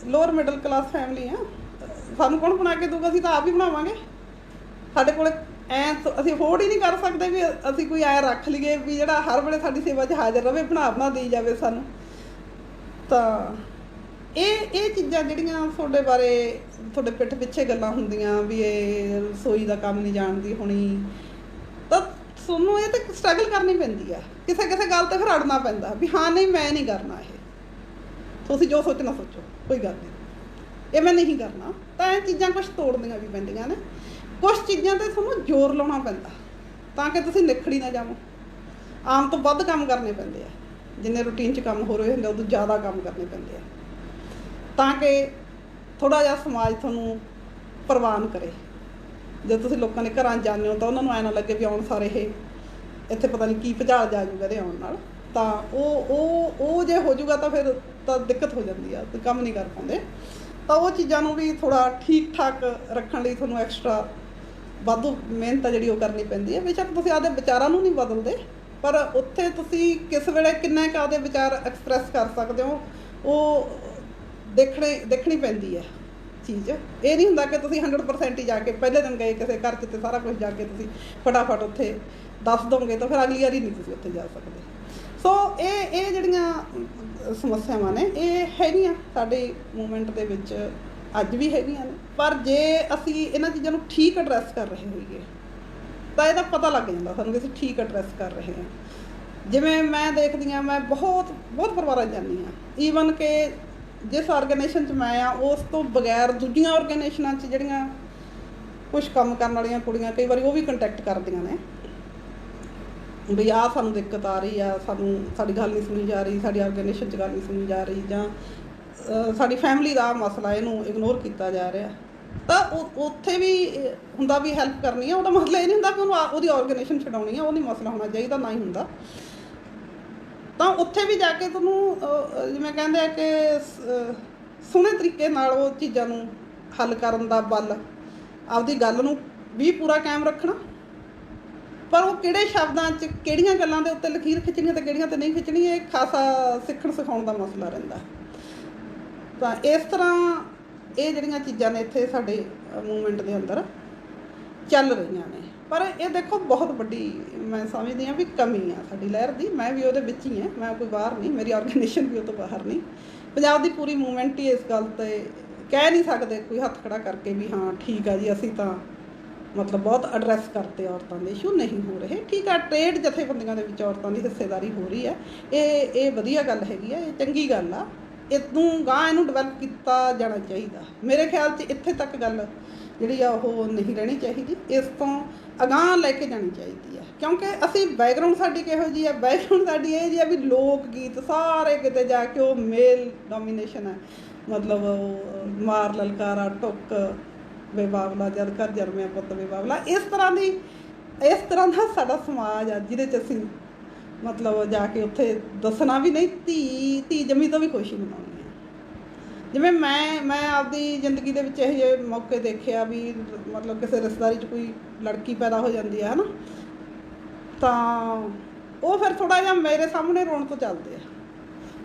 ਲੋਅਰ ਮਿਡਲ ਕਲਾਸ ਫੈਮਿਲੀ ਹਾਂ, ਸਾਨੂੰ ਕੌਣ ਬਣਾ ਕੇ ਦਊਗਾ, ਅਸੀਂ ਤਾਂ ਆਪ ਹੀ ਬਣਾਵਾਂਗੇ। ਸਾਡੇ ਕੋਲ ਅਸੀਂ ਅਫੋਰਡ ਹੀ ਨਹੀਂ ਕਰ ਸਕਦੇ ਵੀ ਅਸੀਂ ਕੋਈ ਐਂ ਰੱਖ ਲਈਏ ਵੀ ਜਿਹੜਾ ਹਰ ਵੇਲੇ ਸਾਡੀ ਸੇਵਾ 'ਚ ਹਾਜ਼ਰ ਰਹੇ, ਬਣਾ ਦੇਈ ਜਾਵੇ ਸਾਨੂੰ। ਤਾਂ ਇਹ ਚੀਜ਼ਾਂ ਜਿਹੜੀਆਂ ਤੁਹਾਡੇ ਬਾਰੇ ਤੁਹਾਡੇ ਪਿੱਠ ਪਿੱਛੇ ਗੱਲਾਂ ਹੁੰਦੀਆਂ ਵੀ ਇਹ ਰਸੋਈ ਦਾ ਕੰਮ ਨਹੀਂ ਜਾਣਦੀ ਹੋਣੀ, ਤਾਂ ਤੁਹਾਨੂੰ ਇਹ ਤਾਂ ਸਟਰਗਲ ਕਰਨੀ ਪੈਂਦੀ ਆ, ਕਿਸੇ ਗੱਲ 'ਤੇ ਫਿਰ ਅੜਨਾ ਪੈਂਦਾ ਵੀ ਹਾਂ ਨਹੀਂ ਮੈਂ ਨਹੀਂ ਕਰਨਾ, ਇਹ ਤੁਸੀਂ ਜੋ ਸੋਚਣਾ ਸੋਚੋ, ਕੋਈ ਗੱਲ ਨਹੀਂ, ਇਹ ਮੈਂ ਨਹੀਂ ਕਰਨਾ। ਤਾਂ ਇਹ ਚੀਜ਼ਾਂ ਕੁਛ ਤੋੜਨੀਆਂ ਵੀ ਪੈਂਦੀਆਂ ਨੇ, ਕੁਛ ਚੀਜ਼ਾਂ 'ਤੇ ਤੁਹਾਨੂੰ ਜ਼ੋਰ ਲਾਉਣਾ ਪੈਂਦਾ ਤਾਂ ਕਿ ਤੁਸੀਂ ਨਿਖੜੀ ਨਾ ਜਾਵੋ। ਆਮ ਤੋਂ ਵੱਧ ਕੰਮ ਕਰਨੇ ਪੈਂਦੇ ਆ, ਜਿੰਨੇ ਰੂਟੀਨ 'ਚ ਕੰਮ ਹੋ ਰਹੇ ਹੁੰਦੇ ਉਦੋਂ ਜ਼ਿਆਦਾ ਕੰਮ ਕਰਨੇ ਪੈਂਦੇ ਆ, ਤਾਂ ਕਿ ਥੋੜ੍ਹਾ ਜਿਹਾ ਸਮਾਜ ਤੁਹਾਨੂੰ ਪ੍ਰਵਾਨ ਕਰੇ। ਜੇ ਤੁਸੀਂ ਲੋਕਾਂ ਦੇ ਘਰਾਂ 'ਚ ਜਾਂਦੇ ਹੋ ਤਾਂ ਉਹਨਾਂ ਨੂੰ ਐਂ ਨਾ ਲੱਗੇ ਵੀ ਆਉਣ ਸਾਰੇ ਇਹ ਇੱਥੇ ਪਤਾ ਨਹੀਂ ਕੀ ਭੁਚਾਲ ਜਾ ਜੂਗਾ ਇਹਦੇ ਆਉਣ ਨਾਲ। ਤਾਂ ਉਹ ਜੇ ਹੋ ਜੂਗਾ ਤਾਂ ਫਿਰ ਤਾਂ ਦਿੱਕਤ ਹੋ ਜਾਂਦੀ ਆ, ਤੇ ਕੰਮ ਨਹੀਂ ਕਰ ਪਾਉਂਦੇ। ਤਾਂ ਉਹ ਚੀਜ਼ਾਂ ਨੂੰ ਵੀ ਥੋੜ੍ਹਾ ਠੀਕ ਠਾਕ ਰੱਖਣ ਲਈ ਤੁਹਾਨੂੰ ਐਕਸਟਰਾ ਵਾਧੂ ਮਿਹਨਤ ਆ ਜਿਹੜੀ ਉਹ ਕਰਨੀ ਪੈਂਦੀ ਹੈ। ਬੇਸ਼ੱਕ ਤੁਸੀਂ ਆਪਦੇ ਵਿਚਾਰਾਂ ਨੂੰ ਨਹੀਂ ਬਦਲਦੇ, ਪਰ ਉੱਥੇ ਤੁਸੀਂ ਕਿਸ ਵੇਲੇ ਕਿੰਨਾ ਕੁ ਆਪਦੇ ਵਿਚਾਰ ਐਕਸਪ੍ਰੈਸ ਕਰ ਸਕਦੇ ਹੋ, ਉਹ ਦੇਖਣੀ ਪੈਂਦੀ ਹੈ ਚੀਜ਼। ਇਹ ਨਹੀਂ ਹੁੰਦਾ ਕਿ ਤੁਸੀਂ 100% ਹੀ ਜਾ ਕੇ ਪਹਿਲੇ ਦਿਨ ਗਏ ਕਿਸੇ ਘਰ 'ਚ ਅਤੇ ਸਾਰਾ ਕੁਝ ਜਾ ਕੇ ਤੁਸੀਂ ਫਟਾਫਟ ਉੱਥੇ ਦੱਸ ਦੋਗੇ ਤਾਂ ਫਿਰ ਅਗਲੀ ਵਾਰੀ ਨਹੀਂ ਤੁਸੀਂ ਉੱਥੇ ਜਾ ਸਕਦੇ। ਸੋ ਇਹ ਜਿਹੜੀਆਂ ਸਮੱਸਿਆਵਾਂ ਨੇ ਇਹ ਹੈਗੀਆਂ ਸਾਡੇ ਮੂਵਮੈਂਟ ਦੇ ਵਿੱਚ, ਅੱਜ ਵੀ ਹੈਗੀਆਂ ਨੇ। ਪਰ ਜੇ ਅਸੀਂ ਇਹਨਾਂ ਚੀਜ਼ਾਂ ਨੂੰ ਠੀਕ ਐਡਰੈਸ ਕਰ ਰਹੇ ਹੋਈਏ ਤਾਂ ਇਹਦਾ ਪਤਾ ਲੱਗ ਜਾਂਦਾ ਸਾਨੂੰ ਕਿ ਅਸੀਂ ਠੀਕ ਐਡਰੈਸ ਕਰ ਰਹੇ ਹਾਂ। ਜਿਵੇਂ ਮੈਂ ਦੇਖਦੀ ਹਾਂ, ਮੈਂ ਬਹੁਤ ਪਰਿਵਾਰਾਂ 'ਚ ਜਾਂਦੀ ਹਾਂ, ਈਵਨ ਕਿ ਜਿਸ ਆਰਗੇਨਾਈਜੇਸ਼ਨ 'ਚ ਮੈਂ ਆ ਉਸ ਤੋਂ ਬਗੈਰ ਦੂਜੀਆਂ ਆਰਗੇਨਾਈਜੇਸ਼ਨਾਂ 'ਚ ਜਿਹੜੀਆਂ ਕੁਛ ਕੰਮ ਕਰਨ ਵਾਲੀਆਂ ਕੁੜੀਆਂ ਕਈ ਵਾਰੀ ਉਹ ਵੀ ਕੰਟੈਕਟ ਕਰਦੀਆਂ ਨੇ ਵੀ ਆਹ ਸਾਨੂੰ ਦਿੱਕਤ ਆ ਰਹੀ ਆ, ਸਾਡੀ ਗੱਲ ਨਹੀਂ ਸੁਣੀ ਜਾ ਰਹੀ, ਸਾਡੀ ਆਰਗੇਨਾਈਜੇਸ਼ਨ 'ਚ ਗੱਲ ਨਹੀਂ ਸੁਣੀ ਜਾ ਰਹੀ, ਜਾਂ ਸਾਡੀ ਫੈਮਿਲੀ ਦਾ ਮਸਲਾ ਇਹਨੂੰ ਇਗਨੋਰ ਕੀਤਾ ਜਾ ਰਿਹਾ। ਤਾਂ ਉੱਥੇ ਵੀ ਹੁੰਦਾ ਵੀ ਹੈਲਪ ਕਰਨੀ ਆ, ਉਹਦਾ ਮਸਲਾ ਇਹ ਨਹੀਂ ਹੁੰਦਾ ਕਿ ਉਹਦੀ ਆਰਗੇਨਾਈਜੇਸ਼ਨ ਛਡਾਉਣੀ ਆ, ਉਹ ਨਹੀਂ ਮਸਲਾ ਹੋਣਾ ਚਾਹੀਦਾ, ਨਾ ਹੀ ਹੁੰਦਾ। ਤਾਂ ਉੱਥੇ ਵੀ ਜਾ ਕੇ ਤੁਹਾਨੂੰ ਜਿਵੇਂ ਕਹਿੰਦੇ ਆ ਕਿ ਸੋਹਣੇ ਤਰੀਕੇ ਨਾਲ ਉਹ ਚੀਜ਼ਾਂ ਨੂੰ ਹੱਲ ਕਰਨ ਦਾ ਬਲ, ਆਪਦੀ ਗੱਲ ਨੂੰ ਵੀ ਪੂਰਾ ਕਾਇਮ ਰੱਖਣਾ, ਪਰ ਉਹ ਕਿਹੜੇ ਸ਼ਬਦਾਂ 'ਚ ਕਿਹੜੀਆਂ ਗੱਲਾਂ ਦੇ ਉੱਤੇ ਲਕੀਰ ਖਿੱਚਣੀ ਅਤੇ ਕਿਹੜੀਆਂ 'ਤੇ ਨਹੀਂ ਖਿੱਚਣੀ, ਇਹ ਖਾਸਾ ਸਿੱਖਣ ਸਿਖਾਉਣ ਦਾ ਮਸਲਾ ਰਹਿੰਦਾ। ਤਾਂ ਇਸ ਤਰ੍ਹਾਂ ਇਹ ਜਿਹੜੀਆਂ ਚੀਜ਼ਾਂ ਨੇ ਇੱਥੇ ਸਾਡੇ ਮੂਵਮੈਂਟ ਦੇ ਅੰਦਰ ਚੱਲ ਰਹੀਆਂ ਨੇ। ਪਰ ਇਹ ਦੇਖੋ ਬਹੁਤ ਵੱਡੀ ਮੈਂ ਸਮਝਦੀ ਹਾਂ ਵੀ ਕਮੀ ਆ ਸਾਡੀ ਲਹਿਰ ਦੀ। ਮੈਂ ਵੀ ਉਹਦੇ ਵਿੱਚ ਹੀ ਹਾਂ, ਮੈਂ ਕੋਈ ਬਾਹਰ ਨਹੀਂ, ਮੇਰੀ ਆਰਗੇਨਾਈਜੇਸ਼ਨ ਵੀ ਉਹ ਤੋਂ ਬਾਹਰ ਨਹੀਂ। ਪੰਜਾਬ ਦੀ ਪੂਰੀ ਮੂਵਮੈਂਟ ਹੀ ਇਸ ਗੱਲ 'ਤੇ ਕਹਿ ਨਹੀਂ ਸਕਦੇ ਕੋਈ ਹੱਥ ਖੜ੍ਹਾ ਕਰਕੇ ਵੀ ਹਾਂ ਠੀਕ ਆ ਜੀ ਅਸੀਂ ਤਾਂ ਮਤਲਬ ਬਹੁਤ ਐਡਰੈਸ ਕਰਤੇ ਔਰਤਾਂ ਦੇ ਇਸ਼ੂ, ਨਹੀਂ ਹੋ ਰਹੇ। ਠੀਕ ਆ, ਟ੍ਰੇਡ ਜਥੇਬੰਦੀਆਂ ਦੇ ਵਿੱਚ ਔਰਤਾਂ ਦੀ ਹਿੱਸੇਦਾਰੀ ਹੋ ਰਹੀ ਹੈ, ਇਹ ਵਧੀਆ ਗੱਲ ਹੈਗੀ ਆ, ਇਹ ਚੰਗੀ ਗੱਲ ਆ। इदों गांह इनू डिवैलप किया जाना चाहिए। मेरे ख्याल से इत्थे तक गल जिहड़ी आ ओह नहीं रहनी चाहिए, इस तो अगांह लैके जानी चाहिए है। क्योंकि असी बैकग्राउंड साडी किहो जी है, बैकग्राउंड साडी ये जी है भी लोक गीत सारे किते जाके वो मेल डोमीनेशन है, मतलब मार ललकारा टुक वे बावला जद घर जन्मिया पुत वे बावला, इस तरह का साडा समाज आ जिहदे च असीं मतलब जाके उत्थे दसना भी नहीं, धी जमी तो भी खुशी मनाउणी है। जिवें मैं आपदी जिंदगी दे विच इहो ਜਿਹੇ मौके देखिया भी मतलब किसी रिश्तेदारी च कोई लड़की पैदा हो जाती है ना, तो वो फिर थोड़ा जिहा मेरे सामने रोण तो चलते हैं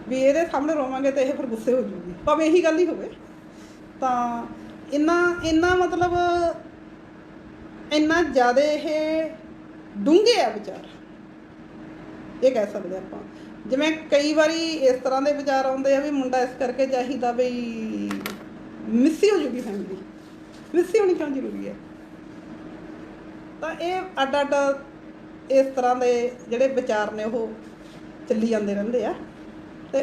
भी ये सामने रोवांगे तो यह फिर गुस्से हो जाऊगी, भावें यही गल ही होवे। तो इन्ना मतलब इन्ना ज़्यादा ये डूंघे आ विचार, ये कह सकते आप। जिवें कई बारी इस तरह के विचार आउंदे आ भी मुंडा इस करके चाहिदा बई मिस्सी हो जूगी फैमिली, मिस्सी होनी क्यों जरूरी है। तो ये अड्ड अड्ड इस तरह के जिहड़े विचार ने वो चली जाते रहंदे आ। तो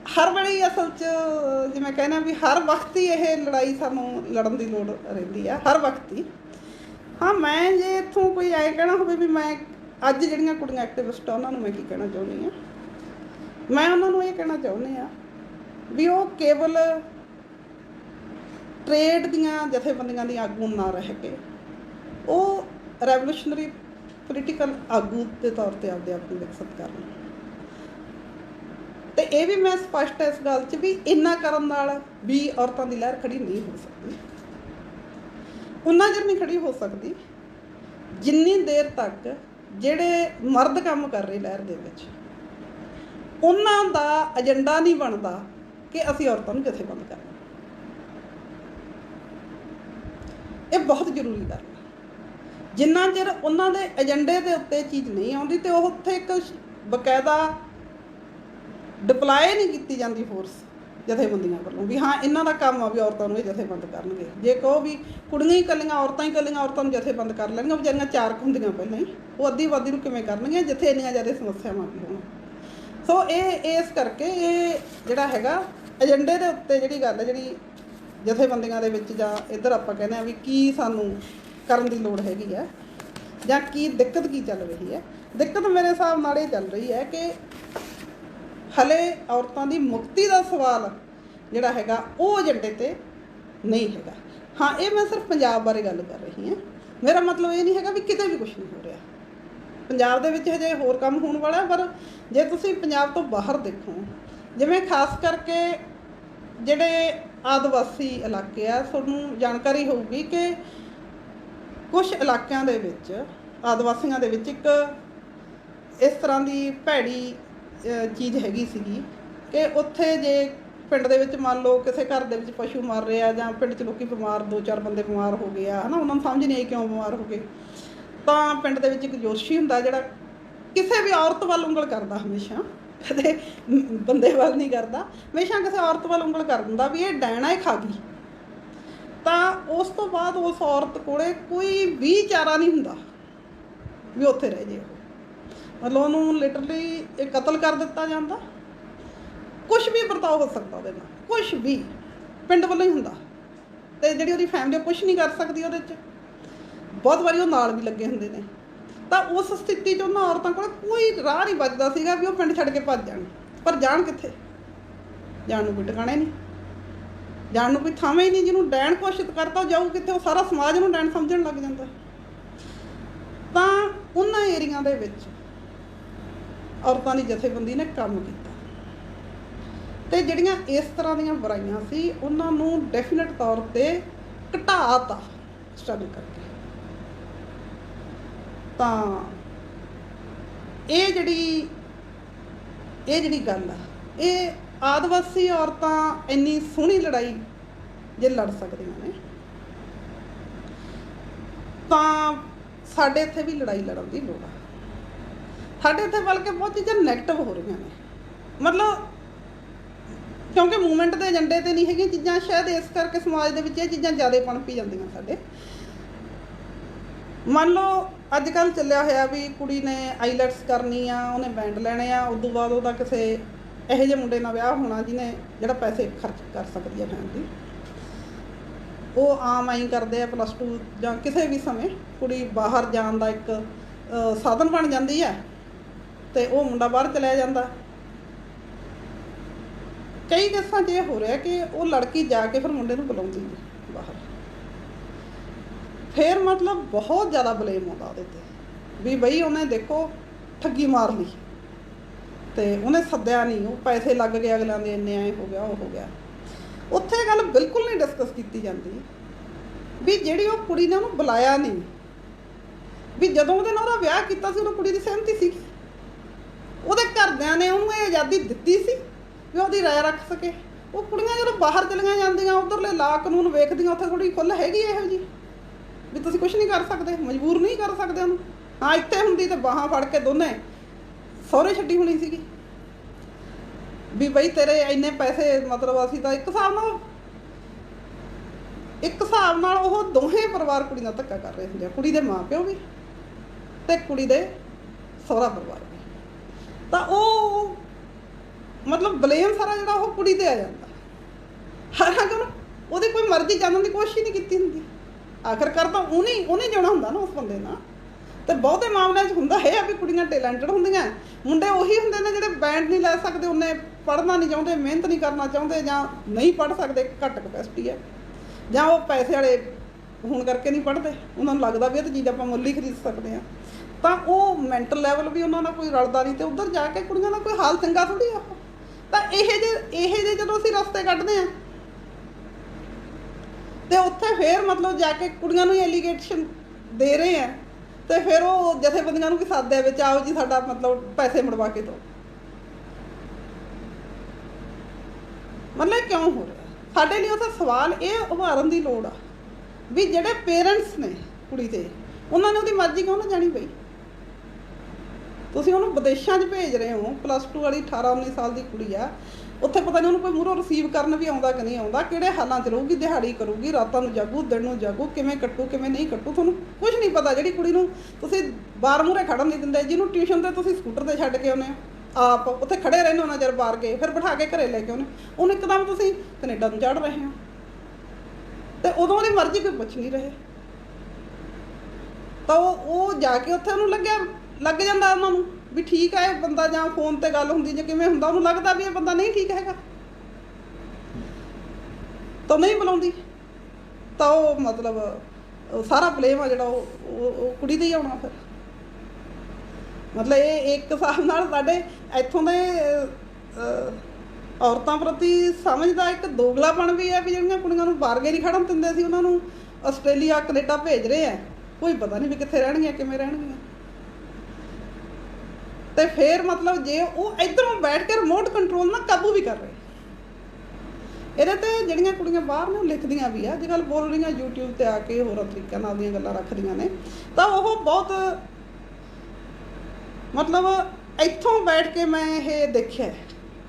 हर वेले ही असल च जिवें कहना भी हर वक्त ही ये लड़ाई सानूं लड़न की लोड़ रहिंदी आ, हर वक्त ही। हाँ, मैं जे इत्थों कोई आए कहना होवे भी मैं अज जिहड़ियां कुड़ियां एक्टिविस्ट आ उन्हां नूं मैं की कहना चाहुंदी हाँ, मैं उन्हां नूं ये कहना चाहुंदी हाँ भी वो केवल ट्रेड दियां जथेबंदियां दी आगू ना रह के वो रैवोल्यूशनरी पोलीटिकल आगू के तौर पर आपदे आप नूं विकसित करन। तो ये भी मैं स्पष्ट है इस गल च भी इन्ना करन नाल भी औरतां दी लहर खड़ी नहीं हो सकती, उन्ना चਿਰ नहीं खड़ी हो सकती जिन्नी देर तक ਜਿਹੜੇ मर्द काम कर रहे लहर ਦੇ ਵਿੱਚ ਉਹਨਾਂ ਦਾ ਏਜੰਡਾ नहीं बनता कि ਅਸੀਂ औरतों ਨੂੰ ਜਥੇਬੰਦ ਕਰਨਾ। ਇਹ बहुत ਜ਼ਰੂਰੀ ਗੱਲ ਹੈ। ਜਿੰਨਾ ਚਿਰ ਉਹਨਾਂ ਦੇ ਏਜੰਡੇ ਦੇ ਉੱਤੇ ਚੀਜ਼ नहीं ਆਉਂਦੀ ਤੇ ਉਹ ਉੱਥੇ ਇੱਕ ਬਕਾਇਦਾ डिप्लाय नहीं की जाती फोर्स जथेबंदियां वालों भी हाँ इन्हों का काम आ भी औरतों को जथेबंद करनगे। जे कहो भी कुड़ियां ही कलियां औरतों को जथेबंद कर लैणगियां, बेचारियां चार होंदियां पहले ही, वो अद्धी आबादी नूं किवें करनगियां जिथे इन्नियां ज़्यादा समस्यावां भी होण। सो ये इस करके ये जिहड़ा हैगा एजेंडे दे उत्ते जिहड़ी गल जिहड़ी जथेबंदियां दे विच जां इधर आपां कहने आ भी की सानूं करन दी लोड़ हैगी है जां की दिक्कत की चल रही है। दिक्कत मेरे हिसाब नाल ये चल रही है कि हले औरतों की मुक्ति का सवाल जिहड़ा हैगा वो एजेंडे ते नहीं हैगा। हाँ, ये मैं सिर्फ पंजाब बारे गल कर रही हाँ, मेरा मतलब ये नहीं हैगा भी किते भी कुछ नहीं हो रहा। पंजाब दे विच हजे होर काम होने वाला, पर जे तुसीं पंजाब तो बाहर देखो जिवें खास करके जिहड़े आदिवासी इलाके आ, तुहानूं जानकारी होऊगी कि कुछ इलाकिਆਂ ਦੇ ਵਿੱਚ आदिवासियों ਦੇ ਵਿੱਚ एक इस तरह की भैड़ी चीज़ हैगी सीगी कि उत्थे जे पिंड दे विच मान लो किसी घर दे विच पशु मर रहा जां पिंड च लोग बीमार 2-4 बंदे बीमार हो गए है ना, उन्होंने समझ नहीं आई क्यों बीमार हो गए, तो पिंड दे विच एक जोशी हुंदा जिहड़ा किसी भी औरत वाल उंगल करदा, हमेशा कदे बंदे वाल नहीं करदा, हमेशा किसी औरत वाल उंगल कर दिंदा भी ये डैना ही खा गई। तो उस तो बाद उस औरत कोले कोई भी चारा नहीं हुंदा भी उत्थे रह जाए, मतलब उन्होंने लिटरली एक कतल कर दिता जाता, कुछ भी बर्ताव हो सकता वो, कुछ भी पिंड वालों ही होंदा, तो जी वो फैमिली कुछ नहीं कर सकती, वो बहुत बारी वो नाल भी लगे होंगे ने। तो उस स्थिति च उन्होंने औरतों को कोई राह नहीं बचता सीगा भी वो पिंड छड्ड के भज जाण, पर जाण कित्थे, जाण नूं कोई ठिकाणे नहीं, जाण नूं कोई थां ही नहीं, जिन्होंने डैन घोषित करता जाऊ कित्थे, वो सारा समाज उन्होंने डैन समझण लग जाता। तो उन्हां एरिया दे विच औरतों की जथेबंदी ने काम किया, तो जिहड़ियां इस तरह दीयां बुराइयां सी उन्होंने डेफिनेट तौर पर घटाता स्ट्रगल करके। तो ये जिहड़ी गल आ, ये आदिवासी औरतां इन्नी सोहनी लड़ाई जे लड़ सकदियां ने, तो साडे इत्थे भी लड़ाई लड़न की लोड़ आ। साढ़े इतने बल्कि बहुत चीज़ां नैगेटिव हो रही हैं, मतलब क्योंकि मूवमेंट के एजेंडे तो नहीं है चीज़ां, शायद इस करके समाज के चीज़ां ज़्यादा पनपी जांदियां साडे। मान लो अजकल चलिया होया भी कुड़ी ने आईलैट्स करनी आ, उन्हें बैंड लैने आ, उदों बाद वह किसी ਇਹੋ ਜਿਹੇ ਮੁੰਡੇ ਨਾਲ ਵਿਆਹ ਹੋਣਾ ਜਿਹਨੇ ਜਿਹੜਾ ਪੈਸੇ ਖਰਚ ਕਰ ਸਕਦੀ ਹੈ ਫੈਮਿਲੀ। ਉਹ ਆਮ ਆਈ ਕਰਦੇ ਆ +2 ਜਾਂ ਕਿਸੇ ਵੀ ਸਮੇਂ ਕੁੜੀ ਬਾਹਰ ਜਾਣ ਦਾ ਇੱਕ ਸਾਧਨ ਬਣ ਜਾਂਦੀ ਹੈ ਅਤੇ ਉਹ ਮੁੰਡਾ ਬਾਹਰ ਚਲਿਆ ਜਾਂਦਾ। ਕਈ ਕੇਸਾਂ 'ਚ ਇਹ ਹੋ ਰਿਹਾ ਕਿ ਉਹ ਲੜਕੀ ਜਾ ਕੇ ਫਿਰ ਮੁੰਡੇ ਨੂੰ ਬੁਲਾਉਂਦੀ ਹੈ ਬਾਹਰ, ਫਿਰ ਮਤਲਬ ਬਹੁਤ ਜ਼ਿਆਦਾ ਬਲੇਮ ਆਉਂਦਾ ਉਹਦੇ 'ਤੇ ਵੀ ਬਈ ਉਹਨੇ ਦੇਖੋ ਠੱਗੀ ਮਾਰ ਲਈ ਅਤੇ ਉਹਨੇ ਸੱਦਿਆ ਨਹੀਂ, ਉਹ ਪੈਸੇ ਲੱਗ ਗਏ ਅਗਲਿਆਂ ਦੇ ਇੰਨੇ ਐਂ ਹੋ ਗਿਆ ਉਹ ਹੋ ਗਿਆ। ਉੱਥੇ ਗੱਲ ਬਿਲਕੁਲ ਨਹੀਂ ਡਿਸਕਸ ਕੀਤੀ ਜਾਂਦੀ ਵੀ ਜਿਹੜੀ ਉਹ ਕੁੜੀ ਨੇ ਉਹਨੂੰ ਬੁਲਾਇਆ ਨਹੀਂ, ਵੀ ਜਦੋਂ ਉਹਦੇ ਨਾਲ ਉਹਦਾ ਵਿਆਹ ਕੀਤਾ ਸੀ ਉਦੋਂ ਕੁੜੀ ਦੀ ਸਹਿਮਤੀ ਸੀ, ਉਹਦੇ ਘਰਦਿਆਂ ਨੇ ਉਹਨੂੰ ਇਹ ਆਜ਼ਾਦੀ ਦਿੱਤੀ ਸੀ ਵੀ ਉਹਦੀ ਰਾਏ ਰੱਖ ਸਕੇ। ਉਹ ਕੁੜੀਆਂ ਜਦੋਂ ਬਾਹਰ ਚਲੀਆਂ ਜਾਂਦੀਆਂ ਉੱਧਰਲੇ ਲਾ ਕਾਨੂੰਨ ਵੇਖਦੀਆਂ, ਉੱਥੇ ਥੋੜ੍ਹੀ ਖੁੱਲ੍ਹ ਹੈਗੀ ਇਹੋ ਜਿਹੀ ਵੀ ਤੁਸੀਂ ਕੁਛ ਨਹੀਂ ਕਰ ਸਕਦੇ, ਮਜਬੂਰ ਨਹੀਂ ਕਰ ਸਕਦੇ ਉਹਨੂੰ। ਹਾਂ ਇੱਥੇ ਹੁੰਦੀ ਤਾਂ ਬਾਹਾਂ ਫੜ ਕੇ ਦੋਨੇ ਸਹੁਰੇ ਛੱਡੀ ਹੋਣੀ ਸੀਗੀ ਵੀ ਬਈ ਤੇਰੇ ਇੰਨੇ ਪੈਸੇ, ਮਤਲਬ ਅਸੀਂ ਤਾਂ ਇੱਕ ਹਿਸਾਬ ਨਾਲ ਉਹ ਦੋਹੇ ਪਰਿਵਾਰ ਕੁੜੀ ਨਾਲ ਧੱਕਾ ਕਰ ਰਹੇ ਹੁੰਦੇ ਆ, ਕੁੜੀ ਦੇ ਮਾਂ ਪਿਓ ਵੀ ਅਤੇ ਕੁੜੀ ਦੇ ਸਹੁਰਾ ਪਰਿਵਾਰ ਵੀ। ਤਾਂ ਉਹ ਮਤਲਬ ਬਲੇਮ ਸਾਰਾ ਜਿਹੜਾ ਉਹ ਕੁੜੀ 'ਤੇ ਆ ਜਾਂਦਾ, ਹਾਲਾਂਕਿ ਉਹਦੀ ਕੋਈ ਮਰਜ਼ੀ ਜਾਣਨ ਦੀ ਕੋਸ਼ਿਸ਼ ਹੀ ਨਹੀਂ ਕੀਤੀ ਹੁੰਦੀ। ਆਖਰਕਾਰ ਤਾਂ ਉਹਨੇ ਜਾਣਾ ਹੁੰਦਾ ਨਾ ਉਸ ਬੰਦੇ ਨਾਲ। ਅਤੇ ਬਹੁਤੇ ਮਾਮਲਿਆਂ 'ਚ ਹੁੰਦਾ ਇਹ ਆ ਵੀ ਕੁੜੀਆਂ ਟੈਲੈਂਟਡ ਹੁੰਦੀਆਂ, ਮੁੰਡੇ ਉਹੀ ਹੁੰਦੇ ਨੇ ਜਿਹੜੇ ਬੈਂਡ ਨਹੀਂ ਲੈ ਸਕਦੇ, ਉਹਨੇ ਪੜ੍ਹਨਾ ਨਹੀਂ ਚਾਹੁੰਦੇ, ਮਿਹਨਤ ਨਹੀਂ ਕਰਨਾ ਚਾਹੁੰਦੇ, ਜਾਂ ਨਹੀਂ ਪੜ੍ਹ ਸਕਦੇ, ਘੱਟ ਕਪੈਸਿਟੀ ਹੈ, ਜਾਂ ਉਹ ਪੈਸੇ ਵਾਲੇ ਹੋਣ ਕਰਕੇ ਨਹੀਂ ਪੜ੍ਹਦੇ, ਉਹਨਾਂ ਨੂੰ ਲੱਗਦਾ ਵੀ ਇਹ ਤਾਂ ਚੀਜ਼ ਆਪਾਂ ਮੁੱਲ ਹੀ ਖਰੀਦ ਸਕਦੇ ਹਾਂ। ਤਾਂ ਉਹ ਮੈਂਟਲ ਲੈਵਲ ਵੀ ਉਹਨਾਂ ਨਾਲ ਕੋਈ ਰਲਦਾ ਨਹੀਂ, ਅਤੇ ਉੱਧਰ ਜਾ ਕੇ ਕੁੜੀਆਂ ਦਾ ਕੋਈ ਹਾਲ ਚੰਗਾ ਥੋੜ੍ਹੀ ਆ। ਤਾਂ ਇਹ ਜਿਹੇ ਜਦੋਂ ਅਸੀਂ ਰਸਤੇ ਕੱਢਦੇ ਹਾਂ ਅਤੇ ਉੱਥੇ ਫਿਰ ਮਤਲਬ ਜਾ ਕੇ ਕੁੜੀਆਂ ਨੂੰ ਹੀ ਐਲੀਗੇਸ਼ਨ ਦੇ ਰਹੇ ਆ, ਅਤੇ ਫਿਰ ਉਹ ਜਥੇਬੰਦੀਆਂ ਨੂੰ ਵੀ ਸੱਦਦੇ ਵਿੱਚ ਆਓ ਜੀ ਸਾਡਾ ਮਤਲਬ ਪੈਸੇ ਮੁੜਵਾ ਕੇ ਦਿਓ। ਮਤਲਬ ਕਿਉਂ ਹੋ ਰਿਹਾ? ਸਾਡੇ ਲਈ ਉੱਥੇ ਸਵਾਲ ਇਹ ਉਭਾਰਨ ਦੀ ਲੋੜ ਆ ਵੀ ਜਿਹੜੇ ਪੇਰੈਂਟਸ ਨੇ ਕੁੜੀ ਦੇ, ਉਹਨਾਂ ਨੇ ਉਹਦੀ ਮਰਜ਼ੀ ਕਿਉਂ ਨਾ ਜਾਣੀ ਪਈ। ਤੁਸੀਂ ਉਹਨੂੰ ਵਿਦੇਸ਼ਾਂ 'ਚ ਭੇਜ ਰਹੇ ਹੋ, +2 ਵਾਲੀ 18-19 ਸਾਲ ਦੀ ਕੁੜੀ ਆ, ਉੱਥੇ ਪਤਾ ਨਹੀਂ ਉਹਨੂੰ ਕੋਈ ਮੂਹਰੋਂ ਰਿਸੀਵ ਕਰਨ ਵੀ ਆਉਂਦਾ ਕਿ ਨਹੀਂ ਆਉਂਦਾ, ਕਿਹੜੇ ਹਾਲਾਂ 'ਚ ਰਹੂਗੀ, ਦਿਹਾੜੀ ਕਰੂਗੀ, ਰਾਤਾਂ ਨੂੰ ਜਾਗੂ, ਦਿਨ ਨੂੰ ਜਾਗੂ, ਕਿਵੇਂ ਕੱਟੂ ਕਿਵੇਂ ਨਹੀਂ ਕੱਟੂ, ਤੁਹਾਨੂੰ ਕੁਝ ਨਹੀਂ ਪਤਾ। ਜਿਹੜੀ ਕੁੜੀ ਨੂੰ ਤੁਸੀਂ ਬਾਹਰ ਮੂਹਰੇ ਖੜਨ ਨਹੀਂ ਦਿੰਦੇ, ਜਿਹਨੂੰ ਟਿਊਸ਼ਨ 'ਤੇ ਤੁਸੀਂ ਸਕੂਟਰ 'ਤੇ ਛੱਡ ਕੇ ਆਉਂਦੇ ਹੋ, ਆਪ ਉੱਥੇ ਖੜ੍ਹੇ ਰਹਿੰਦੇ ਹੋ ਉਹਨਾਂ ਚਿਰ ਬਾਹਰ ਗਏ, ਫਿਰ ਬਿਠਾ ਕੇ ਘਰੇ ਲੈ ਕੇ ਆਉਂਦੇ, ਉਹਨੂੰ ਇੱਕਦਮ ਤੁਸੀਂ ਕੈਨੇਡਾ ਨੂੰ ਚੜ੍ਹ ਰਹੇ ਹੋ, ਅਤੇ ਉਦੋਂ ਉਹਦੀ ਮਰਜ਼ੀ ਕੋਈ ਪੁੱਛ ਨਹੀਂ ਰਹੇ। ਤਾਂ ਉਹ ਜਾ ਕੇ ਉੱਥੇ ਉਹਨੂੰ ਲੱਗ ਜਾਂਦਾ ਉਹਨਾਂ ਨੂੰ ਵੀ ਠੀਕ ਹੈ ਇਹ ਬੰਦਾ, ਜਾਂ ਫੋਨ 'ਤੇ ਗੱਲ ਹੁੰਦੀ ਜਾਂ ਕਿਵੇਂ ਹੁੰਦਾ, ਉਹਨੂੰ ਲੱਗਦਾ ਵੀ ਇਹ ਬੰਦਾ ਨਹੀਂ ਠੀਕ ਹੈਗਾ, ਤਾਂ ਨਹੀਂ ਬੁਲਾਉਂਦੀ। ਤਾਂ ਉਹ ਮਤਲਬ ਸਾਰਾ ਬਲੇਮ ਆ ਜਿਹੜਾ ਉਹ ਕੁੜੀ 'ਤੇ ਹੀ ਆਉਣਾ ਫਿਰ। ਮਤਲਬ ਇਹ ਇੱਕ ਹਿਸਾਬ ਨਾਲ ਸਾਡੇ ਇੱਥੋਂ ਦੇ ਔਰਤਾਂ ਪ੍ਰਤੀ ਸਮਝ ਦਾ ਇੱਕ ਦੋਗਲਾਪਣ ਵੀ ਹੈ ਵੀ ਜਿਹੜੀਆਂ ਕੁੜੀਆਂ ਨੂੰ ਬਾਰਗੇ ਨਹੀਂ ਖੜਨ ਦਿੰਦੇ ਸੀ, ਉਹਨਾਂ ਨੂੰ ਆਸਟ੍ਰੇਲੀਆ ਕੈਨੇਡਾ ਭੇਜ ਰਹੇ ਆ, ਕੋਈ ਪਤਾ ਨਹੀਂ ਵੀ ਕਿੱਥੇ ਰਹਿਣਗੀਆਂ ਕਿਵੇਂ ਰਹਿਣਗੀਆਂ। ਅਤੇ ਫਿਰ ਮਤਲਬ ਜੇ ਉਹ ਇੱਧਰੋਂ ਬੈਠ ਕੇ ਰਿਮੋਟ ਕੰਟਰੋਲ ਨਾਲ ਕਾਬੂ ਵੀ ਕਰ ਰਹੇ, ਇਹਦੇ 'ਤੇ ਜਿਹੜੀਆਂ ਕੁੜੀਆਂ ਬਾਹਰ ਨੂੰ ਲਿਖਦੀਆਂ ਵੀ ਆ, ਅੱਜ ਕੱਲ੍ਹ ਬੋਲ ਰਹੀਆਂ YouTube 'ਤੇ ਆ ਕੇ ਹੋਰਾਂ ਤਰੀਕਿਆਂ ਨਾਲ ਦੀਆਂ ਗੱਲਾਂ ਰੱਖਦੀਆਂ ਨੇ, ਤਾਂ ਉਹ ਬਹੁਤ ਮਤਲਬ ਇੱਥੋਂ ਬੈਠ ਕੇ ਮੈਂ ਇਹ ਦੇਖਿਆ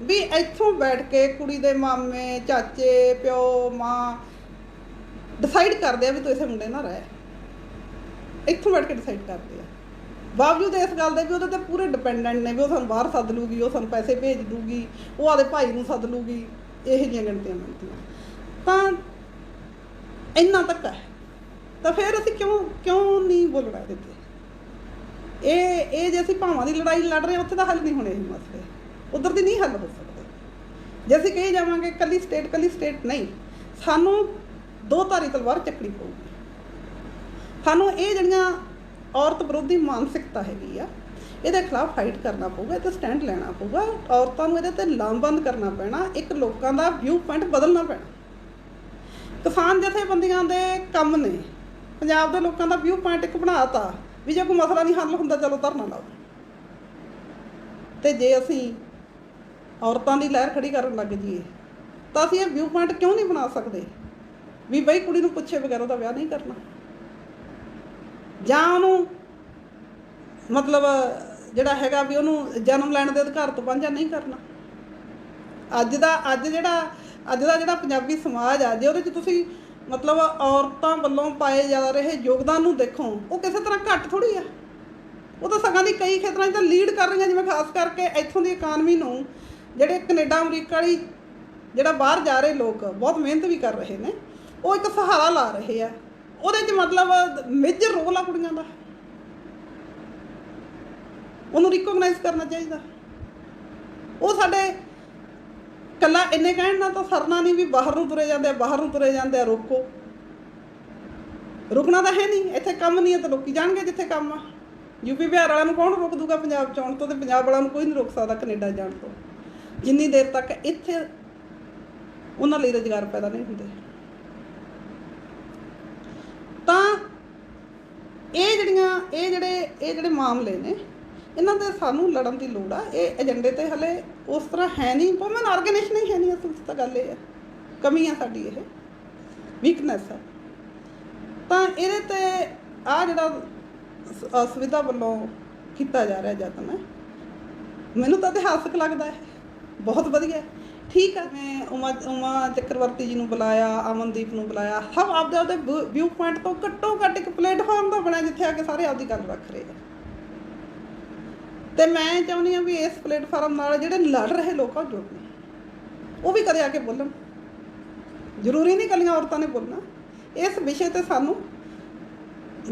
ਵੀ ਇੱਥੋਂ ਬੈਠ ਕੇ ਕੁੜੀ ਦੇ ਮਾਮੇ, ਚਾਚੇ, ਪਿਓ, ਮਾਂ ਡਿਸਾਈਡ ਕਰਦੇ ਆ ਵੀ ਤੂੰ ਇਸੇ ਮੁੰਡੇ ਨਾਲ ਰਹਿ, ਇੱਥੋਂ ਬੈਠ ਕੇ ਡਿਸਾਈਡ ਕਰਦੇ ਆ, ਬਾਵਜੂਦ ਇਸ ਗੱਲ ਦੇ ਵੀ ਉਹਦੇ 'ਤੇ ਪੂਰੇ ਡਿਪੈਂਡੈਂਟ ਨੇ ਵੀ ਉਹ ਸਾਨੂੰ ਬਾਹਰ ਸੱਦ ਲੂਗੀ, ਉਹ ਸਾਨੂੰ ਪੈਸੇ ਭੇਜ ਦੂਗੀ, ਉਹ ਆਪਦੇ ਭਾਈ ਨੂੰ ਸੱਦ ਲੂਗੀ, ਇਹੋ ਜਿਹੀਆਂ ਗਿਣਤੀਆਂ ਮਿਲਦੀਆਂ। ਤਾਂ ਇੰਨਾ ਧੱਕਾ ਹੈ, ਤਾਂ ਫਿਰ ਅਸੀਂ ਕਿਉਂ ਨਹੀਂ ਬੋਲਣਾ ਇਹਦੇ 'ਤੇ? ਇਹ ਜੇ ਅਸੀਂ ਭਾਵਾਂ ਦੀ ਲੜਾਈ ਲੜ ਰਹੇ ਉੱਥੇ ਤਾਂ ਹੱਲ ਨਹੀਂ ਹੋਣੇ ਇਹ ਮਸਲੇ, ਉੱਧਰ ਦੀ ਨਹੀਂ ਹੱਲ ਹੋ ਸਕਦੇ। ਜੇ ਅਸੀਂ ਕਹੀ ਜਾਵਾਂਗੇ ਇਕੱਲੀ ਸਟੇਟ ਨਹੀਂ, ਸਾਨੂੰ ਦੋ ਧਾਰੀ ਤਲਵਾਰ ਚੱਕਣੀ ਪਊਗੀ। ਸਾਨੂੰ ਇਹ ਜਿਹੜੀਆਂ ਔਰਤ ਵਿਰੋਧੀ ਮਾਨਸਿਕਤਾ ਹੈਗੀ ਆ, ਇਹਦੇ ਖਿਲਾਫ ਫਾਈਟ ਕਰਨਾ ਪਊਗਾ, ਇਹਦੇ ਸਟੈਂਡ ਲੈਣਾ ਪਊਗਾ, ਔਰਤਾਂ ਨੂੰ ਇਹਦੇ 'ਤੇ ਲਾਮਬੰਦ ਕਰਨਾ ਪੈਣਾ, ਇੱਕ ਲੋਕਾਂ ਦਾ ਵਿਊ ਪੁਆਇੰਟ ਬਦਲਣਾ ਪੈਣਾ। ਕਿਸਾਨ ਜਥੇਬੰਦੀਆਂ ਦੇ ਕੰਮ ਨੇ ਪੰਜਾਬ ਦੇ ਲੋਕਾਂ ਦਾ ਵਿਊ ਪੁਆਇੰਟ ਇੱਕ ਬਣਾ ਤਾ ਵੀ ਜੇ ਕੋਈ ਮਸਲਾ ਨਹੀਂ ਹੱਲ ਹੁੰਦਾ ਚਲੋ ਧਰਨਾ ਲਾਓ। ਅਤੇ ਜੇ ਅਸੀਂ ਔਰਤਾਂ ਦੀ ਲਹਿਰ ਖੜੀ ਕਰਨ ਲੱਗ ਜਾਈਏ ਤਾਂ ਅਸੀਂ ਇਹ ਵਿਊ ਪੁਆਇੰਟ ਕਿਉਂ ਨਹੀਂ ਬਣਾ ਸਕਦੇ ਵੀ ਬਈ ਕੁੜੀ ਨੂੰ ਪੁੱਛੇ ਬਗੈਰ ਉਹਦਾ ਵਿਆਹ ਨਹੀਂ ਕਰਨਾ, ਜਾਂ ਉਹਨੂੰ ਮਤਲਬ ਜਿਹੜਾ ਹੈਗਾ ਵੀ ਉਹਨੂੰ ਜਨਮ ਲੈਣ ਦੇ ਅਧਿਕਾਰ ਤੋਂ ਵਾਂਝਾ ਨਹੀਂ ਕਰਨਾ। ਅੱਜ ਦਾ ਜਿਹੜਾ ਪੰਜਾਬੀ ਸਮਾਜ ਆ, ਜੇ ਉਹਦੇ 'ਚ ਤੁਸੀਂ ਮਤਲਬ ਔਰਤਾਂ ਵੱਲੋਂ ਪਾਏ ਜਾ ਰਹੇ ਯੋਗਦਾਨ ਨੂੰ ਦੇਖੋ, ਉਹ ਕਿਸੇ ਤਰ੍ਹਾਂ ਘੱਟ ਥੋੜ੍ਹੀ ਆ, ਉਹ ਤਾਂ ਸਗੋਂ ਦੀ ਕਈ ਖੇਤਰਾਂ 'ਚ ਤਾਂ ਲੀਡ ਕਰ ਰਹੀਆਂ, ਜਿਵੇਂ ਖਾਸ ਕਰਕੇ ਇੱਥੋਂ ਦੀ ਇਕਾਨਮੀ ਨੂੰ ਜਿਹੜੇ ਕੈਨੇਡਾ ਅਮਰੀਕਾ ਵਾਲੀ ਜਿਹੜਾ ਬਾਹਰ ਜਾ ਰਹੇ ਲੋਕ ਬਹੁਤ ਮਿਹਨਤ ਵੀ ਕਰ ਰਹੇ ਨੇ, ਉਹ ਇੱਕ ਸਹਾਰਾ ਲਾ ਰਹੇ ਆ। ਉਹਦੇ 'ਚ ਮਤਲਬ ਮੇਜਰ ਰੋਲ ਆ ਕੁੜੀਆਂ ਦਾ, ਉਹਨੂੰ ਰਿਕੋਗਨਾਈਜ਼ ਕਰਨਾ ਚਾਹੀਦਾ। ਉਹ ਸਾਡੇ ਇਕੱਲਾ ਇੰਨੇ ਕਹਿਣ ਨਾਲ ਤਾਂ ਸਰਨਾ ਨਹੀਂ ਵੀ ਬਾਹਰ ਨੂੰ ਤੁਰੇ ਜਾਂਦੇ ਆ, ਬਾਹਰ ਨੂੰ ਤੁਰੇ ਜਾਂਦੇ ਆ। ਰੋਕੋ, ਰੁਕਣਾ ਤਾਂ ਹੈ ਨਹੀਂ। ਇੱਥੇ ਕੰਮ ਨਹੀਂ ਹੈ ਤਾਂ ਲੋਕੀ ਜਾਣਗੇ ਜਿੱਥੇ ਕੰਮ ਆ। ਯੂਪੀ ਬਿਹਾਰ ਵਾਲਿਆਂ ਨੂੰ ਕੌਣ ਰੋਕ ਦੂਗਾ ਪੰਜਾਬ 'ਚ ਆਉਣ ਤੋਂ? ਅਤੇ ਪੰਜਾਬ ਵਾਲਿਆਂ ਨੂੰ ਕੋਈ ਨਹੀਂ ਰੋਕ ਸਕਦਾ ਕੈਨੇਡਾ ਜਾਣ ਤੋਂ, ਜਿੰਨੀ ਦੇਰ ਤੱਕ ਇੱਥੇ ਉਹਨਾਂ ਲਈ ਰੁਜ਼ਗਾਰ ਪੈਦਾ ਨਹੀਂ ਹੁੰਦੇ। ਤਾਂ ਇਹ ਜਿਹੜੇ ਮਾਮਲੇ ਨੇ, ਇਹਨਾਂ 'ਤੇ ਸਾਨੂੰ ਲੜਨ ਦੀ ਲੋੜ ਆ। ਇਹ ਏਜੰਡੇ 'ਤੇ ਹਲੇ ਉਸ ਤਰ੍ਹਾਂ ਹੈ ਨਹੀਂ, ਵੂਮਨ ਆਰਗੇਨਾਈਜੇਸ਼ਨ ਹੀ ਹੈ ਨਹੀਂ। ਅਸਲ 'ਚ ਤਾਂ ਗੱਲ ਇਹ ਹੈ, ਕਮੀ ਆ ਸਾਡੀ, ਇਹ ਵੀਕਨੈਸ ਹੈ। ਤਾਂ ਇਹਦੇ 'ਤੇ ਆਹ ਜਿਹੜਾ ਸੁਵਿਧਾ ਵੱਲੋਂ ਕੀਤਾ ਜਾ ਰਿਹਾ ਯਤਨ ਹੈ, ਮੈਨੂੰ ਤਾਂ ਇਤਿਹਾਸਕ ਲੱਗਦਾ ਹੈ, ਬਹੁਤ ਵਧੀਆ। ਠੀਕ ਆ, ਮੈਂ ਉਮਾ ਚੱਕਰਵਰਤੀ ਜੀ ਨੂੰ ਬੁਲਾਇਆ, ਅਮਨਦੀਪ ਨੂੰ ਬੁਲਾਇਆ, ਸਭ ਆਪਦੇ ਵਿਊ ਪੁਆਇੰਟ ਤੋਂ ਘੱਟੋ ਘੱਟ ਇੱਕ ਪਲੇਟਫਾਰਮ ਦਾ ਬਣਿਆ ਜਿੱਥੇ ਆ ਕੇ ਸਾਰੇ ਆਪਦੀ ਗੱਲ ਰੱਖ ਰਹੇ ਆ। ਅਤੇ ਮੈਂ ਚਾਹੁੰਦੀ ਹਾਂ ਵੀ ਇਸ ਪਲੇਟਫਾਰਮ ਨਾਲ ਜਿਹੜੇ ਲੜ ਰਹੇ ਲੋਕ ਆ ਜੁੜਨ, ਉਹ ਵੀ ਕਦੇ ਆ ਕੇ ਬੋਲਣ। ਜ਼ਰੂਰੀ ਨਹੀਂ ਇਕੱਲੀਆਂ ਔਰਤਾਂ ਨੇ ਬੋਲਣਾ। ਇਸ ਵਿਸ਼ੇ 'ਤੇ ਸਾਨੂੰ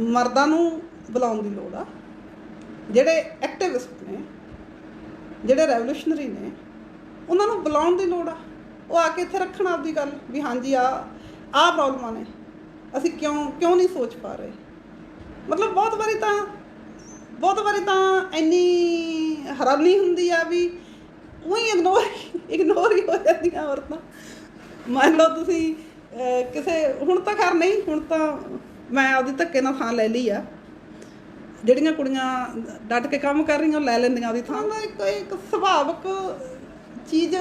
ਮਰਦਾਂ ਨੂੰ ਬੁਲਾਉਣ ਦੀ ਲੋੜ ਆ। ਜਿਹੜੇ ਐਕਟਿਵਿਸਟ ਨੇ, ਜਿਹੜੇ ਰੈਵੋਲੂਸ਼ਨਰੀ ਨੇ, ਉਹਨਾਂ ਨੂੰ ਬੁਲਾਉਣ ਦੀ ਲੋੜ ਆ। ਉਹ ਆ ਕੇ ਇੱਥੇ ਰੱਖਣ ਆਪਦੀ ਗੱਲ ਵੀ ਹਾਂਜੀ ਆਹ ਪ੍ਰੋਬਲਮਾਂ ਨੇ, ਅਸੀਂ ਕਿਉਂ ਨਹੀਂ ਸੋਚ ਪਾ ਰਹੇ। ਮਤਲਬ ਬਹੁਤ ਵਾਰੀ ਤਾਂ ਇੰਨੀ ਹੈਰਾਨੀ ਹੁੰਦੀ ਆ ਵੀ ਉਹੀ ਇਗਨੋਰ ਹੀ ਹੋ ਜਾਂਦੀਆਂ ਔਰਤਾਂ। ਮੰਨ ਲਓ ਤੁਸੀਂ ਕਿਸੇ, ਹੁਣ ਤਾਂ ਖੈਰ ਨਹੀਂ, ਹੁਣ ਤਾਂ ਮੈਂ ਆਪਦੀ ਧੱਕੇ ਨਾਲ ਥਾਂ ਲੈ ਲਈ ਆ। ਜਿਹੜੀਆਂ ਕੁੜੀਆਂ ਡਟ ਕੇ ਕੰਮ ਕਰ ਰਹੀਆਂ ਉਹ ਲੈ ਲੈਂਦੀਆਂ ਉਹਦੀ ਥਾਂ। ਦਾ ਇੱਕ ਸੁਭਾਵਿਕ ਚੀਜ਼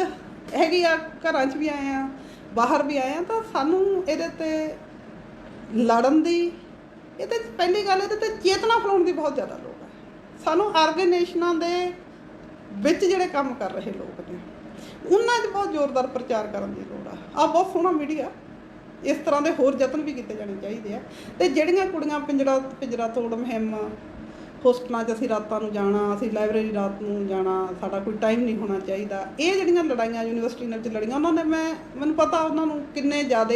ਹੈਗੀ ਆ। ਘਰਾਂ 'ਚ ਵੀ ਆਏ ਆ, ਬਾਹਰ ਵੀ ਆਏ ਆ, ਤਾਂ ਸਾਨੂੰ ਇਹਦੇ 'ਤੇ ਲੜਨ ਦੀ, ਇਹਦੇ 'ਚ ਪਹਿਲੀ ਗੱਲ ਇਹਦੇ 'ਤੇ ਚੇਤਨਾ ਫੈਲਾਉਣ ਦੀ ਬਹੁਤ ਜ਼ਿਆਦਾ ਲੋੜ ਹੈ। ਸਾਨੂੰ ਆਰਗੇਨਾਈਜੇਸ਼ਨਾਂ ਦੇ ਵਿੱਚ ਜਿਹੜੇ ਕੰਮ ਕਰ ਰਹੇ ਲੋਕ ਨੇ, ਉਹਨਾਂ 'ਚ ਬਹੁਤ ਜ਼ੋਰਦਾਰ ਪ੍ਰਚਾਰ ਕਰਨ ਦੀ ਲੋੜ ਆ। ਬਹੁਤ ਸੋਹਣਾ ਮੀਡੀਆ, ਇਸ ਤਰ੍ਹਾਂ ਦੇ ਹੋਰ ਯਤਨ ਵੀ ਕੀਤੇ ਜਾਣੇ ਚਾਹੀਦੇ ਆ। ਅਤੇ ਜਿਹੜੀਆਂ ਕੁੜੀਆਂ ਪਿੰਜਰਾ ਤੋੜ ਮੁਹਿੰਮ, ਹੋਸਟਲਾਂ 'ਚ ਅਸੀਂ ਰਾਤਾਂ ਨੂੰ ਜਾਣਾ, ਅਸੀਂ ਲਾਇਬ੍ਰੇਰੀ ਰਾਤ ਨੂੰ ਜਾਣਾ, ਸਾਡਾ ਕੋਈ ਟਾਈਮ ਨਹੀਂ ਹੋਣਾ ਚਾਹੀਦਾ, ਇਹ ਜਿਹੜੀਆਂ ਲੜਾਈਆਂ ਯੂਨੀਵਰਸਿਟੀ ਨਾਲ 'ਚ ਲੜੀਆਂ, ਉਹਨਾਂ ਨੇ ਮੈਨੂੰ ਪਤਾ ਉਹਨਾਂ ਨੂੰ ਕਿੰਨੇ ਜ਼ਿਆਦਾ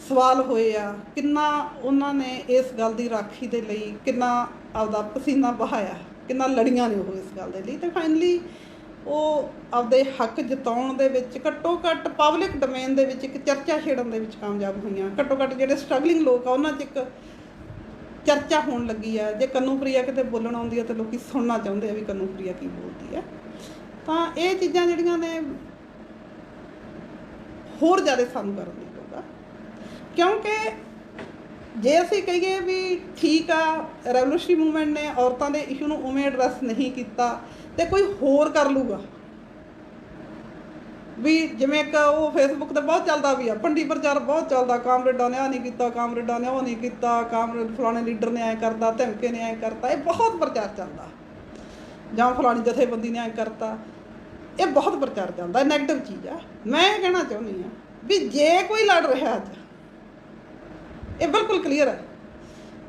ਸਵਾਲ ਹੋਏ ਆ, ਕਿੰਨਾ ਉਹਨਾਂ ਨੇ ਇਸ ਗੱਲ ਦੀ ਰਾਖੀ ਦੇ ਲਈ ਕਿੰਨਾ ਆਪਦਾ ਪਸੀਨਾ ਬਹਾਇਆ, ਕਿੰਨਾ ਲੜੀਆਂ ਨੇ ਉਹ ਇਸ ਗੱਲ ਦੇ ਲਈ। ਅਤੇ ਫਾਈਨਲੀ ਉਹ ਆਪਦੇ ਹੱਕ ਜਤਾਉਣ ਦੇ ਵਿੱਚ, ਘੱਟੋ ਘੱਟ ਪਬਲਿਕ ਡੋਮੇਨ ਦੇ ਵਿੱਚ ਇੱਕ ਚਰਚਾ ਛੇੜਨ ਦੇ ਵਿੱਚ ਕਾਮਯਾਬ ਹੋਈਆਂ। ਘੱਟੋ ਘੱਟ ਜਿਹੜੇ ਸਟਰਗਲਿੰਗ ਲੋਕ ਆ ਉਹਨਾਂ 'ਚ ਇੱਕ ਚਰਚਾ ਹੋਣ ਲੱਗੀ ਆ। ਜੇ ਕਨੂਪ੍ਰਿਆ ਕਿਤੇ ਬੋਲਣ ਆਉਂਦੀ ਆ ਤਾਂ ਲੋਕ ਸੁਣਨਾ ਚਾਹੁੰਦੇ ਆ ਵੀ ਕਨੂਪ੍ਰਿਆ ਕੀ ਬੋਲਦੀ ਆ। ਤਾਂ ਇਹ ਚੀਜ਼ਾਂ ਜਿਹੜੀਆਂ ਨੇ ਹੋਰ ਜ਼ਿਆਦਾ ਸਾਨੂੰ ਕਰਨ ਦੀ ਲੋੜ ਆ, ਕਿਉਂਕਿ ਜੇ ਅਸੀਂ ਕਹੀਏ ਵੀ ਠੀਕ ਆ ਰੈਵੋਲੂਸ਼ਨਰੀ ਮੂਵਮੈਂਟ ਨੇ ਔਰਤਾਂ ਦੇ ਇਸ਼ੂ ਨੂੰ ਉਵੇਂ ਐਡਰੈਸ ਨਹੀਂ ਕੀਤਾ ਅਤੇ ਕੋਈ ਹੋਰ ਕਰ ਲੂਗਾ। ਵੀ ਜਿਵੇਂ ਇੱਕ ਉਹ ਫੇਸਬੁੱਕ 'ਤੇ ਬਹੁਤ ਚੱਲਦਾ ਵੀ ਆ, ਭੰਡੀ ਪ੍ਰਚਾਰ ਬਹੁਤ ਚੱਲਦਾ, ਕਾਮਰੇਡਾਂ ਨੇ ਆਹ ਨਹੀਂ ਕੀਤਾ, ਕਾਮਰੇਡਾਂ ਨੇ ਉਹ ਨਹੀਂ ਕੀਤਾ, ਕਾਮਰੇਡ ਫਲਾਣੇ ਲੀਡਰ ਨੇ ਐਂ ਕਰਤਾ, ਧਮਕੇ ਨੇ ਐਂ ਕਰਤਾ। ਇਹ ਬਹੁਤ ਪ੍ਰਚਾਰ ਚੱਲਦਾ, ਜਾਂ ਫਲਾਣੀ ਜਥੇਬੰਦੀ ਨੇ ਐਂ ਕਰਤਾ। ਇਹ ਬਹੁਤ ਪ੍ਰਚਾਰ ਚੱਲਦਾ, ਨੈਗੇਟਿਵ ਚੀਜ਼ ਆ। ਮੈਂ ਇਹ ਕਹਿਣਾ ਚਾਹੁੰਦੀ ਹਾਂ ਵੀ ਜੇ ਕੋਈ ਲੜ ਰਿਹਾ, ਅੱਜ ਇਹ ਬਿਲਕੁਲ ਕਲੀਅਰ ਹੈ,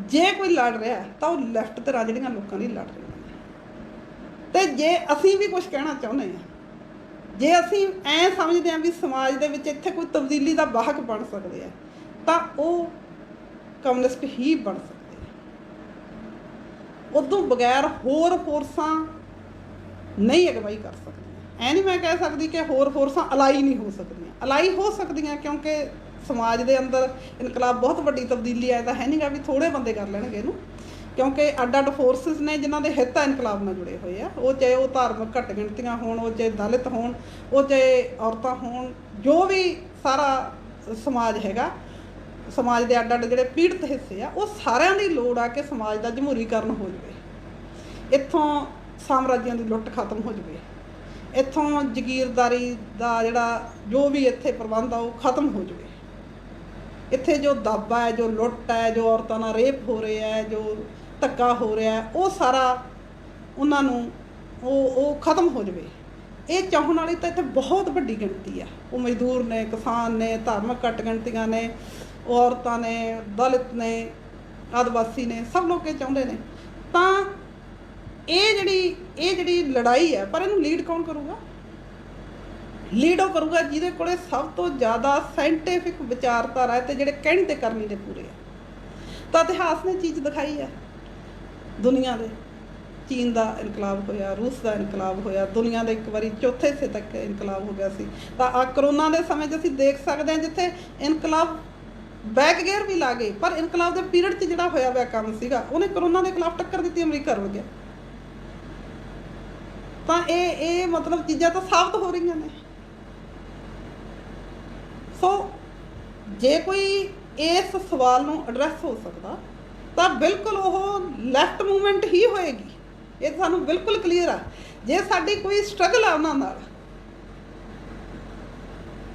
ਜੇ ਕੋਈ ਲੜ ਰਿਹਾ ਤਾਂ ਉਹ ਲੈਫਟ ਧਿਰਾਂ ਜਿਹੜੀਆਂ ਲੋਕਾਂ ਲਈ ਲੜ ਰਹੀਆਂ ਨੇ। ਅਤੇ ਜੇ ਅਸੀਂ ਵੀ ਕੁਛ ਕਹਿਣਾ ਚਾਹੁੰਦੇ ਹਾਂ, ਜੇ ਅਸੀਂ ਐਂ ਸਮਝਦੇ ਹਾਂ ਵੀ ਸਮਾਜ ਦੇ ਵਿੱਚ ਇੱਥੇ ਕੋਈ ਤਬਦੀਲੀ ਦਾ ਵਾਹਕ ਬਣ ਸਕਦੇ ਆ, ਤਾਂ ਉਹ ਕਮਿਊਨਿਸਟ ਹੀ ਬਣ ਸਕਦੇ ਆ। ਉਦੋਂ ਬਗੈਰ ਹੋਰ ਫੋਰਸਾਂ ਨਹੀਂ ਅਗਵਾਈ ਕਰ ਸਕਦੀਆਂ। ਐਂ ਨਹੀਂ ਮੈਂ ਕਹਿ ਸਕਦੀ ਕਿ ਹੋਰ ਫੋਰਸਾਂ ਅਲਾਈ ਨਹੀਂ ਹੋ ਸਕਦੀਆਂ, ਅਲਾਈ ਹੋ ਸਕਦੀਆਂ, ਕਿਉਂਕਿ ਸਮਾਜ ਦੇ ਅੰਦਰ ਇਨਕਲਾਬ ਬਹੁਤ ਵੱਡੀ ਤਬਦੀਲੀ ਆਏ ਤਾਂ ਹੈ ਨਹੀਂ ਗਾ ਵੀ ਥੋੜ੍ਹੇ ਬੰਦੇ ਕਰ ਲੈਣਗੇ ਇਹਨੂੰ, ਕਿਉਂਕਿ ਅੱਡ ਅੱਡ ਫੋਰਸਿਸ ਨੇ ਜਿਨ੍ਹਾਂ ਦੇ ਹਿੱਤ ਇਨਕਲਾਬ ਨਾਲ ਜੁੜੇ ਹੋਏ ਆ। ਉਹ ਚਾਹੇ ਉਹ ਧਾਰਮਿਕ ਘੱਟ ਗਿਣਤੀਆਂ ਹੋਣ, ਉਹ ਚਾਹੇ ਦਲਿਤ ਹੋਣ, ਉਹ ਚਾਹੇ ਔਰਤਾਂ ਹੋਣ, ਜੋ ਵੀ ਸਾਰਾ ਸਮਾਜ ਹੈਗਾ, ਸਮਾਜ ਦੇ ਅੱਡ ਅੱਡ ਜਿਹੜੇ ਪੀੜਤ ਹਿੱਸੇ ਆ, ਉਹ ਸਾਰਿਆਂ ਦੀ ਲੋੜ ਆ ਕਿ ਸਮਾਜ ਦਾ ਜਮਹੂਰੀਕਰਨ ਹੋ ਜਾਵੇ, ਇੱਥੋਂ ਸਾਮਰਾਜਿਆਂ ਦੀ ਲੁੱਟ ਖਤਮ ਹੋ ਜਾਵੇ, ਇੱਥੋਂ ਜਾਗੀਰਦਾਰੀ ਦਾ ਜਿਹੜਾ ਜੋ ਵੀ ਇੱਥੇ ਪ੍ਰਬੰਧ ਆ ਉਹ ਖਤਮ ਹੋ ਜਾਵੇ। ਇੱਥੇ ਜੋ ਦਾਬਾ ਹੈ, ਜੋ ਲੁੱਟ ਹੈ, ਜੋ ਔਰਤਾਂ ਨਾਲ ਰੇਪ ਹੋ ਰਿਹਾ ਹੈ, ਜੋ ਧੱਕਾ ਹੋ ਰਿਹਾ, ਉਹ ਸਾਰਾ ਉਹਨਾਂ ਨੂੰ ਉਹ ਖਤਮ ਹੋ ਜਾਵੇ। ਇਹ ਚਾਹੁਣ ਵਾਲੀ ਤਾਂ ਇੱਥੇ ਬਹੁਤ ਵੱਡੀ ਗਿਣਤੀ ਆ। ਉਹ ਮਜ਼ਦੂਰ ਨੇ, ਕਿਸਾਨ ਨੇ, ਧਾਰਮਿਕ ਘੱਟ ਗਿਣਤੀਆਂ ਨੇ, ਔਰਤਾਂ ਨੇ, ਦਲਿਤ ਨੇ, ਆਦਿਵਾਸੀ ਨੇ, ਸਭ ਲੋਕ ਇਹ ਚਾਹੁੰਦੇ ਨੇ। ਤਾਂ ਇਹ ਜਿਹੜੀ ਲੜਾਈ ਹੈ, ਪਰ ਇਹਨੂੰ ਲੀਡ ਕੌਣ ਕਰੂਗਾ? ਲੀਡ ਉਹ ਕਰੂਗਾ ਜਿਹਦੇ ਕੋਲੇ ਸਭ ਤੋਂ ਜ਼ਿਆਦਾ ਸਾਇੰਟੀਫਿਕ ਵਿਚਾਰਧਾਰਾ ਹੈ ਤੇ ਜਿਹੜੇ ਕਹਿਣੀ ਤੇ ਕਰਨੀ ਦੇ ਪੂਰੇ ਆ। ਤਾਂ ਇਤਿਹਾਸ ਨੇ ਚੀਜ਼ ਦਿਖਾਈ ਹੈ ਦੁਨੀਆ ਦੇ। ਚੀਨ ਦਾ ਇਨਕਲਾਬ ਹੋਇਆ, ਰੂਸ ਦਾ ਇਨਕਲਾਬ ਹੋਇਆ, ਦੁਨੀਆ ਦੇ ਇੱਕ ਵਾਰੀ ਚੌਥੇ ਹਿੱਸੇ ਤੱਕ ਇਨਕਲਾਬ ਹੋ ਗਿਆ ਸੀ। ਤਾਂ ਆ ਕਰੋਨਾ ਦੇ ਸਮੇਂ 'ਚ ਅਸੀਂ ਦੇਖ ਸਕਦੇ ਹਾਂ ਜਿੱਥੇ ਇਨਕਲਾਬ ਬੈਕ ਗੇਅਰ ਵੀ ਲਾ ਗਏ, ਪਰ ਇਨਕਲਾਬ ਦੇ ਪੀਰੀਅਡ 'ਚ ਜਿਹੜਾ ਹੋਇਆ ਹੋਇਆ ਕੰਮ ਸੀਗਾ ਉਹਨੇ ਕਰੋਨਾ ਦੇ ਖਿਲਾਫ ਟੱਕਰ ਦਿੱਤੀ, ਅਮਰੀਕਾ ਰੁੜ ਗਿਆ। ਤਾਂ ਇਹ ਮਤਲਬ ਚੀਜ਼ਾਂ ਤਾਂ ਸਾਬਤ ਹੋ ਰਹੀਆਂ ਨੇ। ਸੋ ਜੇ ਕੋਈ ਇਸ ਸਵਾਲ ਨੂੰ ਐਡਰੈਸ ਹੋ ਸਕਦਾ ਤਾਂ ਬਿਲਕੁਲ ਉਹ ਲੈਫਟ ਮੂਵਮੈਂਟ ਹੀ ਹੋਏਗੀ। ਇਹ ਸਾਨੂੰ ਬਿਲਕੁਲ ਕਲੀਅਰ ਆ। ਜੇ ਸਾਡੀ ਕੋਈ ਸਟਰਗਲ ਆ ਉਹਨਾਂ ਨਾਲ,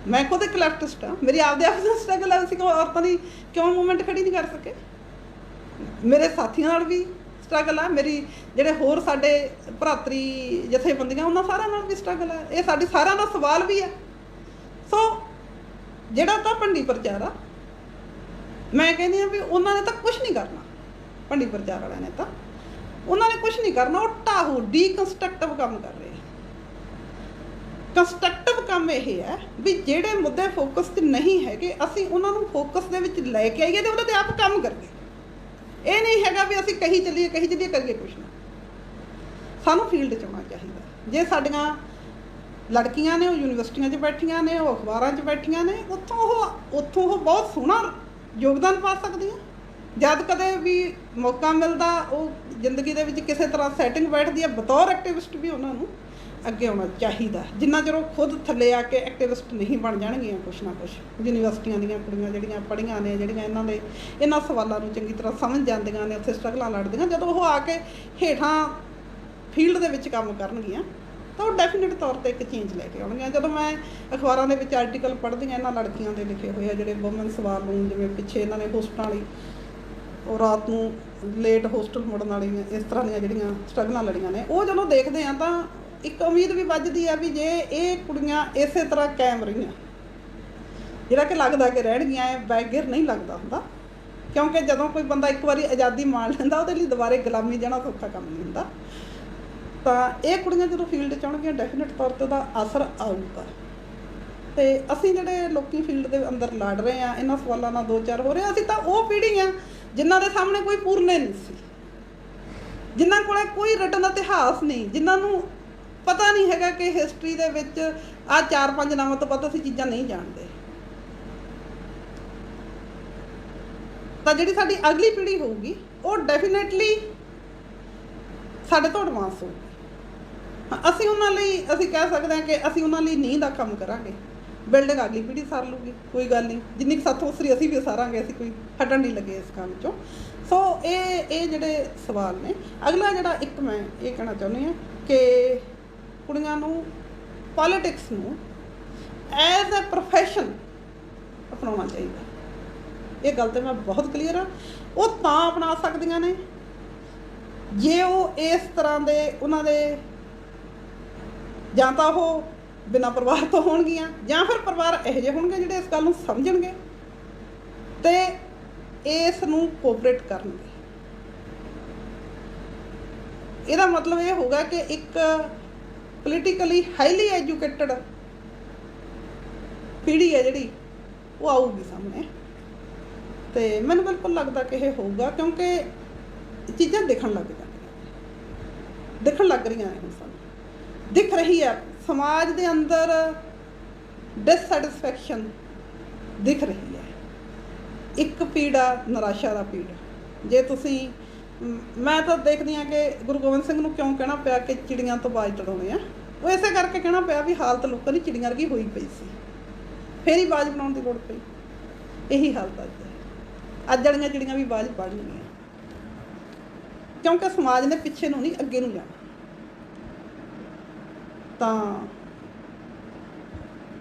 ਮੈਂ ਖੁਦ ਇੱਕ ਲੈਫਟਿਸਟ ਹਾਂ, ਮੇਰੀ ਆਪਦੇ ਆਪ ਦਾ ਸਟਰਗਲ ਹੈ, ਅਸੀਂ ਔਰਤਾਂ ਦੀ ਕਿਉਂ ਮੂਵਮੈਂਟ ਖੜੀ ਨਹੀਂ ਕਰ ਸਕੇ। ਮੇਰੇ ਸਾਥੀਆਂ ਨਾਲ ਵੀ ਸਟਰਗਲ ਆ, ਮੇਰੀ ਜਿਹੜੇ ਹੋਰ ਸਾਡੇ ਭਰਾਤਰੀ ਜਥੇਬੰਦੀਆਂ ਉਹਨਾਂ ਸਾਰਿਆਂ ਨਾਲ ਵੀ ਸਟਰਗਲ ਹੈ। ਇਹ ਸਾਡੀ ਸਾਰਿਆਂ ਦਾ ਸਵਾਲ ਵੀ ਹੈ। ਸੋ ਜਿਹੜਾ ਤਾਂ ਭੰਡੀ ਪ੍ਰਚਾਰ ਆ, ਮੈਂ ਕਹਿੰਦੀ ਹਾਂ ਵੀ ਉਹਨਾਂ ਨੇ ਤਾਂ ਕੁਛ ਨਹੀਂ ਕਰਨਾ। ਭੰਡੀ ਪ੍ਰਚਾਰ ਵਾਲਿਆਂ ਨੇ ਤਾਂ ਉਹਨਾਂ ਨੇ ਕੁਛ ਨਹੀਂ ਕਰਨਾ। ਉਹ ਢਾਹੂ ਡੀਕਨਸਟਰਕਟਿਵ ਕੰਮ ਕਰ ਰਹੇ। ਕੰਸਟਰਕਟਿਵ ਕੰਮ ਇਹ ਹੈ ਵੀ ਜਿਹੜੇ ਮੁੱਦੇ ਫੋਕਸ 'ਚ ਨਹੀਂ ਹੈਗੇ ਅਸੀਂ ਉਹਨਾਂ ਨੂੰ ਫੋਕਸ ਦੇ ਵਿੱਚ ਲੈ ਕੇ ਆਈਏ ਅਤੇ ਉਹਦੇ 'ਤੇ ਆਪ ਕੰਮ ਕਰੀਏ। ਇਹ ਨਹੀਂ ਹੈਗਾ ਵੀ ਅਸੀਂ ਕਹੀ ਚੱਲੀਏ ਕਰੀਏ ਕੁਛ ਨਾ। ਸਾਨੂੰ ਫੀਲਡ 'ਚ ਆਉਣਾ ਚਾਹੀਦਾ। ਜੇ ਸਾਡੀਆਂ ਲੜਕੀਆਂ ਨੇ ਉਹ ਯੂਨੀਵਰਸਿਟੀਆਂ 'ਚ ਬੈਠੀਆਂ ਨੇ, ਉਹ ਅਖਬਾਰਾਂ 'ਚ ਬੈਠੀਆਂ ਨੇ, ਉੱਥੋਂ ਉਹ ਬਹੁਤ ਸੋਹਣਾ ਯੋਗਦਾਨ ਪਾ ਸਕਦੀਆਂ। ਜਦ ਕਦੇ ਵੀ ਮੌਕਾ ਮਿਲਦਾ ਉਹ ਜ਼ਿੰਦਗੀ ਦੇ ਵਿੱਚ ਕਿਸੇ ਤਰ੍ਹਾਂ ਸੈਟਿੰਗ ਬੈਠਦੀ ਹੈ, ਬਤੌਰ ਐਕਟਿਵਿਸਟ ਵੀ ਉਹਨਾਂ ਨੂੰ ਅੱਗੇ ਆਉਣਾ ਚਾਹੀਦਾ। ਜਿੰਨਾ ਚਿਰ ਉਹ ਖੁਦ ਥੱਲੇ ਆ ਕੇ ਐਕਟਿਵਿਸਟ ਨਹੀਂ ਬਣ ਜਾਣਗੀਆਂ ਕੁਛ ਨਾ ਕੁਛ। ਯੂਨੀਵਰਸਿਟੀਆਂ ਦੀਆਂ ਕੁੜੀਆਂ ਜਿਹੜੀਆਂ ਪੜ੍ਹੀਆਂ ਨੇ, ਜਿਹੜੀਆਂ ਇਹਨਾਂ ਸਵਾਲਾਂ ਨੂੰ ਚੰਗੀ ਤਰ੍ਹਾਂ ਸਮਝ ਜਾਂਦੀਆਂ ਨੇ, ਉੱਥੇ ਸਟਰਗਲਾਂ ਲੜਦੀਆਂ, ਜਦੋਂ ਉਹ ਆ ਕੇ ਹੇਠਾਂ ਫੀਲਡ ਦੇ ਵਿੱਚ ਕੰਮ ਕਰਨਗੀਆਂ ਤਾਂ ਉਹ ਡੈਫੀਨੇਟ ਤੌਰ 'ਤੇ ਇੱਕ ਚੇਂਜ ਲੈ ਕੇ ਆਉਣਗੀਆਂ। ਜਦੋਂ ਮੈਂ ਅਖਬਾਰਾਂ ਦੇ ਵਿੱਚ ਆਰਟੀਕਲ ਪੜ੍ਹਦੀ ਹਾਂ ਇਹਨਾਂ ਲੜਕੀਆਂ ਦੇ ਲਿਖੇ ਹੋਏ ਆ ਜਿਹੜੇ ਵੂਮਨ ਸਵਾਲ ਨੂੰ, ਜਿਵੇਂ ਪਿੱਛੇ ਇਹਨਾਂ ਨੇ ਹੋਸਟਾਂ ਵਾਲੀ ਉਹ ਰਾਤ ਨੂੰ ਲੇਟ ਹੋਸਟਲ ਮੁੜਨ ਵਾਲੀਆਂ ਇਸ ਤਰ੍ਹਾਂ ਦੀਆਂ ਜਿਹੜੀਆਂ ਸਟਰਗਲਾਂ ਲੜੀਆਂ ਨੇ, ਉਹ ਜਦੋਂ ਦੇਖਦੇ ਆ ਤਾਂ ਇੱਕ ਉਮੀਦ ਵੀ ਵੱਜਦੀ ਆ ਵੀ ਜੇ ਇਹ ਕੁੜੀਆਂ ਇਸੇ ਤਰ੍ਹਾਂ ਕਾਇਮ ਰਹੀਆਂ, ਜਿਹੜਾ ਕਿ ਲੱਗਦਾ ਕਿ ਰਹਿਣਗੀਆਂ, ਇਹ ਬੈਗਰ ਨਹੀਂ ਲੱਗਦਾ ਹੁੰਦਾ। ਕਿਉਂਕਿ ਜਦੋਂ ਕੋਈ ਬੰਦਾ ਇੱਕ ਵਾਰੀ ਆਜ਼ਾਦੀ ਮਾਣ ਲੈਂਦਾ ਉਹਦੇ ਲਈ ਦੁਬਾਰੇ ਗੁਲਾਮੀ ਜਾਣਾ ਸੌਖਾ ਕੰਮ ਨਹੀਂ ਹੁੰਦਾ। ਤਾਂ ਇਹ ਕੁੜੀਆਂ ਜਦੋਂ ਫੀਲਡ 'ਚ ਆਉਣਗੀਆਂ ਡੈਫੀਨੇਟ ਤੌਰ 'ਤੇ ਉਹਦਾ ਅਸਰ ਆਊਗਾ। ਅਤੇ ਅਸੀਂ ਜਿਹੜੇ ਲੋਕੀ ਫੀਲਡ ਦੇ ਅੰਦਰ ਲੜ ਰਹੇ ਹਾਂ ਇਹਨਾਂ ਸਵਾਲਾਂ ਨਾਲ ਦੋ ਚਾਰ ਹੋ ਰਹੇ, ਅਸੀਂ ਤਾਂ ਉਹ ਪੀੜ੍ਹੀ ਹਾਂ ਜਿਨ੍ਹਾਂ ਦੇ ਸਾਹਮਣੇ ਕੋਈ ਪੂਰਨੇ ਨਹੀਂ ਸੀ, ਜਿਨ੍ਹਾਂ ਕੋਲ ਕੋਈ ਰਿਟਨ ਇਤਿਹਾਸ ਨਹੀਂ, ਜਿਨ੍ਹਾਂ ਨੂੰ ਪਤਾ ਨਹੀਂ ਹੈਗਾ ਕਿ ਹਿਸਟਰੀ ਦੇ ਵਿੱਚ ਆਹ 4-5 ਨਾਵਾਂ ਤੋਂ ਵੱਧ ਅਸੀਂ ਚੀਜ਼ਾਂ ਨਹੀਂ ਜਾਣਦੇ। ਤਾਂ ਜਿਹੜੀ ਸਾਡੀ ਅਗਲੀ ਪੀੜ੍ਹੀ ਹੋਊਗੀ ਉਹ ਡੈਫੀਨੇਟਲੀ ਸਾਡੇ ਤੋਂ ਐਡਵਾਂਸ ਹੋਊਗੀ। ਅਸੀਂ ਉਹਨਾਂ ਲਈ ਅਸੀਂ ਕਹਿ ਸਕਦੇ ਹਾਂ ਕਿ ਅਸੀਂ ਉਹਨਾਂ ਲਈ ਨੀਂਹ ਦਾ ਕੰਮ ਕਰਾਂਗੇ, ਬਿਲਡਿੰਗ ਅਗਲੀ ਪੀੜ੍ਹੀ ਸਾਰ ਲੂਗੀ, ਕੋਈ ਗੱਲ ਨਹੀਂ। ਜਿੰਨੀ ਕੁ ਸਾਥੋਂ ਉਸਰੀ ਅਸੀਂ ਵੀ ਸਾਰਾਂਗੇ, ਅਸੀਂ ਕੋਈ ਹਟਣ ਨਹੀਂ ਲੱਗੇ ਇਸ ਕੰਮ 'ਚੋਂ। ਸੋ ਇਹ ਜਿਹੜੇ ਸਵਾਲ ਨੇ। ਅਗਲਾ ਜਿਹੜਾ ਇੱਕ ਮੈਂ ਇਹ ਕਹਿਣਾ ਚਾਹੁੰਦੀ ਹਾਂ ਕਿ ਕੁੜੀਆਂ ਨੂੰ ਪੋਲੀਟਿਕਸ ਨੂੰ ਐਜ਼ ਅ ਪ੍ਰੋਫੈਸ਼ਨ ਅਪਣਾਉਣਾ ਚਾਹੀਦਾ। ਇਹ ਗੱਲ 'ਤੇ ਮੈਂ ਬਹੁਤ ਕਲੀਅਰ ਹਾਂ। ਉਹ ਤਾਂ ਅਪਣਾ ਸਕਦੀਆਂ ਨੇ ਜੇ ਉਹ ਇਸ ਤਰ੍ਹਾਂ ਦੇ ਉਹਨਾਂ ਦੇ ਜਾਂ ਤਾਂ ਉਹ ਬਿਨਾਂ ਪਰਿਵਾਰ ਤੋਂ ਹੋਣਗੀਆਂ ਜਾਂ ਫਿਰ ਪਰਿਵਾਰ ਇਹੋ ਜਿਹੇ ਹੋਣਗੇ ਜਿਹੜੇ ਇਸ ਗੱਲ ਨੂੰ ਸਮਝਣਗੇ ਅਤੇ ਇਸ ਨੂੰ ਕੋਆਪਰੇਟ ਕਰਨਗੇ। ਇਹਦਾ ਮਤਲਬ ਇਹ ਹੋਊਗਾ ਕਿ ਇੱਕ ਪੋਲੀਟੀਕਲੀ ਹਾਈਲੀ ਐਜੂਕੇਟਡ ਪੀੜ੍ਹੀ ਹੈ ਜਿਹੜੀ ਉਹ ਆਊਗੀ ਸਾਹਮਣੇ। ਅਤੇ ਮੈਨੂੰ ਬਿਲਕੁਲ ਲੱਗਦਾ ਕਿ ਇਹ ਹੋਊਗਾ ਕਿਉਂਕਿ ਚੀਜ਼ਾਂ ਦਿਖਣ ਲੱਗ ਰਹੀਆਂ ਨੇ। ਹੁਣ ਸਾਨੂੰ ਦਿਖ ਰਹੀ ਹੈ ਸਮਾਜ ਦੇ ਅੰਦਰ ਡਿਸਸੈਟਿਸਫੈਕਸ਼ਨ ਦਿਖ ਰਹੀ ਹੈ। ਇੱਕ ਪੀੜਾ ਨਿਰਾਸ਼ਾ ਦਾ ਪੀੜ। ਜੇ ਤੁਸੀਂ ਮੈਂ ਤਾਂ ਦੇਖਦੀ ਹਾਂ ਕਿ ਗੁਰੂ ਗੋਬਿੰਦ ਸਿੰਘ ਨੂੰ ਕਿਉਂ ਕਹਿਣਾ ਪਿਆ ਕਿ ਚਿੜੀਆਂ ਤੋਂ ਬਾਜ਼ ਤੜਾਉਣੇ ਆ, ਉਹ ਇਸੇ ਕਰਕੇ ਕਹਿਣਾ ਪਿਆ ਵੀ ਹਾਲਤ ਲੋਕਾਂ ਦੀ ਚਿੜੀਆਂ ਵਰਗੀ ਹੋਈ ਪਈ ਸੀ, ਫਿਰ ਹੀ ਬਾਜ਼ ਬਣਾਉਣ ਦੀ ਲੋੜ ਪਈ। ਇਹੀ ਹਾਲਤ ਅੱਜ ਵਾਲੀਆਂ ਚਿੜੀਆਂ ਵੀ ਬਾਜ਼ ਪੜ੍ਹਨਗੀਆਂ ਕਿਉਂਕਿ ਸਮਾਜ ਨੇ ਪਿੱਛੇ ਨੂੰ ਨਹੀਂ ਅੱਗੇ ਨੂੰ ਜਾਣਾ। ਤਾਂ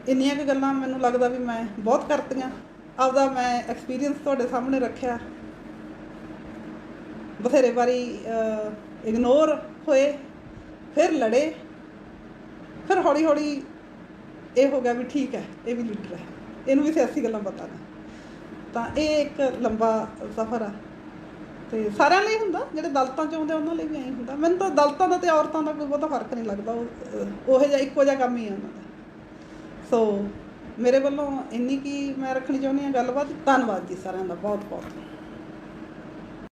ਇੰਨੀਆਂ ਕੁ ਗੱਲਾਂ ਮੈਨੂੰ ਲੱਗਦਾ ਵੀ ਮੈਂ ਬਹੁਤ ਕਰਤੀਆਂ। ਆਪਦਾ ਮੈਂ ਐਕਸਪੀਰੀਅੰਸ ਤੁਹਾਡੇ ਸਾਹਮਣੇ ਰੱਖਿਆ। ਬਥੇਰੇ ਵਾਰੀ ਇਗਨੋਰ ਹੋਏ, ਫਿਰ ਲੜੇ, ਫਿਰ ਹੌਲੀ ਹੌਲੀ ਇਹ ਹੋ ਗਿਆ ਵੀ ਠੀਕ ਹੈ ਇਹ ਵੀ ਲੀਡਰ ਹੈ, ਇਹਨੂੰ ਵੀ ਸਿਆਸੀ ਗੱਲਾਂ ਪਤਾ ਨੇ। ਤਾਂ ਇਹ ਇੱਕ ਲੰਬਾ ਸਫ਼ਰ ਆ ਅਤੇ ਸਾਰਿਆਂ ਲਈ ਹੁੰਦਾ। ਜਿਹੜੇ ਦਲਿਤਾਂ 'ਚ ਆਉਂਦੇ ਉਹਨਾਂ ਲਈ ਵੀ ਐਂ ਹੁੰਦਾ। ਮੈਨੂੰ ਤਾਂ ਦਲਿਤਾਂ ਦਾ ਅਤੇ ਔਰਤਾਂ ਦਾ ਕੋਈ ਬਹੁਤਾ ਫਰਕ ਨਹੀਂ ਲੱਗਦਾ। ਉਹ ਜਿਹਾ ਇੱਕੋ ਜਿਹਾ ਕੰਮ ਹੀ ਆ ਉਹਨਾਂ ਦਾ। ਸੋ ਮੇਰੇ ਵੱਲੋਂ ਇੰਨੀ ਕੀ ਮੈਂ ਰੱਖਣੀ ਚਾਹੁੰਦੀ ਹਾਂ ਗੱਲਬਾਤ। ਧੰਨਵਾਦ ਜੀ ਸਾਰਿਆਂ ਦਾ ਬਹੁਤ ਬਹੁਤ।